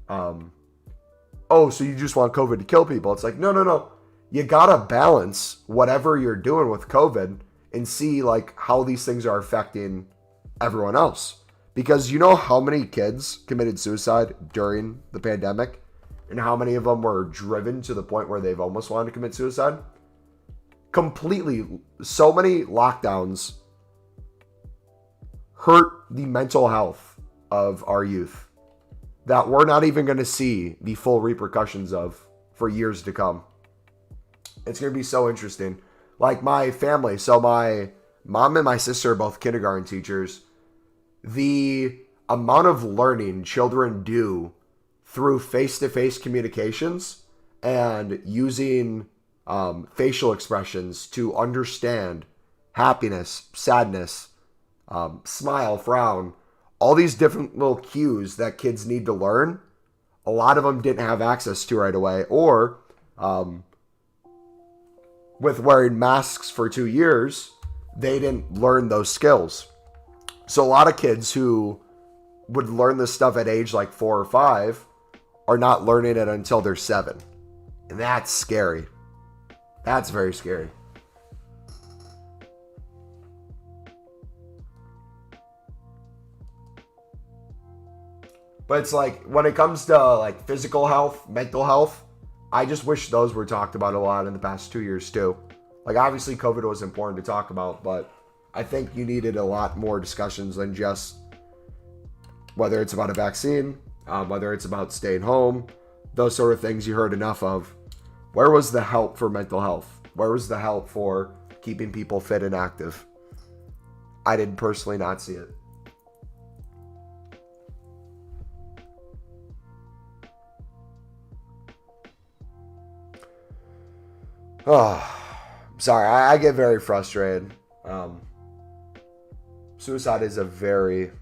oh, so you just want COVID to kill people. It's like, no. You gotta balance whatever you're doing with COVID and see like how these things are affecting everyone else. Because you know how many kids committed suicide during the pandemic and how many of them were driven to the point where they've almost wanted to commit suicide? Completely. So many lockdowns hurt the mental health of our youth that we're not even going to see the full repercussions of for years to come. It's going to be so interesting. Like my family, so my mom and my sister are both kindergarten teachers. The amount of learning children do through face-to-face communications and using facial expressions to understand happiness, sadness, smile, frown, all these different little cues that kids need to learn, a lot of them didn't have access to right away, or with wearing masks for 2 years, they didn't learn those skills. So a lot of kids who would learn this stuff at age like 4 or 5 are not learning it until they're 7. And that's scary. That's very scary. But it's like, when it comes to like physical health, mental health, I just wish those were talked about a lot in the past 2 years too. Like obviously COVID was important to talk about, but I think you needed a lot more discussions than just whether it's about a vaccine, whether it's about staying home, those sort of things you heard enough of. Where was the help for mental health? Where was the help for keeping people fit and active? I did personally not see it. Oh, sorry. I get very frustrated. Suicide is a very...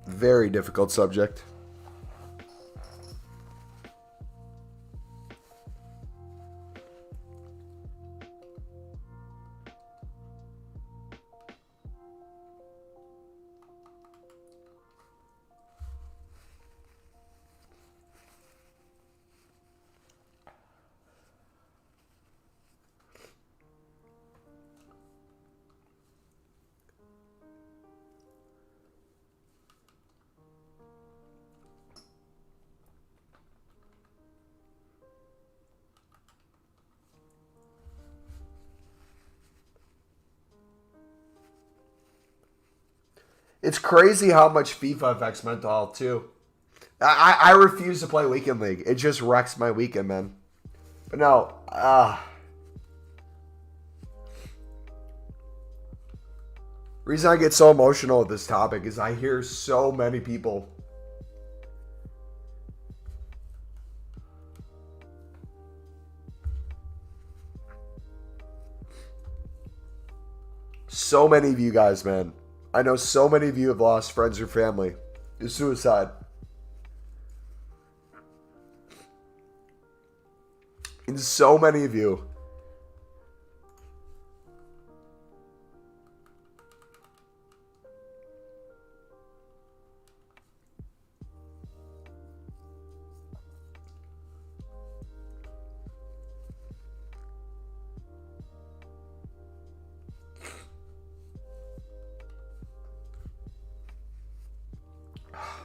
very difficult subject. It's crazy how much FIFA affects mental health too. I refuse to play Weekend League. It just wrecks my weekend, man. But no, reason I get so emotional with this topic is I hear so many people so many of you guys, man. I know so many of you have lost friends or family to suicide. And so many of you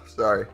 sorry.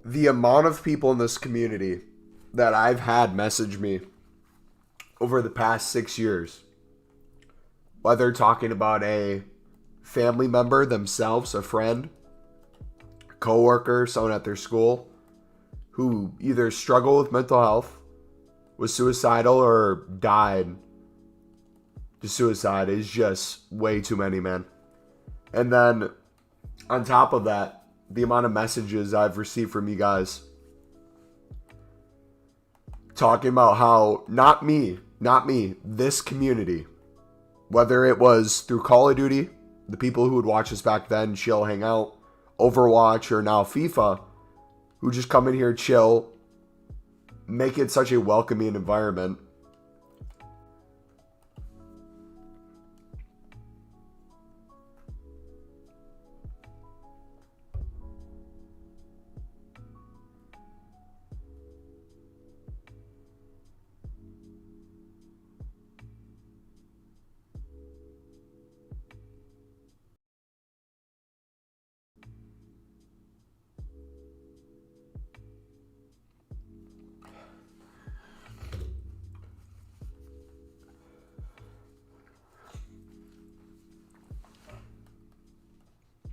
The amount of people in this community that I've had message me over the past 6 years, whether talking about a family member themselves, a friend, a coworker, someone at their school who either struggled with mental health, was suicidal, or died to suicide, is just way too many, man. And then on top of that, the amount of messages I've received from you guys talking about how not me, this community, whether it was through Call of Duty, the people who would watch us back then, chill, hang out, Overwatch, or now FIFA, who just come in here, chill, make it such a welcoming environment.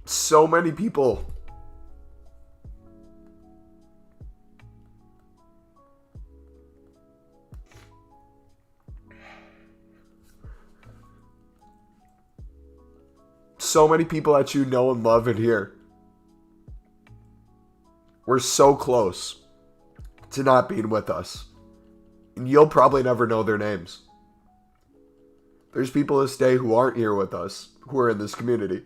So many people that you know and love in here. We're so close to not being with us. And you'll probably never know their names. There's people this day who aren't here with us, who are in this community.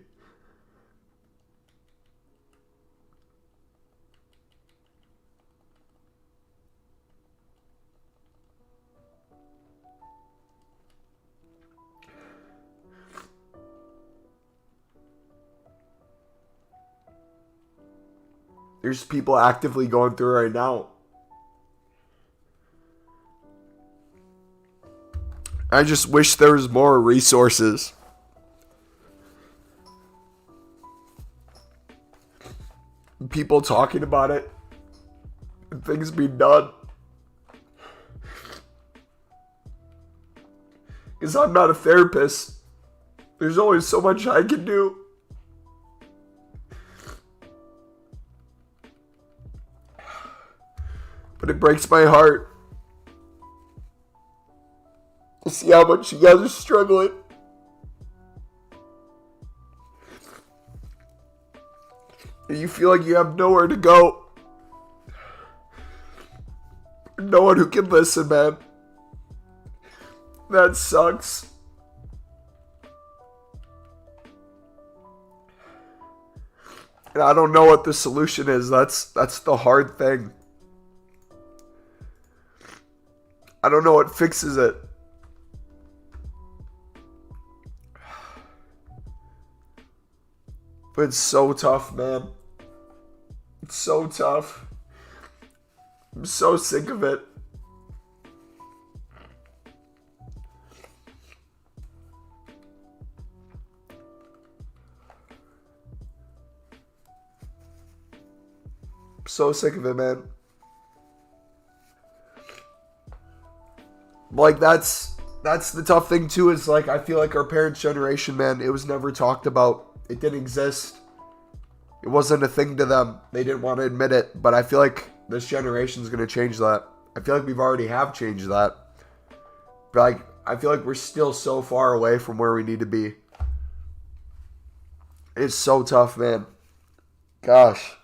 There's people actively going through right now. I just wish there was more resources. People talking about it. And things being done. Because I'm not a therapist. There's only so much I can do. But it breaks my heart to see how much you guys are struggling. And you feel like you have nowhere to go. No one who can listen, man. That sucks. And I don't know what the solution is. That's the hard thing. I don't know what fixes it. But it's so tough, man. It's so tough. I'm so sick of it. I'm so sick of it, man. Like, that's the tough thing, too, is, like, I feel like our parents' generation, man, it was never talked about. It didn't exist. It wasn't a thing to them. They didn't want to admit it. But I feel like this generation is going to change that. I feel like we've already have changed that. But, like, I feel like we're still so far away from where we need to be. It's so tough, man. Gosh.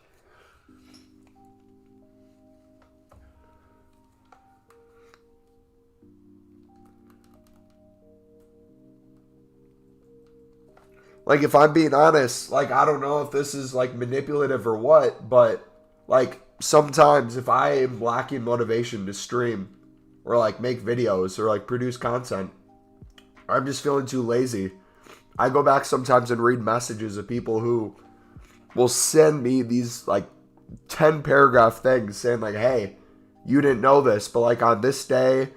Like, if I'm being honest, like, I don't know if this is, like, manipulative or what, but, like, sometimes if I am lacking motivation to stream or, like, make videos or, like, produce content, I'm just feeling too lazy. I go back sometimes and read messages of people who will send me these, like, 10-paragraph things saying, like, hey, you didn't know this, but, like, on this day,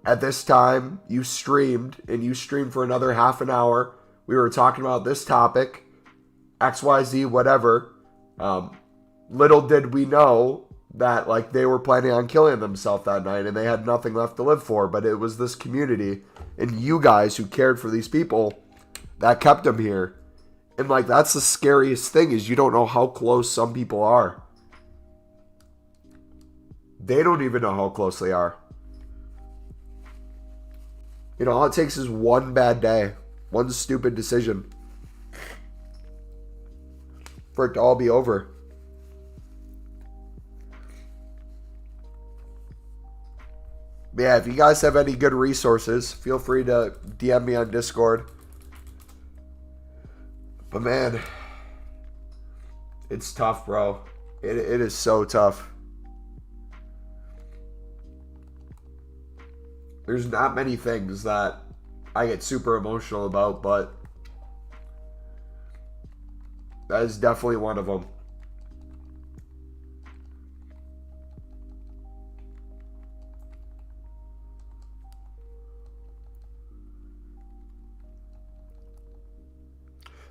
at this time, you streamed, and you streamed for another half an hour. We were talking about this topic, XYZ, whatever. Little did we know that, like, they were planning on killing themselves that night and they had nothing left to live for. But it was this community and you guys who cared for these people that kept them here. And, like, that's the scariest thing, is you don't know how close some people are. They don't even know how close they are. You know, all it takes is one bad day. One stupid decision for it to all be over. But yeah, if you guys have any good resources, feel free to DM me on Discord. But man, it's tough, bro. It is so tough. There's not many things that I get super emotional about, but that is definitely one of them.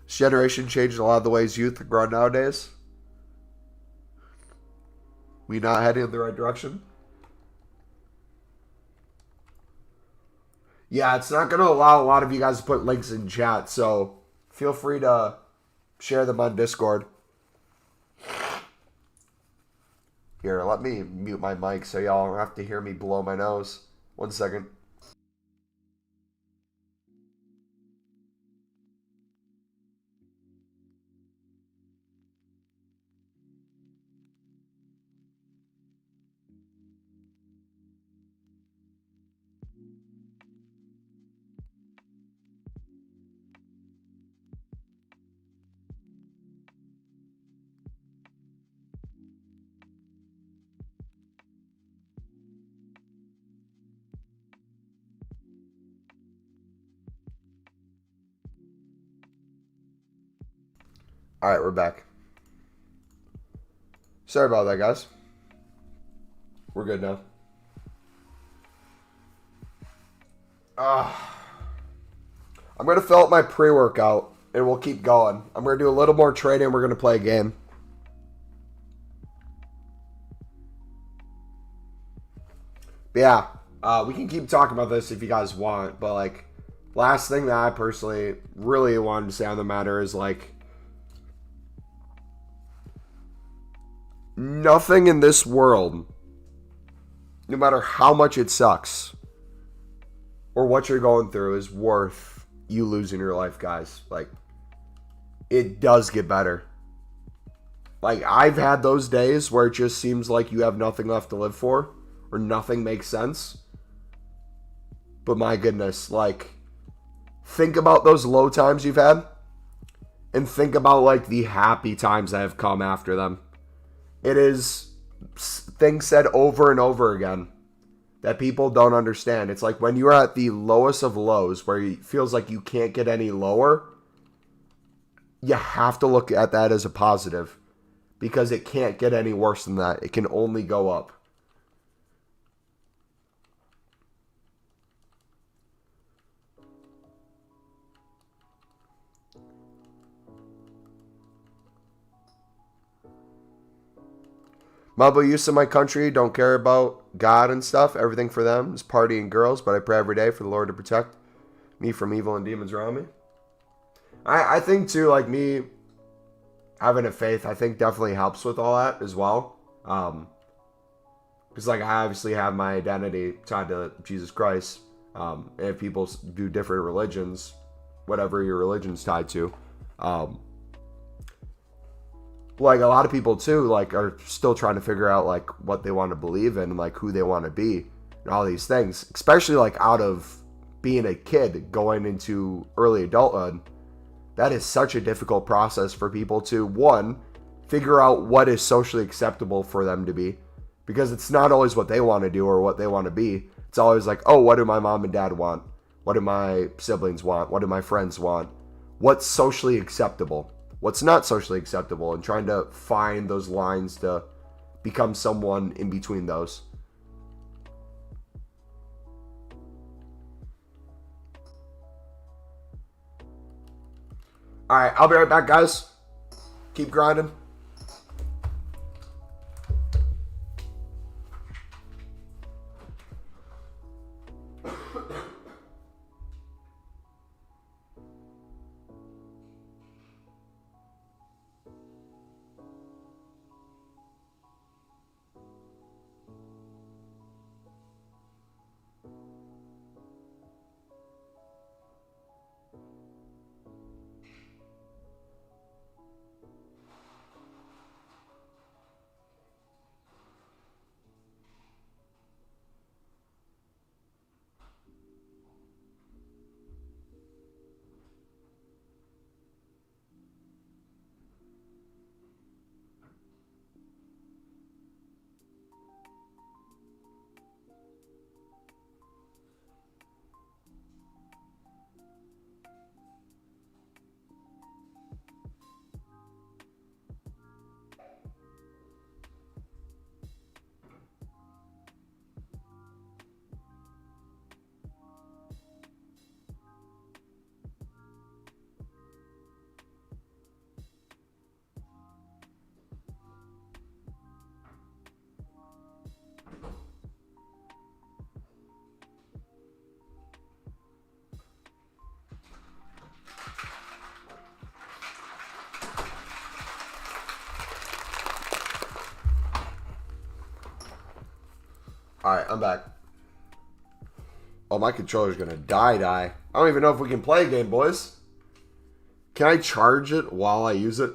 This generation changed a lot of the ways youth grow nowadays. We not heading in the right direction. Yeah, it's not going to allow a lot of you guys to put links in chat, so feel free to share them on Discord. Here, let me mute my mic so y'all don't have to hear me blow my nose. 1 second. Alright, we're back. Sorry about that, guys. We're good now. I'm going to fill up my pre-workout, and we'll keep going. I'm going to do a little more training, we're going to play a game. But yeah, we can keep talking about this if you guys want, but, like, last thing that I personally really wanted to say on the matter is, like, nothing in this world, no matter how much it sucks or what you're going through, is worth you losing your life, guys. Like, it does get better. Like, I've had those days where it just seems like you have nothing left to live for or nothing makes sense. But my goodness, like, think about those low times you've had and think about, like, the happy times that have come after them. It is things said over and over again that people don't understand. It's like when you're at the lowest of lows where it feels like you can't get any lower, you have to look at that as a positive because it can't get any worse than that. It can only go up. Mumbo used to my country don't care about God and stuff. Everything for them is party and girls, but I pray every day for the Lord to protect me from evil and demons around me. I think too, like me having a faith, I think definitely helps with all that as well. Because like I obviously have my identity tied to Jesus Christ. If people do different religions, whatever your religion's tied to, like a lot of people too, like are still trying to figure out like what they want to believe in, and like who they want to be, and all these things. Especially like out of being a kid going into early adulthood, that is such a difficult process for people to one figure out what is socially acceptable for them to be, because it's not always what they want to do or what they want to be. It's always like, oh, what do my mom and dad want? What do my siblings want? What do my friends want? What's socially acceptable? What's not socially acceptable, and trying to find those lines to become someone in between those. All right, I'll be right back, guys. Keep grinding. Alright, I'm back. Oh, my controller's gonna die. I don't even know if we can play a game, boys. Can I charge it while I use it?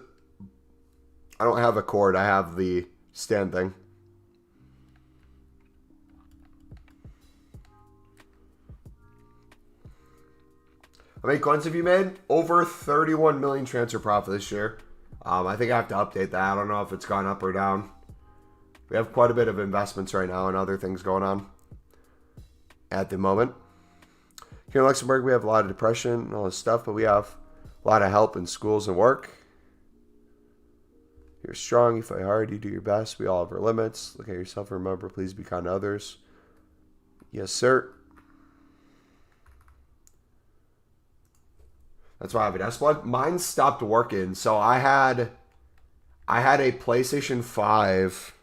I don't have a cord. I have the stand thing. How many coins have you made? Over 31 million transfer profit this year. I think I have to update that. I don't know if it's gone up or down. We have quite a bit of investments right now and other things going on at the moment. Here in Luxembourg, we have a lot of depression and all this stuff, but we have a lot of help in schools and work. You're strong, you fight hard, you do your best. We all have our limits. Look at yourself and remember, please be kind to others. Yes, sir. That's why I have an S1. Mine stopped working, so I had a PlayStation 5.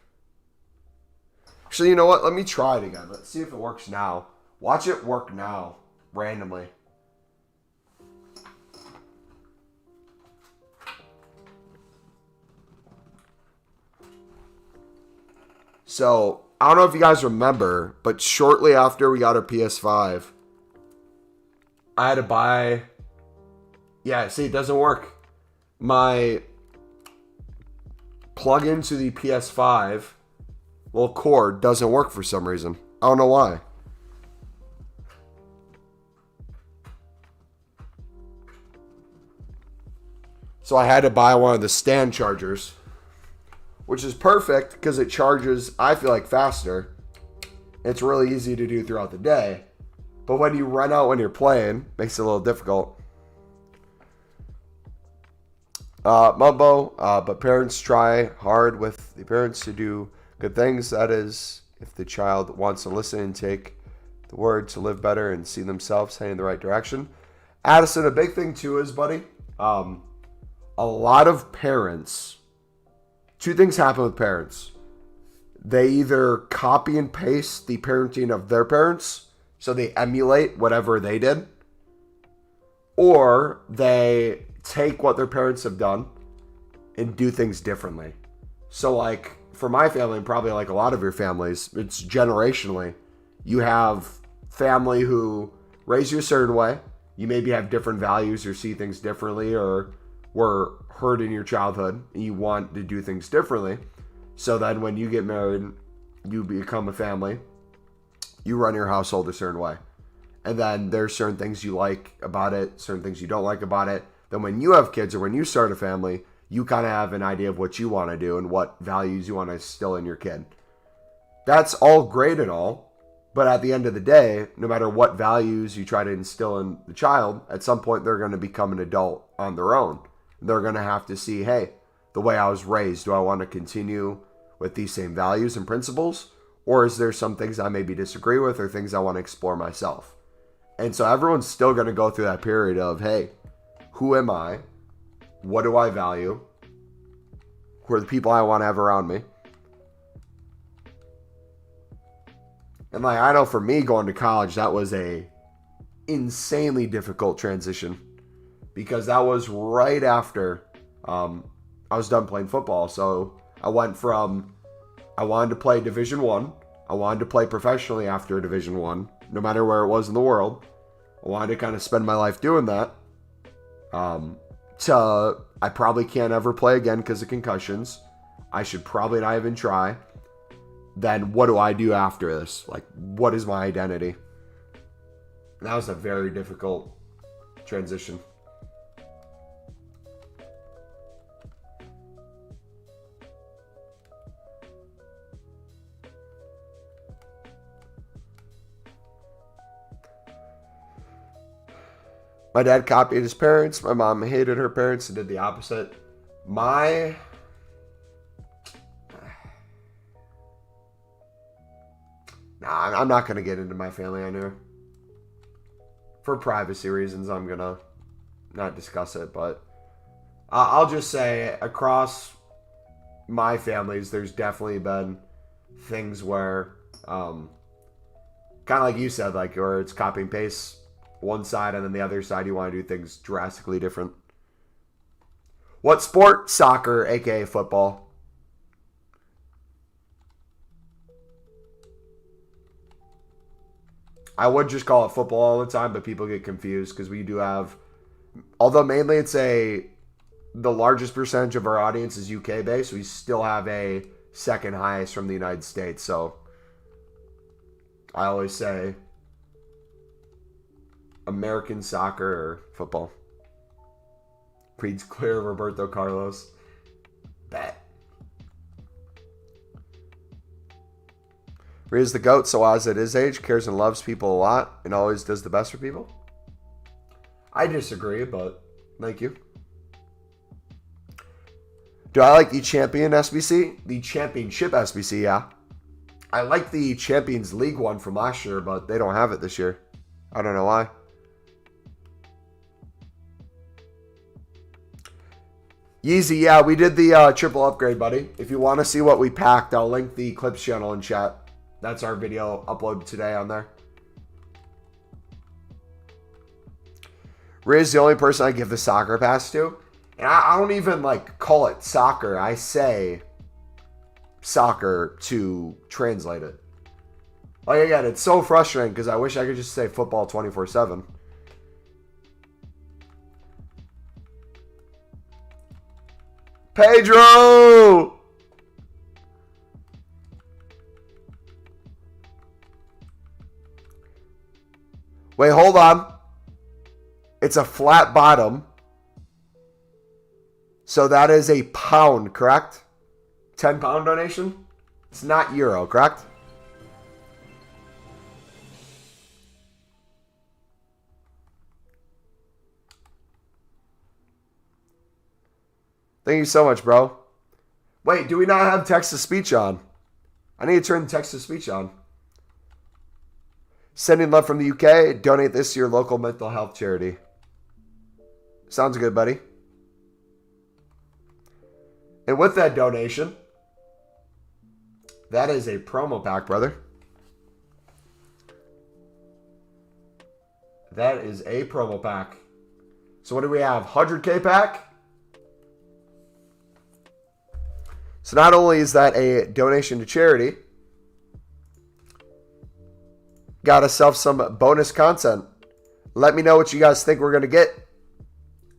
Actually, you know what? Let me try it again. Let's see if it works now. Watch it work now, randomly. So, I don't know if you guys remember, but shortly after we got our PS5, I had to buy... Yeah, see, it doesn't work. My plug into the PS5... Well, cord doesn't work for some reason. I don't know why. So I had to buy one of the stand chargers, which is perfect because it charges, I feel like, faster. It's really easy to do throughout the day. But when you run out when you're playing, it makes it a little difficult. Mumbo, but parents try hard with the parents to do good things. That is, if the child wants to listen and take the word to live better and see themselves heading in the right direction. Addison, a big thing too is, buddy, a lot of parents, two things happen with parents. They either copy and paste the parenting of their parents, so they emulate whatever they did, or they take what their parents have done and do things differently. So like for my family, and probably like a lot of your families, it's generationally. You have family who raise you a certain way. You maybe have different values or see things differently, or were hurt in your childhood and you want to do things differently. So then when you get married, you become a family, you run your household a certain way. And then there's certain things you like about it, certain things you don't like about it. Then when you have kids or when you start a family, you kind of have an idea of what you want to do and what values you want to instill in your kid. That's all great and all, but at the end of the day, no matter what values you try to instill in the child, at some point they're going to become an adult on their own. They're going to have to see, hey, the way I was raised, do I want to continue with these same values and principles? Or is there some things I maybe disagree with or things I want to explore myself? And so everyone's still going to go through that period of, hey, who am I? What do I value? Who are the people I want to have around me? And like, I know for me going to college, that was a insanely difficult transition because that was right after I was done playing football. So I went from, I wanted to play Division I. I wanted to play professionally after Division I, no matter where it was in the world. I wanted to kind of spend my life doing that. I probably can't ever play again because of concussions. I should probably not even try. Then what do I do after this? Like, what is my identity? And that was a very difficult transition. My dad copied his parents. My mom hated her parents and did the opposite. Nah, I'm not going to get into my family, I know. For privacy reasons, I'm going to not discuss it. But I'll just say, across my families, there's definitely been things where, kind of like you said, like, where it's copy and paste one side and then the other side you want to do things drastically different. What sport? Soccer, aka football. I would just call it football all the time, but people get confused because we do have, although mainly it's the largest percentage of our audience is UK based, we still have a second highest from the United States. So I always say American soccer or football. Creed's clear, Roberto Carlos. Bet. Rhea's the GOAT, so as at his age, cares and loves people a lot and always does the best for people. I disagree, but thank you. Do I like the champion SBC? The championship SBC, yeah. I like the Champions League one from last year, but they don't have it this year. I don't know why. Yeezy, yeah, we did the triple upgrade, buddy. If you want to see what we packed, I'll link the clips channel in chat. That's our video uploaded today on there. Riz, the only person I give the soccer pass to. And I don't even like call it soccer. I say soccer to translate it. Like again, it's so frustrating because I wish I could just say football 24/7. Pedro! Wait, hold on. It's a flat bottom. So that is a pound, correct? 10 pound donation? It's not euro, correct? Thank you so much, bro. Wait, do we not have text-to-speech on? I need to turn the text-to-speech on. Sending love from the UK. Donate this to your local mental health charity. Sounds good, buddy. And with that donation, that is a promo pack, brother. That is a promo pack. So what do we have? 100K pack? So not only is that a donation to charity, got yourself some bonus content. Let me know what you guys think we're going to get.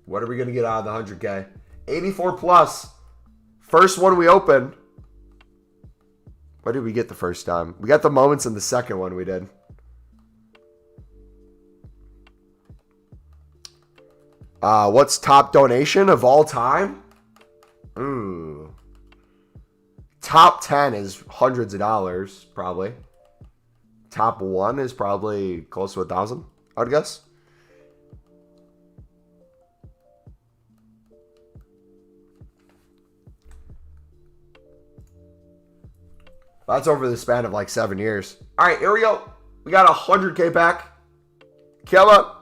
What are we going to get out of the 100K? 84 plus. First one we opened. What did we get the first time? We got the moments in the second one we did. What's top donation of all time? Ooh. Top 10 is hundreds of dollars, probably. Top 1 is probably close to 1,000, I would guess. That's over the span of like 7 years. All right, here we go. We got a 100K pack. Come up.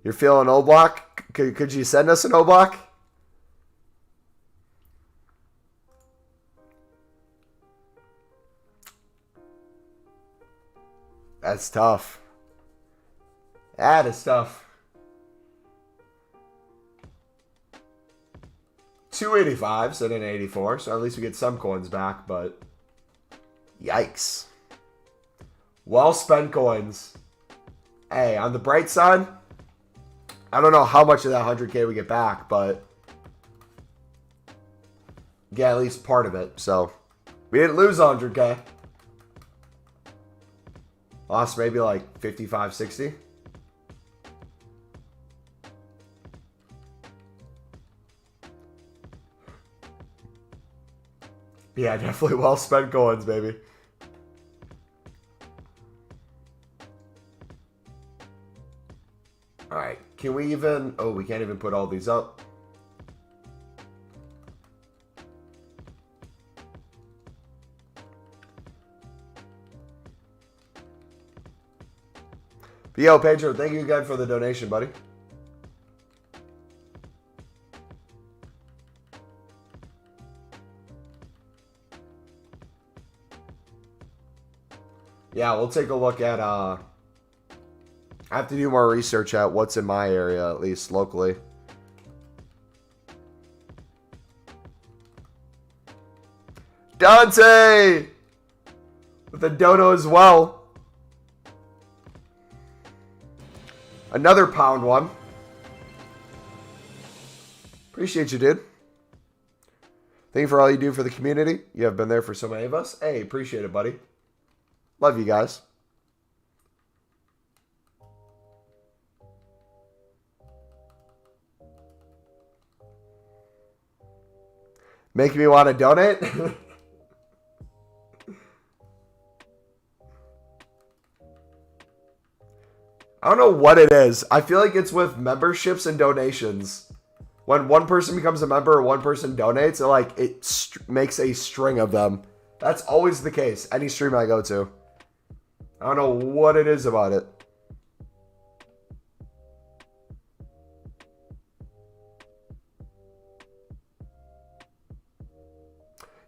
You're feeling O block? Could you send us an O block? That's tough. That is tough. 285 and an 84, so at least we get some coins back, but yikes. Well spent coins. Hey, on the bright side, I don't know how much of that 100K we get back, but get at least part of it. So we didn't lose 100K. Lost maybe like 55, 60. Yeah, definitely well spent coins, baby. All right. Can we even... Oh, we can't even put all these up. But yo, Pedro, thank you again for the donation, buddy. Yeah, we'll take a look at... I have to do more research at what's in my area, at least locally. Dante! With a dono as well. Another pound one. Appreciate you, dude. Thank you for all you do for the community. You have been there for so many of us. Hey, appreciate it, buddy. Love you guys. Make me want to donate? I don't know what it is. I feel like it's with memberships and donations. When one person becomes a member or one person donates, it makes a string of them. That's always the case. Any stream I go to. I don't know what it is about it.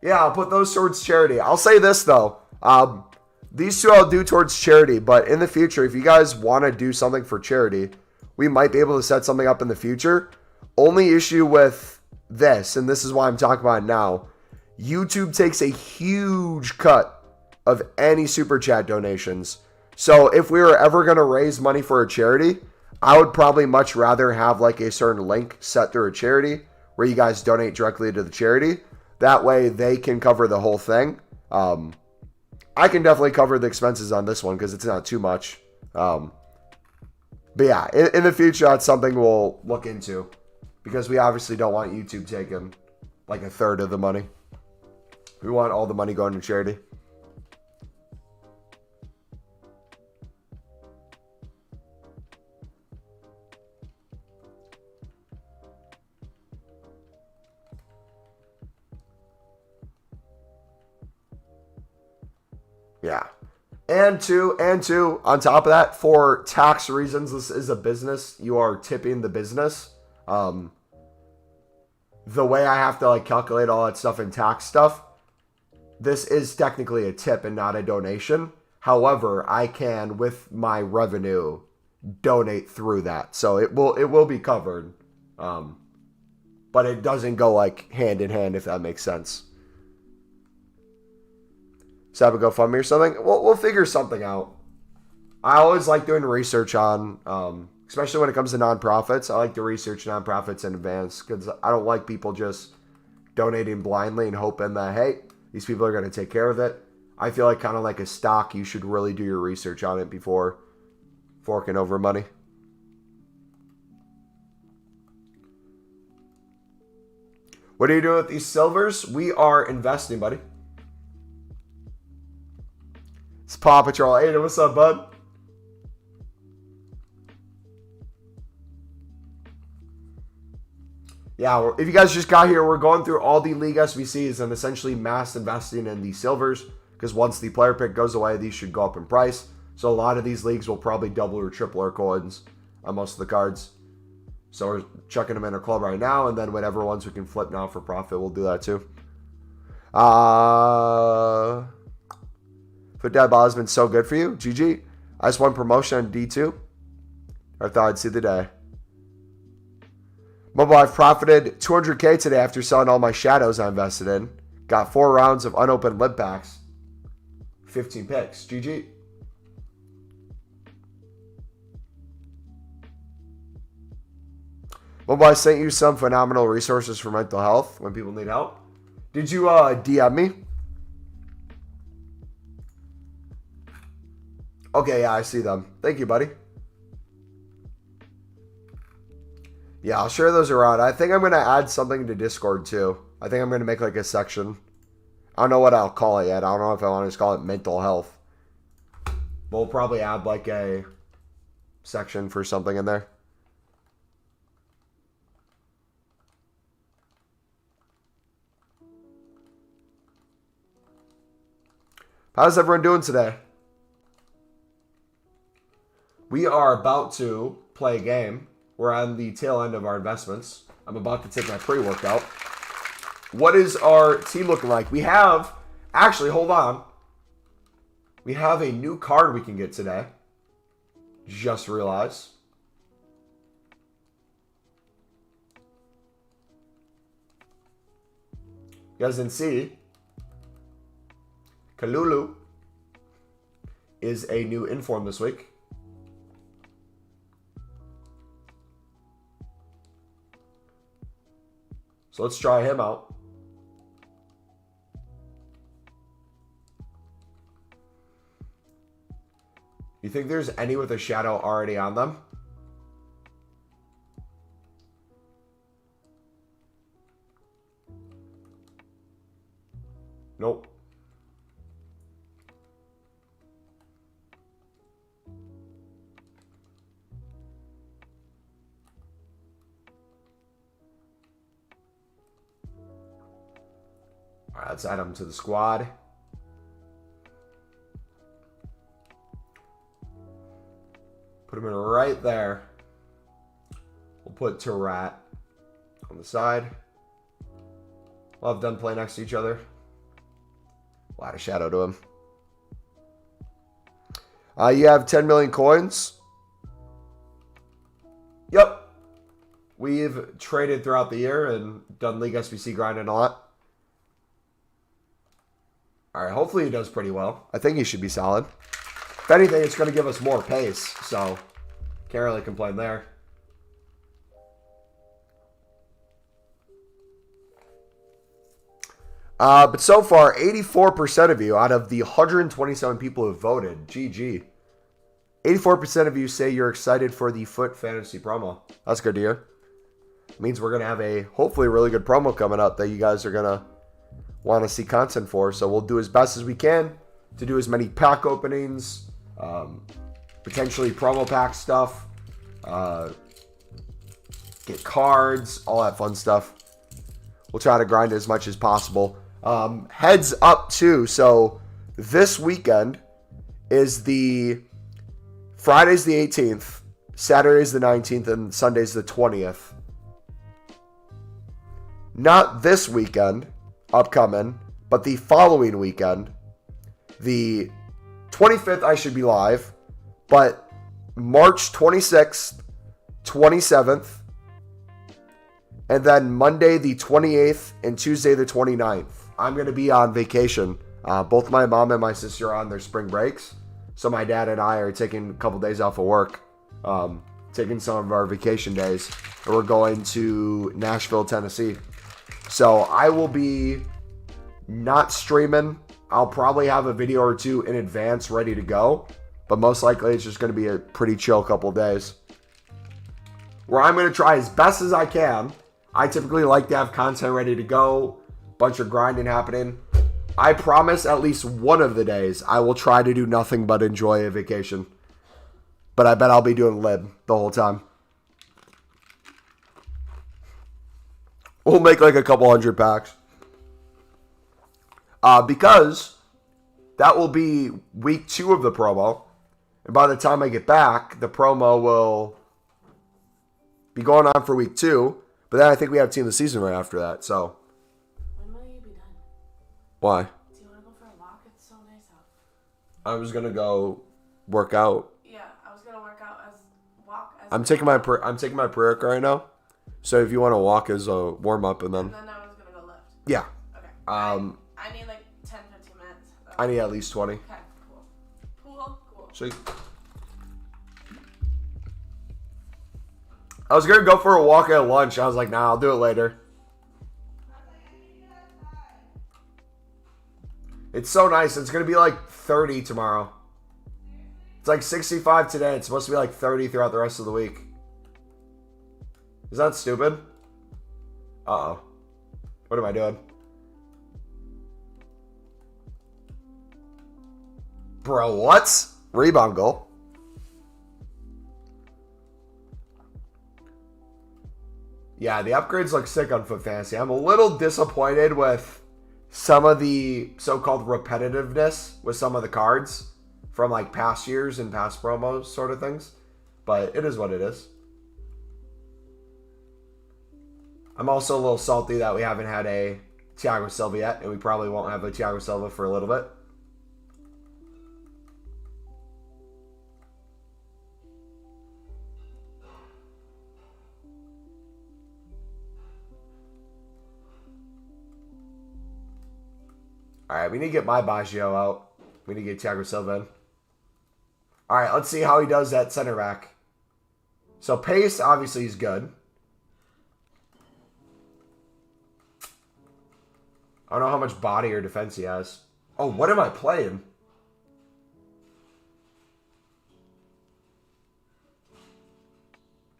Yeah, I'll put those towards charity. I'll say this, though. These two I'll do towards charity, but in the future, if you guys want to do something for charity, we might be able to set something up in the future. Only issue with this, and this is why I'm talking about it now, YouTube takes a huge cut of any super chat donations. So if we were ever going to raise money for a charity, I would probably much rather have like a certain link set through a charity where you guys donate directly to the charity. That way they can cover the whole thing. I can definitely cover the expenses on this one because it's not too much. But yeah, in the future, that's something we'll look into because we obviously don't want YouTube taking like a third of the money. We want all the money going to charity. Yeah. And two, on top of that, for tax reasons, this is a business. You are tipping the business. The way I have to like calculate all that stuff in tax stuff, this is technically a tip and not a donation. However, I can, with my revenue, donate through that. So it will be covered. But it doesn't go like hand in hand, if that makes sense. Set up a GoFundMe or something. We'll figure something out. I always like doing research on, especially when it comes to nonprofits. I like to research nonprofits in advance because I don't like people just donating blindly and hoping that, hey, these people are going to take care of it. I feel like kind of like a stock, you should really do your research on it before forking over money. What are you doing with these silvers? We are investing, buddy. It's Paw Patrol. Hey, what's up, bud? Yeah, if you guys just got here, we're going through all the league SBCs and essentially mass investing in the silvers because once the player pick goes away, these should go up in price. So a lot of these leagues will probably double or triple our coins on most of the cards. So we're chucking them in our club right now, and then whatever ones we can flip now for profit, we'll do that too. FUT Dad Ball has been so good for you. GG. I just won promotion on D2. I thought I'd see the day. Mobile, I've profited 200K today after selling all my shadows I invested in. Got 4 rounds of unopened lip packs. 15 picks. GG. Mobile, I sent you some phenomenal resources for mental health when people need help. Did you DM me? Okay, yeah, I see them. Thank you, buddy. Yeah, I'll share those around. I think I'm going to add something to Discord, too. I think I'm going to make, like, a section. I don't know what I'll call it yet. I don't know if I want to just call it mental health. But we'll probably add, like, a section for something in there. How's everyone doing today? We are about to play a game. We're on the tail end of our investments. I'm about to take my pre-workout. What is our team looking like? We have, actually, hold on. We have a new card we can get today. Just realized. You guys didn't see. Kalulu is a new inform this week. So let's try him out. You think there's any with a shadow already on them? Nope. All right, let's add him to the squad. Put him in right there. We'll put Tarat on the side. We'll have them play next to each other. We'll add a shadow to him. You have 10 million coins. Yep. We've traded throughout the year and done League SBC grinding a lot. All right, hopefully he does pretty well. I think he should be solid. If anything, it's going to give us more pace, so can't really complain there. But so far, 84% of you out of the 127 people who voted, GG, 84% of you say you're excited for the FUT Fantasy promo. That's good to hear. It means we're going to have a hopefully really good promo coming up that you guys are going to want to see content for. So we'll do as best as we can to do as many pack openings, potentially promo pack stuff, get cards, all that fun stuff. We'll try to grind as much as possible. Heads up too. So this weekend is Friday's the 18th, Saturday's the 19th, and Sunday's the 20th. Not this weekend, upcoming, but the following weekend. The 25th I should be live, but March 26th, 27th, and then Monday the 28th and Tuesday the 29th. I'm going to be on vacation. Both my mom and my sister are on their spring breaks. So my dad and I are taking a couple days off of work, taking some of our vacation days. And we're going to Nashville, Tennessee. So I will be not streaming. I'll probably have a video or two in advance ready to go. But most likely it's just going to be a pretty chill couple of days, where I'm going to try as best as I can. I typically like to have content ready to go, bunch of grinding happening. I promise at least one of the days I will try to do nothing but enjoy a vacation. But I bet I'll be doing lib the whole time. We'll make like a couple hundred packs. Because that will be week 2 of the promo. And by the time I get back, the promo will be going on for week 2. But then I think we have Team of the Season right after that. So. When will you be done? Why? Do you want to go for a walk? It's so nice out. I was going to go work out. Yeah, I was going to walk as I'm taking my pre-workout right now. So if you want to walk as a warm-up and then I was going to go lift. Yeah. Okay. I need like 10, 15 minutes. I need at least 20. Okay, cool. Sweet. I was going to go for a walk at lunch. I was like, nah, I'll do it later. It's so nice. It's going to be like 30 tomorrow. It's like 65 today. It's supposed to be like 30 throughout the rest of the week. Is that stupid? Uh-oh. What am I doing? Bro, what? Rebound goal. Yeah, the upgrades look sick on FUT Fantasy. I'm a little disappointed with some of the so-called repetitiveness with some of the cards from like past years and past promos sort of things. But it is what it is. I'm also a little salty that we haven't had a Thiago Silva yet, and we probably won't have a Thiago Silva for a little bit. All right, we need to get my Baggio out. We need to get Thiago Silva in. All right, let's see how he does at center back. So pace, obviously, is good. I don't know how much body or defense he has. Oh, what am I playing?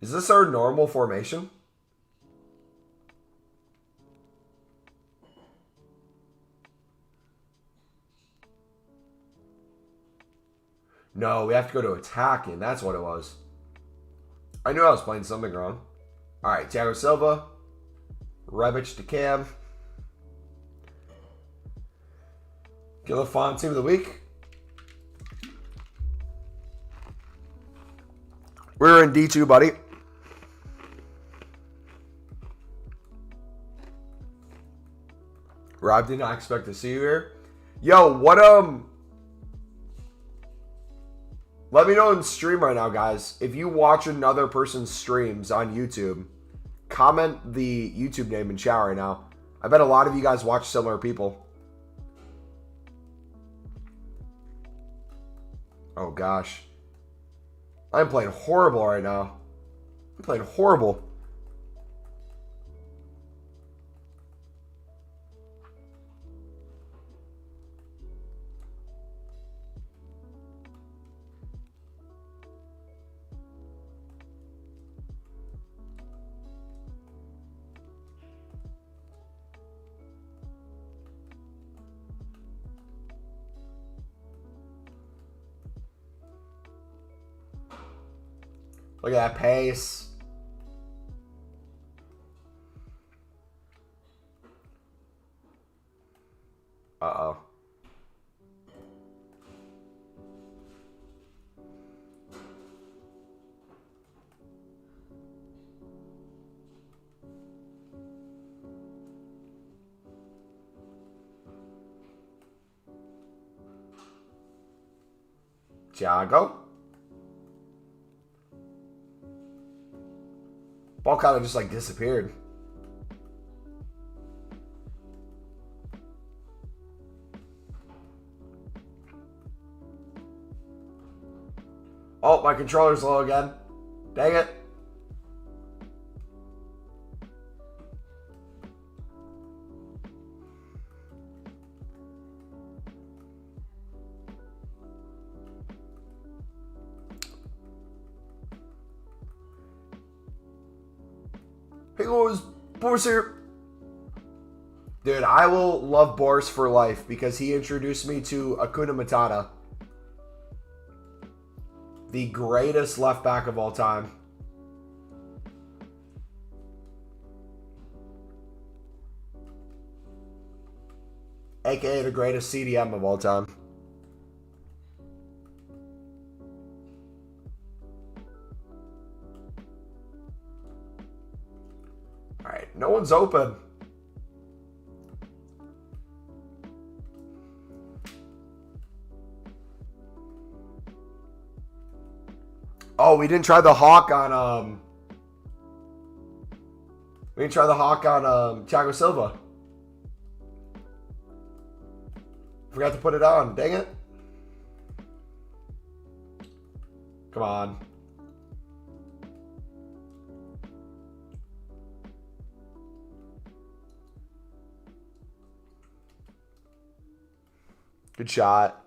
Is this our normal formation? No, we have to go to attacking. That's what it was. I knew I was playing something wrong. All right, Thiago Silva. Rebic to Cam. Gillifon, Team of the Week. We're in D2, buddy. Rob, did not expect to see you here. Yo, what, let me know in stream right now, guys. If you watch another person's streams on YouTube, comment the YouTube name in chat right now. I bet a lot of you guys watch similar people. Oh, gosh. I'm playing horrible right now. I'm playing horrible. Look at that pace. Uh-oh. Thiago. Ball kind of just like disappeared. Oh, my controller's low again. Dang it. He goes, Boris here. Dude, I will love Boris for life because he introduced me to Hakuna Matata. The greatest left back of all time. AKA the greatest CDM of all time. Alright, no one's open. Oh, we didn't try the hawk on Thiago Silva. Forgot to put it on. Dang it. Come on. Good shot.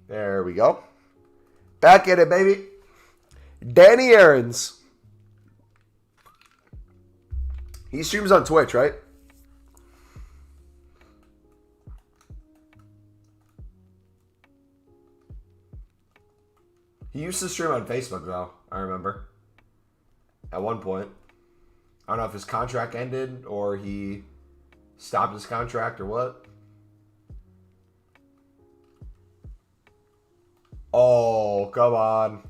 There we go. Back at it, baby. Danny Aarons. He streams on Twitch, right? He used to stream on Facebook, though. I remember. At one point. I don't know if his contract ended or he stopped his contract or what. Oh, come on.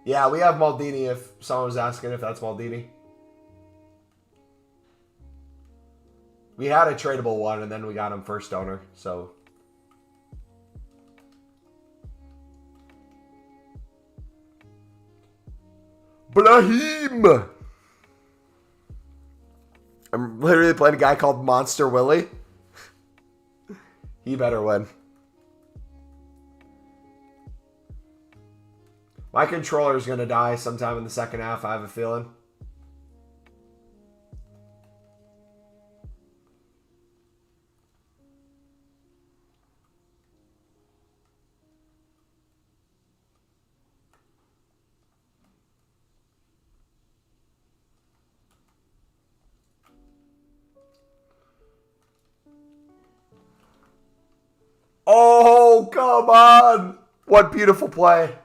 Yeah, we have Maldini if someone was asking if that's Maldini. We had a tradable one and then we got him first owner, so. Brahim! I'm literally playing a guy called Monster Willie. He better win. My controller is going to die sometime in the second half, I have a feeling. Oh, come on. What beautiful play.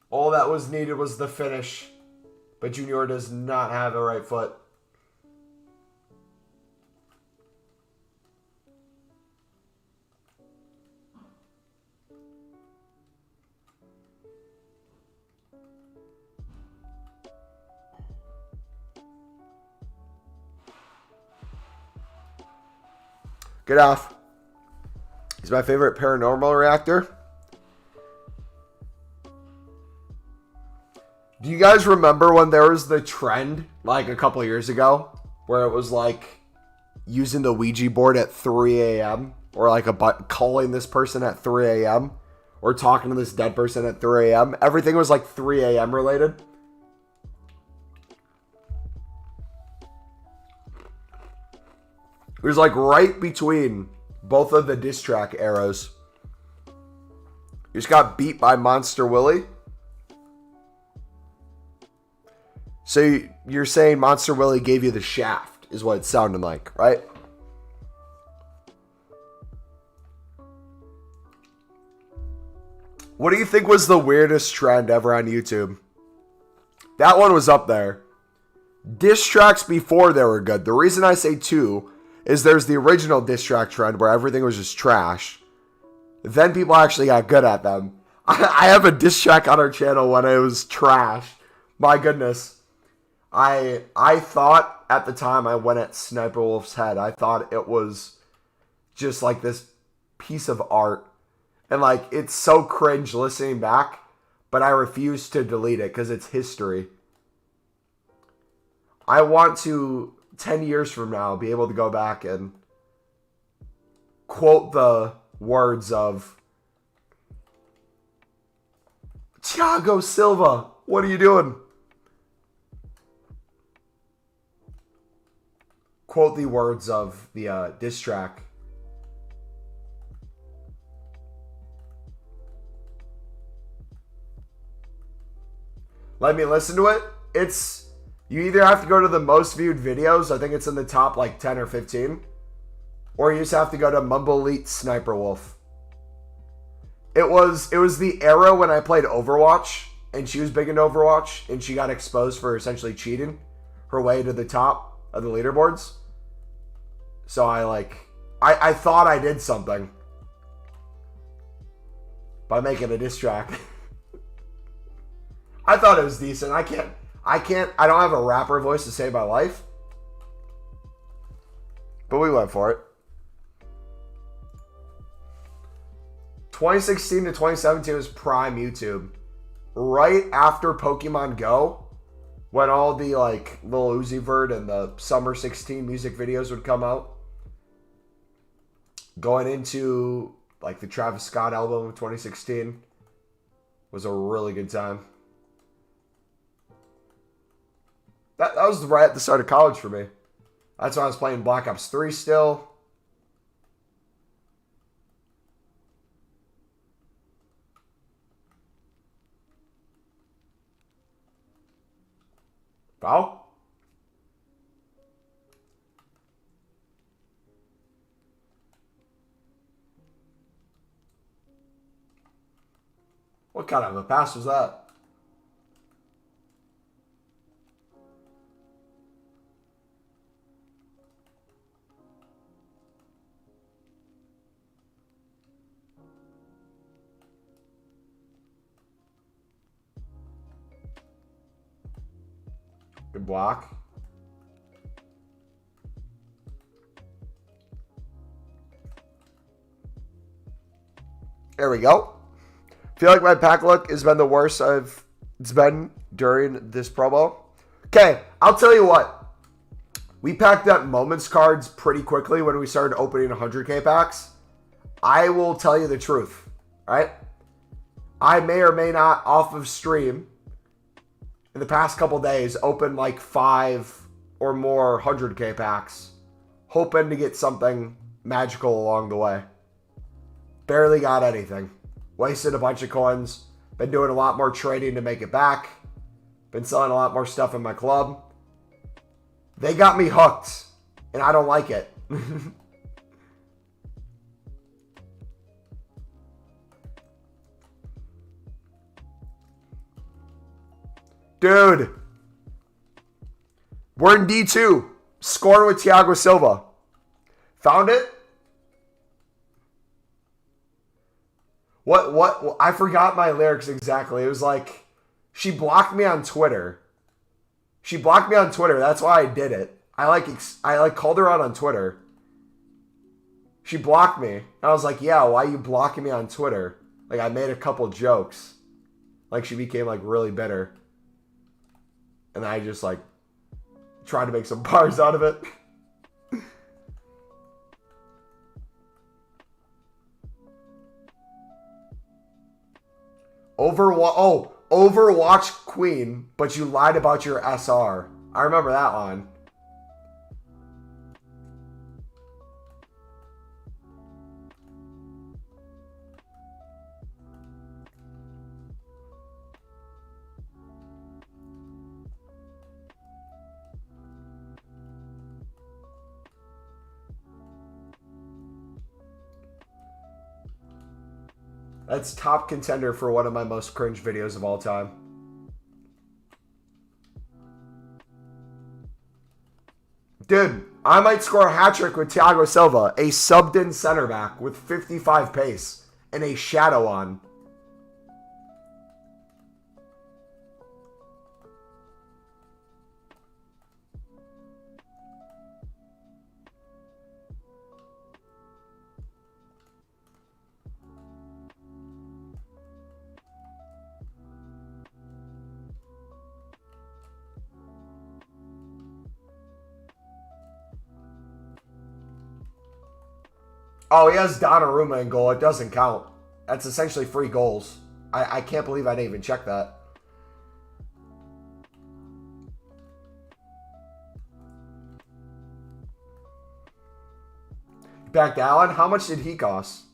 All that was needed was the finish. But Junior does not have a right foot. Get off. He's my favorite paranormal reactor. Do you guys remember when there was the trend, like a couple years ago, where it was like using the Ouija board at 3 a.m. or like calling this person at 3 a.m. or talking to this dead person at 3 a.m. Everything was like 3 a.m. related. It was like right between both of the diss track eras. You just got beat by Monster Willie. So you're saying Monster Willie gave you the shaft, is what it sounded like, right? What do you think was the weirdest trend ever on YouTube? That one was up there. Diss tracks before they were good. The reason I say 2 is there's the original diss track trend where everything was just trash. Then people actually got good at them. I have a diss track on our channel when it was trash. My goodness. I thought at the time I went at Sniper Wolf's head. I thought it was just like this piece of art. And like, it's so cringe listening back, but I refuse to delete it because it's history. I want to, 10 years from now, be able to go back and quote the words of Thiago Silva. What are you doing? Quote the words of the diss track. Let me listen to it. It's, you either have to go to the most viewed videos, I think it's in the top like 10 or 15, or you just have to go to MumboElite Sniper Wolf. It was the era when I played Overwatch, and she was big into Overwatch, and she got exposed for essentially cheating her way to the top of the leaderboards. So I thought I did something by making a diss track. I thought it was decent. I don't have a rapper voice to save my life. But we went for it. 2016 to 2017 was prime YouTube. Right after Pokemon Go, when all the like Lil Uzi Vert and the Summer 16 music videos would come out. Going into like the Travis Scott album of 2016 was a really good time. That was right at the start of college for me. That's when I was playing Black Ops 3 still. Foul? What kind of a pass was that? Good block. There we go. Feel like my pack look has been the worst it's been during this promo. Okay, I'll tell you what. We packed up moments cards pretty quickly when we started opening 100k packs. I will tell you the truth, right? I may or may not off of stream in the past couple days open like 5 or more 100k packs, hoping to get something magical along the way. Barely got anything. Wasted a bunch of coins. Been doing a lot more trading to make it back. Been selling a lot more stuff in my club. They got me hooked, and I don't like it. Dude. We're in D2. Scoring with Thiago Silva. Found it? What? I forgot my lyrics exactly. It was like, she blocked me on Twitter. She blocked me on Twitter. That's why I did it. I called her out on Twitter. She blocked me. And I was like, yeah, why are you blocking me on Twitter? Like, I made a couple jokes. Like, she became, like, really bitter. And I just, like, tried to make some bars out of it. Overwatch Queen, but you lied about your SR. I remember that line. That's top contender for one of my most cringe videos of all time. Dude, I might score a hat trick with Thiago Silva, a subbed-in center back with 55 pace and a shadow on. Oh, he has Donnarumma in goal. It doesn't count. That's essentially free goals. I can't believe I didn't even check that. Back to Allen. How much did he cost?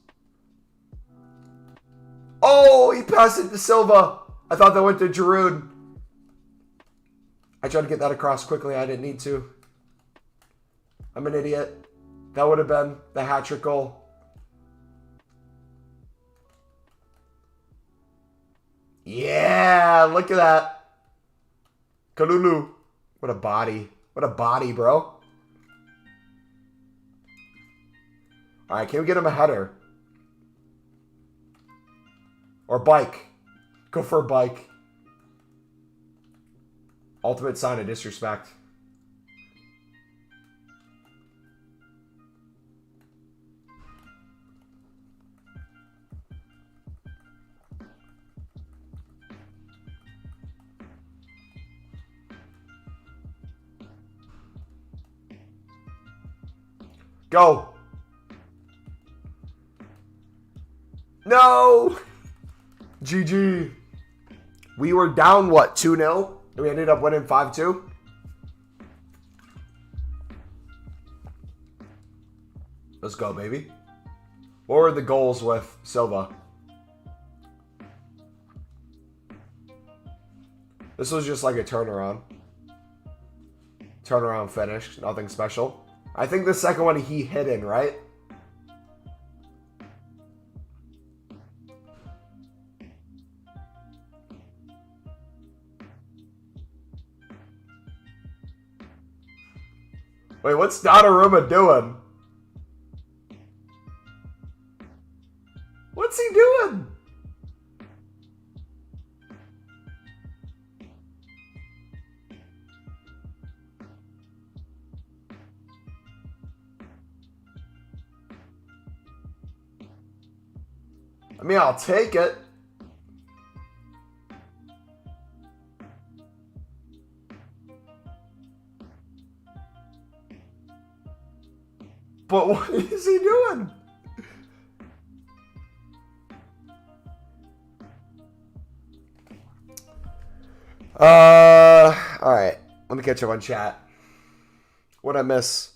Oh, he passed it to Silva. I thought that went to Giroud. I tried to get that across quickly. I didn't need to. I'm an idiot. That would have been the hat-trick goal. Yeah, look at that. Kalulu. What a body. What a body, bro. All right, can we get him a header? Or bike. Go for a bike. Ultimate sign of disrespect. Go. No. GG. We were down, what, 2-0? And we ended up winning 5-2? Let's go, baby. What were the goals with Silva? This was just like a turnaround. Turnaround finish. Nothing special. I think the second one he hit in, right? Wait, what's Donnarumma doing? What's he doing? I mean, I'll take it. But what is he doing? All right. Let me catch up on chat. What'd I miss?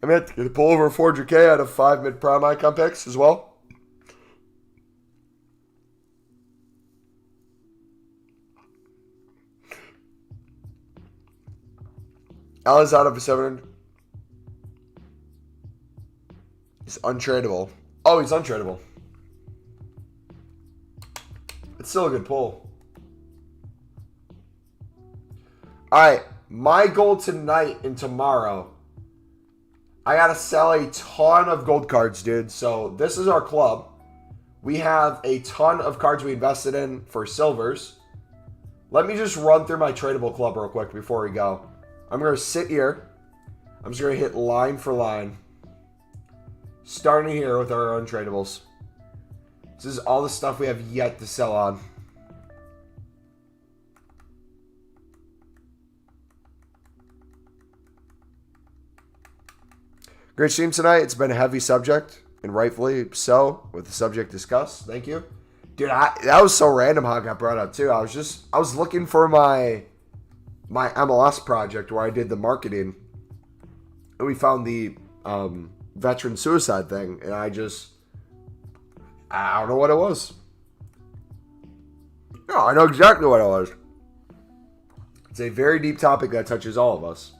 I meant to pull over 400K out of 5 mid-prime icon picks as well. Allen's out of a 700. He's untradeable. Oh, he's untradeable. It's still a good pull. Alright, my goal tonight and tomorrow. I gotta sell a ton of gold cards, dude. So this is our club. We have a ton of cards we invested in for silvers. Let me just run through my tradable club real quick before we go. I'm going to sit here. I'm just going to hit line for line. Starting here with our untradables. This is all the stuff we have yet to sell on. Great stream tonight. It's been a heavy subject, and rightfully so, with the subject discussed. Thank you. Dude, that was so random how it got brought up too. I was looking for my MLS project where I did the marketing, and we found the veteran suicide thing, and I don't know what it was. No, I know exactly what it was. It's a very deep topic that touches all of us.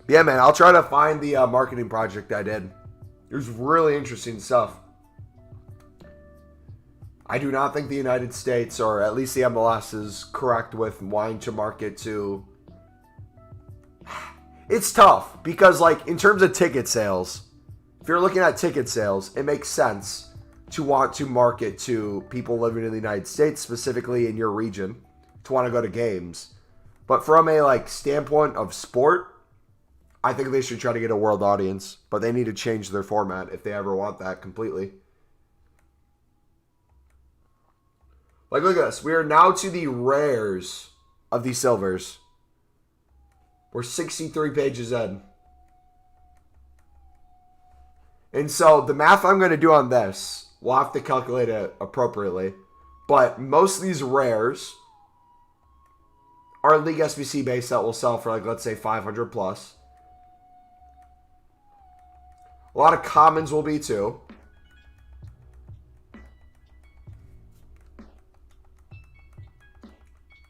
Yeah, man, I'll try to find the marketing project I did. It was really interesting stuff. I do not think the United States, or at least the MLS, is correct with wanting to market to... It's tough, because, like, in terms of ticket sales, if you're looking at ticket sales, it makes sense to want to market to people living in the United States, specifically in your region, to want to go to games. But from a, like, standpoint of sport, I think they should try to get a world audience, but they need to change their format if they ever want that completely. Like, look at this. We are now to the rares of the silvers. We're 63 pages in. And so the math I'm going to do on this, we'll have to calculate it appropriately. But most of these rares are League SBC based that will sell for, like, let's say 500 plus. A lot of commons will be too.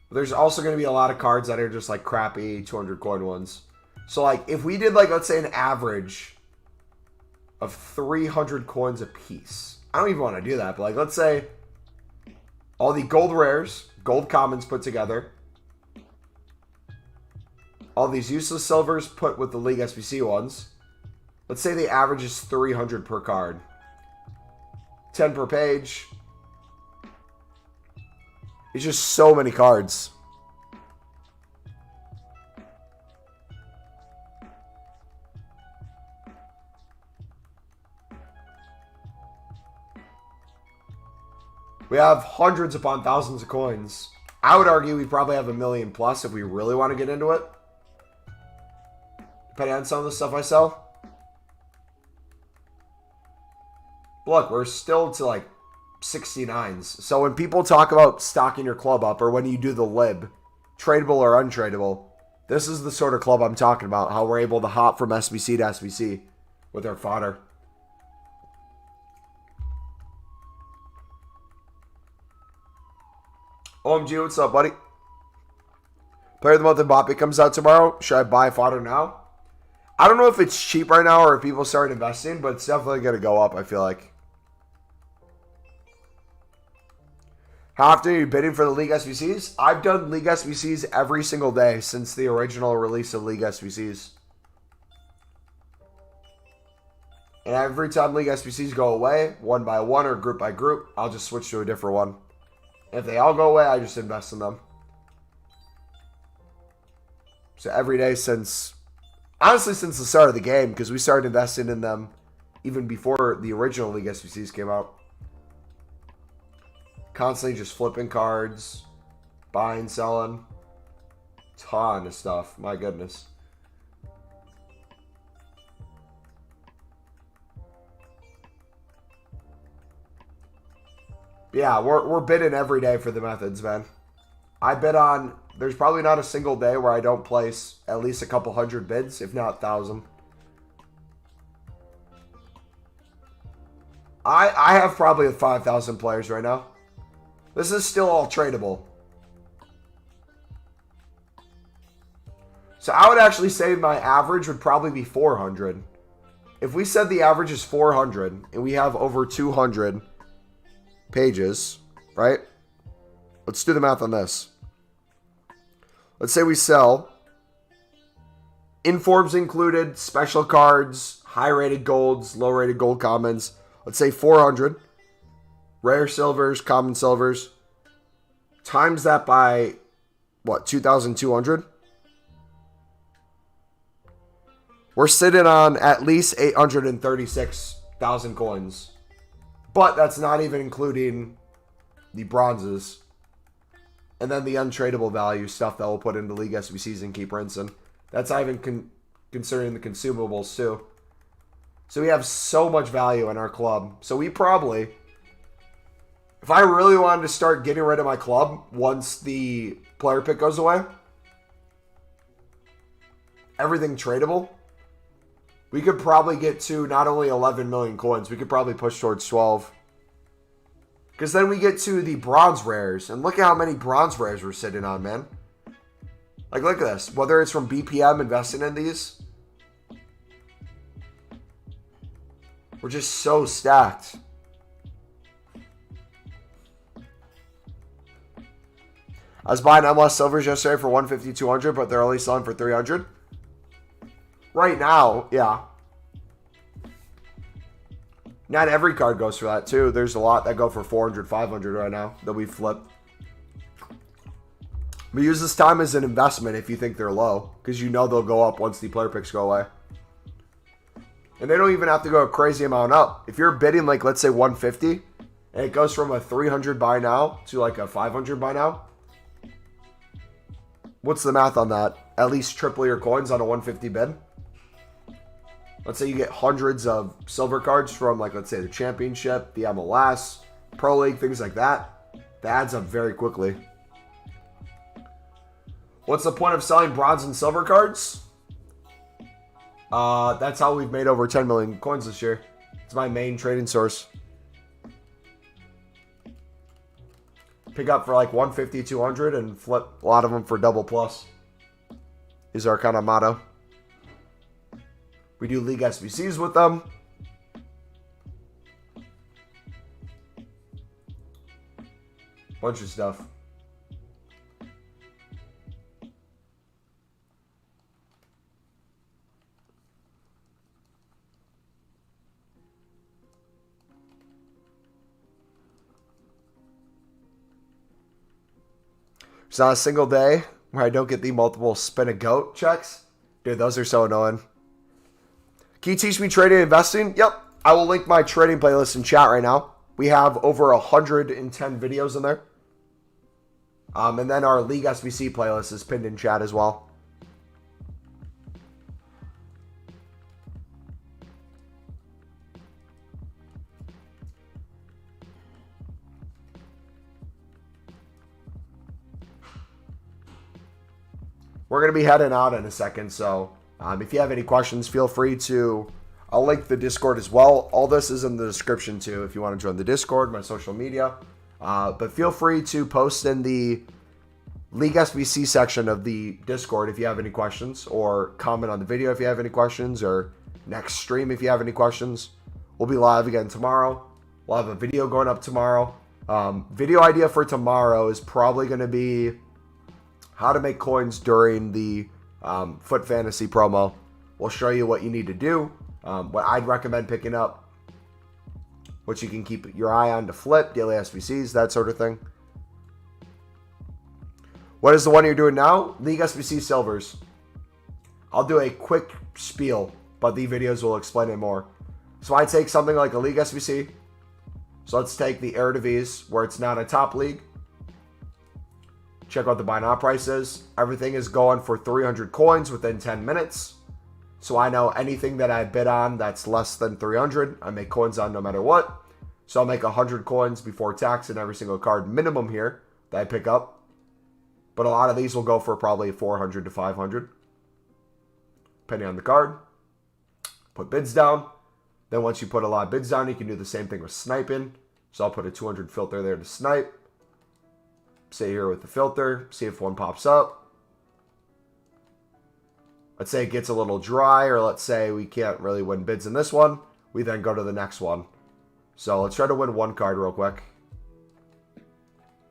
There's also going to be a lot of cards that are just like crappy 200 coin ones. So like if we did like, let's say an average of 300 coins a piece. I don't even want to do that, but like let's say all the gold rares, gold commons put together. All these useless silvers put with the League SBC ones. Let's say the average is 300 per card. 10 per page. It's just so many cards. We have hundreds upon thousands of coins. I would argue we probably have 1 million plus if we really want to get into it. Depending on some of the stuff I sell. Look, we're still to like 69s. So when people talk about stocking your club up, or when you do the lib, tradable or untradeable, this is the sort of club I'm talking about. How we're able to hop from SBC to SBC with our fodder. OMG, what's up, buddy? Player of the Month Mbappe comes out tomorrow. Should I buy fodder now? I don't know if it's cheap right now or if people start investing, but it's definitely going to go up, I feel like. How often are you bidding for the League SBCs? I've done League SBCs every single day since the original release of League SBCs. And every time League SBCs go away, one by one or group by group, I'll just switch to a different one. If they all go away, I just invest in them. So every day since, honestly, since the start of the game, because we started investing in them even before the original League SBCs came out. Constantly just flipping cards, buying, selling. Ton of stuff. My goodness. Yeah, we're bidding every day for the methods, man. I bid on, there's probably not a single day where I don't place at least a couple hundred bids, if not 1,000. I have probably 5,000 players right now. This is still all tradable. So I would actually say my average would probably be 400. If we said the average is 400 and we have over 200 pages, right? Let's do the math on this. Let's say we sell informs included, special cards, high-rated golds, low-rated gold commons. Let's say 400. Rare silvers, common silvers. Times that by, what, 2,200? We're sitting on at least 836,000 coins. But that's not even including the bronzes. And then the untradeable value stuff that we'll put into League SBCs and keep rinsing. That's not even considering the consumables too. So we have so much value in our club. So we probably, if I really wanted to start getting rid of my club once the player pick goes away, everything tradable, we could probably get to not only 11 million coins, we could probably push towards 12. Because then we get to the bronze rares. And look at how many bronze rares we're sitting on, man. Like, look at this. Whether it's from BPM investing in these, we're just so stacked. I was buying MLS Silvers yesterday for 150, 200, but they're only selling for 300. Right now, yeah. Not every card goes for that, too. There's a lot that go for 400, 500 right now that we flip. But use this time as an investment if you think they're low, because you know they'll go up once the player picks go away. And they don't even have to go a crazy amount up. If you're bidding, like, let's say 150, and it goes from a 300 buy now to like a 500 buy now, what's the math on that? At least triple your coins on a 150 bid. Let's say you get hundreds of silver cards from, like, let's say the championship, the MLS, Pro League, things like that. That adds up very quickly. What's the point of selling bronze and silver cards? That's how we've made over 10 million coins this year. It's my main trading source. Pick up for like 150, 200 and flip a lot of them for double plus. Is our kind of motto. We do League SBCs with them. Bunch of stuff. There's not a single day where I don't get the multiple spin a goat checks. Dude, those are so annoying. Can you teach me trading and investing? Yep. I will link my trading playlist in chat right now. We have over 110 videos in there. And then our League SBC playlist is pinned in chat as well. We're going to be heading out in a second, so if you have any questions, feel free to... I'll link the Discord as well. All this is in the description, too, if you want to join the Discord, my social media. But feel free to post in the League SBC section of the Discord if you have any questions, or comment on the video if you have any questions, or next stream if you have any questions. We'll be live again tomorrow. We'll have a video going up tomorrow. Video idea for tomorrow is probably going to be how to make coins during the FUT Fantasy promo. We'll show you what you need to do, what I'd recommend picking up, what you can keep your eye on to flip, daily SBCs, that sort of thing. What is the one you're doing now? League SBC Silvers. I'll do a quick spiel, but the videos will explain it more. So I take something like a League SBC. So let's take the Eredivisie, where it's not a top league. Check out the buy now prices. Everything is going for 300 coins within 10 minutes. So I know anything that I bid on that's less than 300, I make coins on no matter what. So I'll make 100 coins before tax in every single card minimum here that I pick up. But a lot of these will go for probably 400 to 500, depending on the card. Put bids down. Then once you put a lot of bids down, you can do the same thing with sniping. So I'll put a 200 filter there to snipe. Stay here with the filter, see if one pops up. Let's say it gets a little dry, or let's say we can't really win bids in this one. We then go to the next one. So let's try to win one card real quick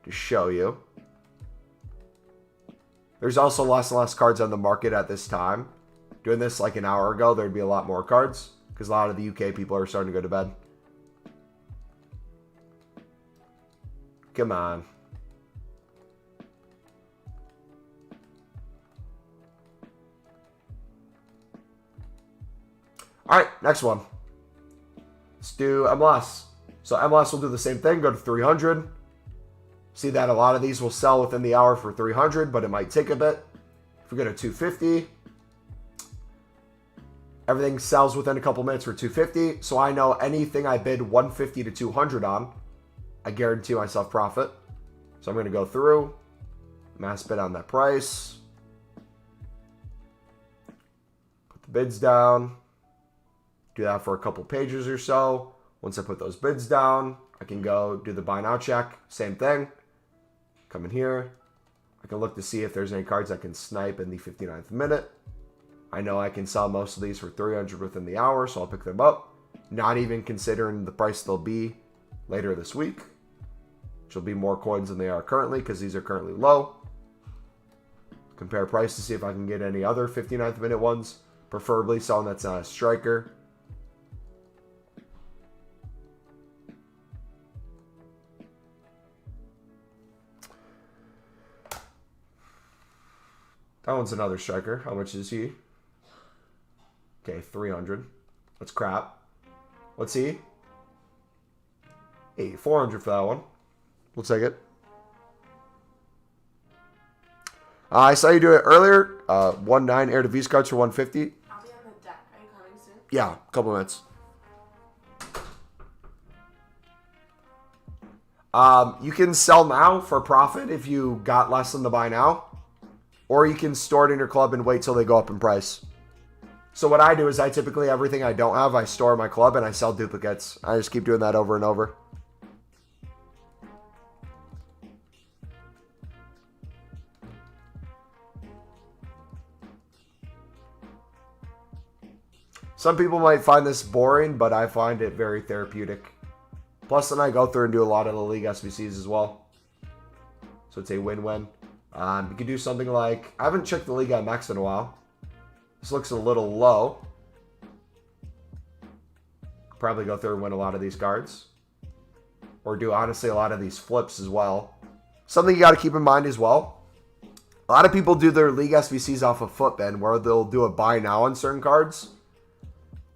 to show you. There's also less and less cards on the market at this time. Doing this like an hour ago, there'd be a lot more cards because a lot of the UK people are starting to go to bed. Come on. All right, next one. Let's do MLS. So MLS will do the same thing, go to 300. See that a lot of these will sell within the hour for 300, but it might take a bit. If we go to 250, Everything sells within a couple minutes for 250. So I know anything I bid 150 to 200 on, I guarantee myself profit. So I'm going to go through, mass bid on that price, put the bids down, do that for a couple pages or so. Once I put those bids down, I can go do the buy now check. Same thing. Come in here. I can look to see if there's any cards I can snipe in the 59th minute. I know I can sell most of these for 300 within the hour, so I'll pick them up. Not even considering the price they'll be later this week, which will be more coins than they are currently because these are currently low. Compare price to see if I can get any other 59th minute ones, preferably someone that's not a striker. That one's another striker. How much is he? Okay, 300. That's crap. What's he? 400 for that one. We'll take it. I saw you do it earlier. 1-9 Air to V's cards for 150. I'll be on the deck. Are you coming soon? Yeah, a couple minutes. You can sell now for profit if you got less than the buy now. Or you can store it in your club and wait till they go up in price. So what I do is I typically, everything I don't have, I store in my club and I sell duplicates. I just keep doing that over and over. Some people might find this boring, but I find it very therapeutic. Plus, then I go through and do a lot of the League SBCs as well. So it's a win-win. You could do something like, I haven't checked the League MX in a while. This looks a little low. Probably go through and win a lot of these cards. Or do, honestly, a lot of these flips as well. Something you got to keep in mind as well. A lot of people do their League SBCs off of FUT where they'll do a buy now on certain cards.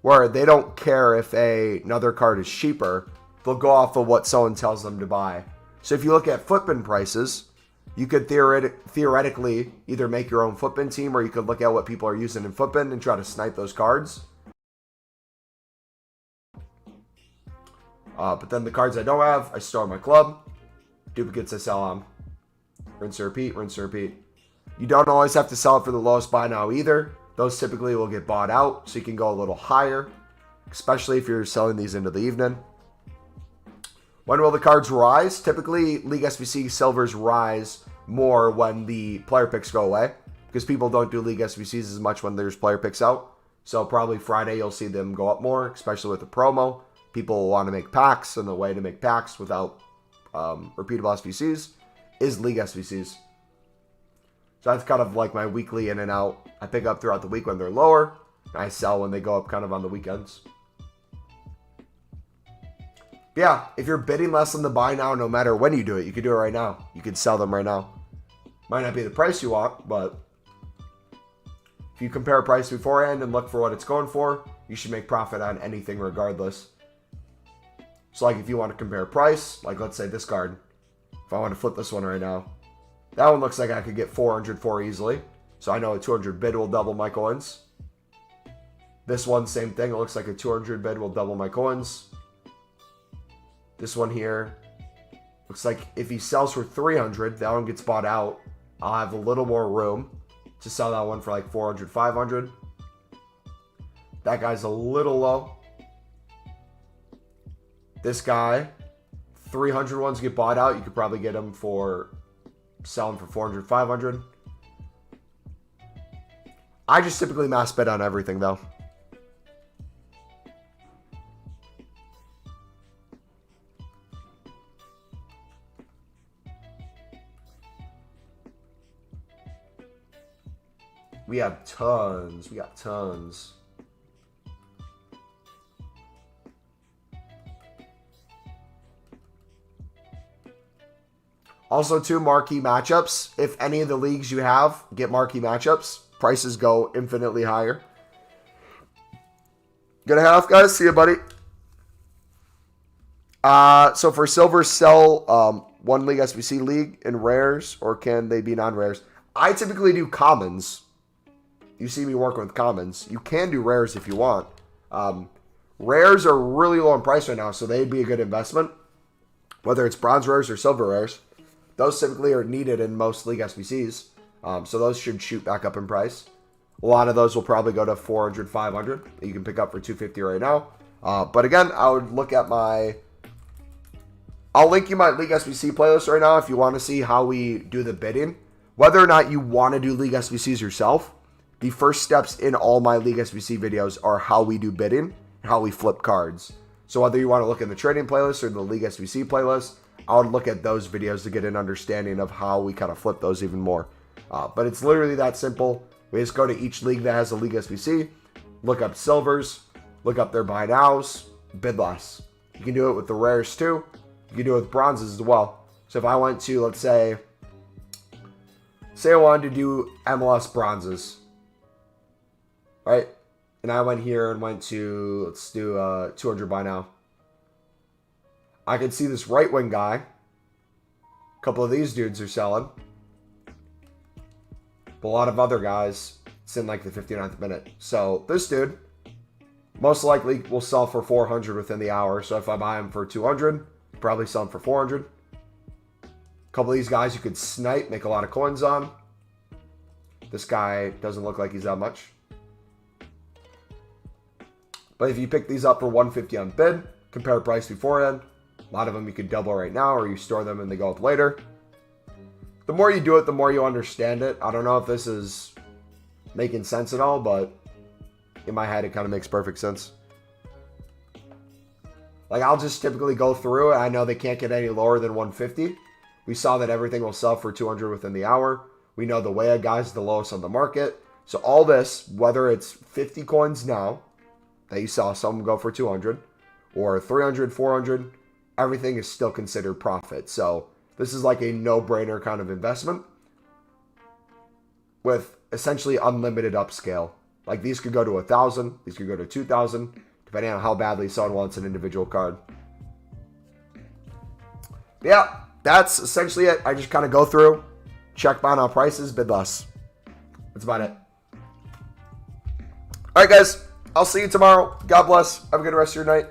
Where they don't care if another card is cheaper. They'll go off of what someone tells them to buy. So if you look at FUT prices, you could theoretically either make your own FUT team, or you could look at what people are using in FUT and try to snipe those cards. But then the cards I don't have, I store in my club. Duplicates I sell on. Rinse and repeat, rinse and repeat. You don't always have to sell it for the lowest buy now either. Those typically will get bought out, so you can go a little higher, especially if you're selling these into the evening. When will the cards rise? Typically, League SBC silvers rise more when the player picks go away, because people don't do League SBCs as much when there's player picks out. So probably Friday you'll see them go up more, especially with the promo. People will want to make packs, and the way to make packs without repeatable SBCs is League SBCs. So that's kind of like my weekly in and out. I pick up throughout the week when they're lower, and I sell when they go up kind of on the weekends. Yeah, if you're bidding less than the buy now, no matter when you do it, you can do it right now. You can sell them right now. Might not be the price you want, but if you compare price beforehand and look for what it's going for, you should make profit on anything regardless. So like if you want to compare price, like let's say this card, if I want to flip this one right now, that one looks like I could get 400 for easily. So I know a 200 bid will double my coins. This one, same thing. It looks like a 200 bid will double my coins. This one here, looks like if he sells for 300, that one gets bought out. I'll have a little more room to sell that one for like 400, 500. That guy's a little low. This guy, 300 ones get bought out. You could probably get them for, sell them for 400, 500. I just typically mass bet on everything though. We have tons. We got tons. Also, two marquee matchups. If any of the leagues you have get marquee matchups, prices go infinitely higher. Good half, guys. See you, buddy. So for silver, sell one league SBC league in rares, or can they be non-rares? I typically do commons. you see me working with commons. You can do rares if you want. Rares are really low in price right now, so they'd be a good investment. Whether it's bronze rares or silver rares, those typically are needed in most league SBCs. So those should shoot back up in price. A lot of those will probably go to 400, 500 that you can pick up for 250 right now. But again, I would look at I'll link you my League SBC playlist right now if you want to see how we do the bidding. Whether or not you want to do League SBCs yourself, the first steps in all my League SBC videos are how we do bidding and how we flip cards. So whether you want to look in the trading playlist or the League SBC playlist, I would look at those videos to get an understanding of how we kind of flip those even more. But it's literally that simple. We just go to each league that has a League SBC, look up silvers, look up their buy nows, bid less. You can do it with the rares too. You can do it with bronzes as well. So if I went to, let's say I wanted to do MLS bronzes, right? And I went here and went to, let's do 200 buy now. I can see this right wing guy. A couple of these dudes are selling. But a lot of other guys, it's in like the 59th minute. So this dude most likely will sell for 400 within the hour. So if I buy him for 200, probably sell him for 400. A couple of these guys you could snipe, make a lot of coins on. This guy doesn't look like he's that much. But if you pick these up for 150 on bid, compare price beforehand, a lot of them you could double right now or you store them and they go up later. The more you do it, the more you understand it. I don't know if this is making sense at all, but in my head, it kind of makes perfect sense. Like, I'll just typically go through it. I know they can't get any lower than 150. We saw that everything will sell for 200 within the hour. We know the Wea guys is the lowest on the market. So all this, whether it's 50 coins now that you saw some go for 200 or 300, 400, everything is still considered profit. So this is like a no-brainer kind of investment with essentially unlimited upscale. Like these could go to 1,000, these could go to 2,000, depending on how badly someone wants an individual card. But yeah, that's essentially it. I just kind of go through, check buy now prices, bid less. That's about it. All right, guys. I'll see you tomorrow. God bless. Have a good rest of your night.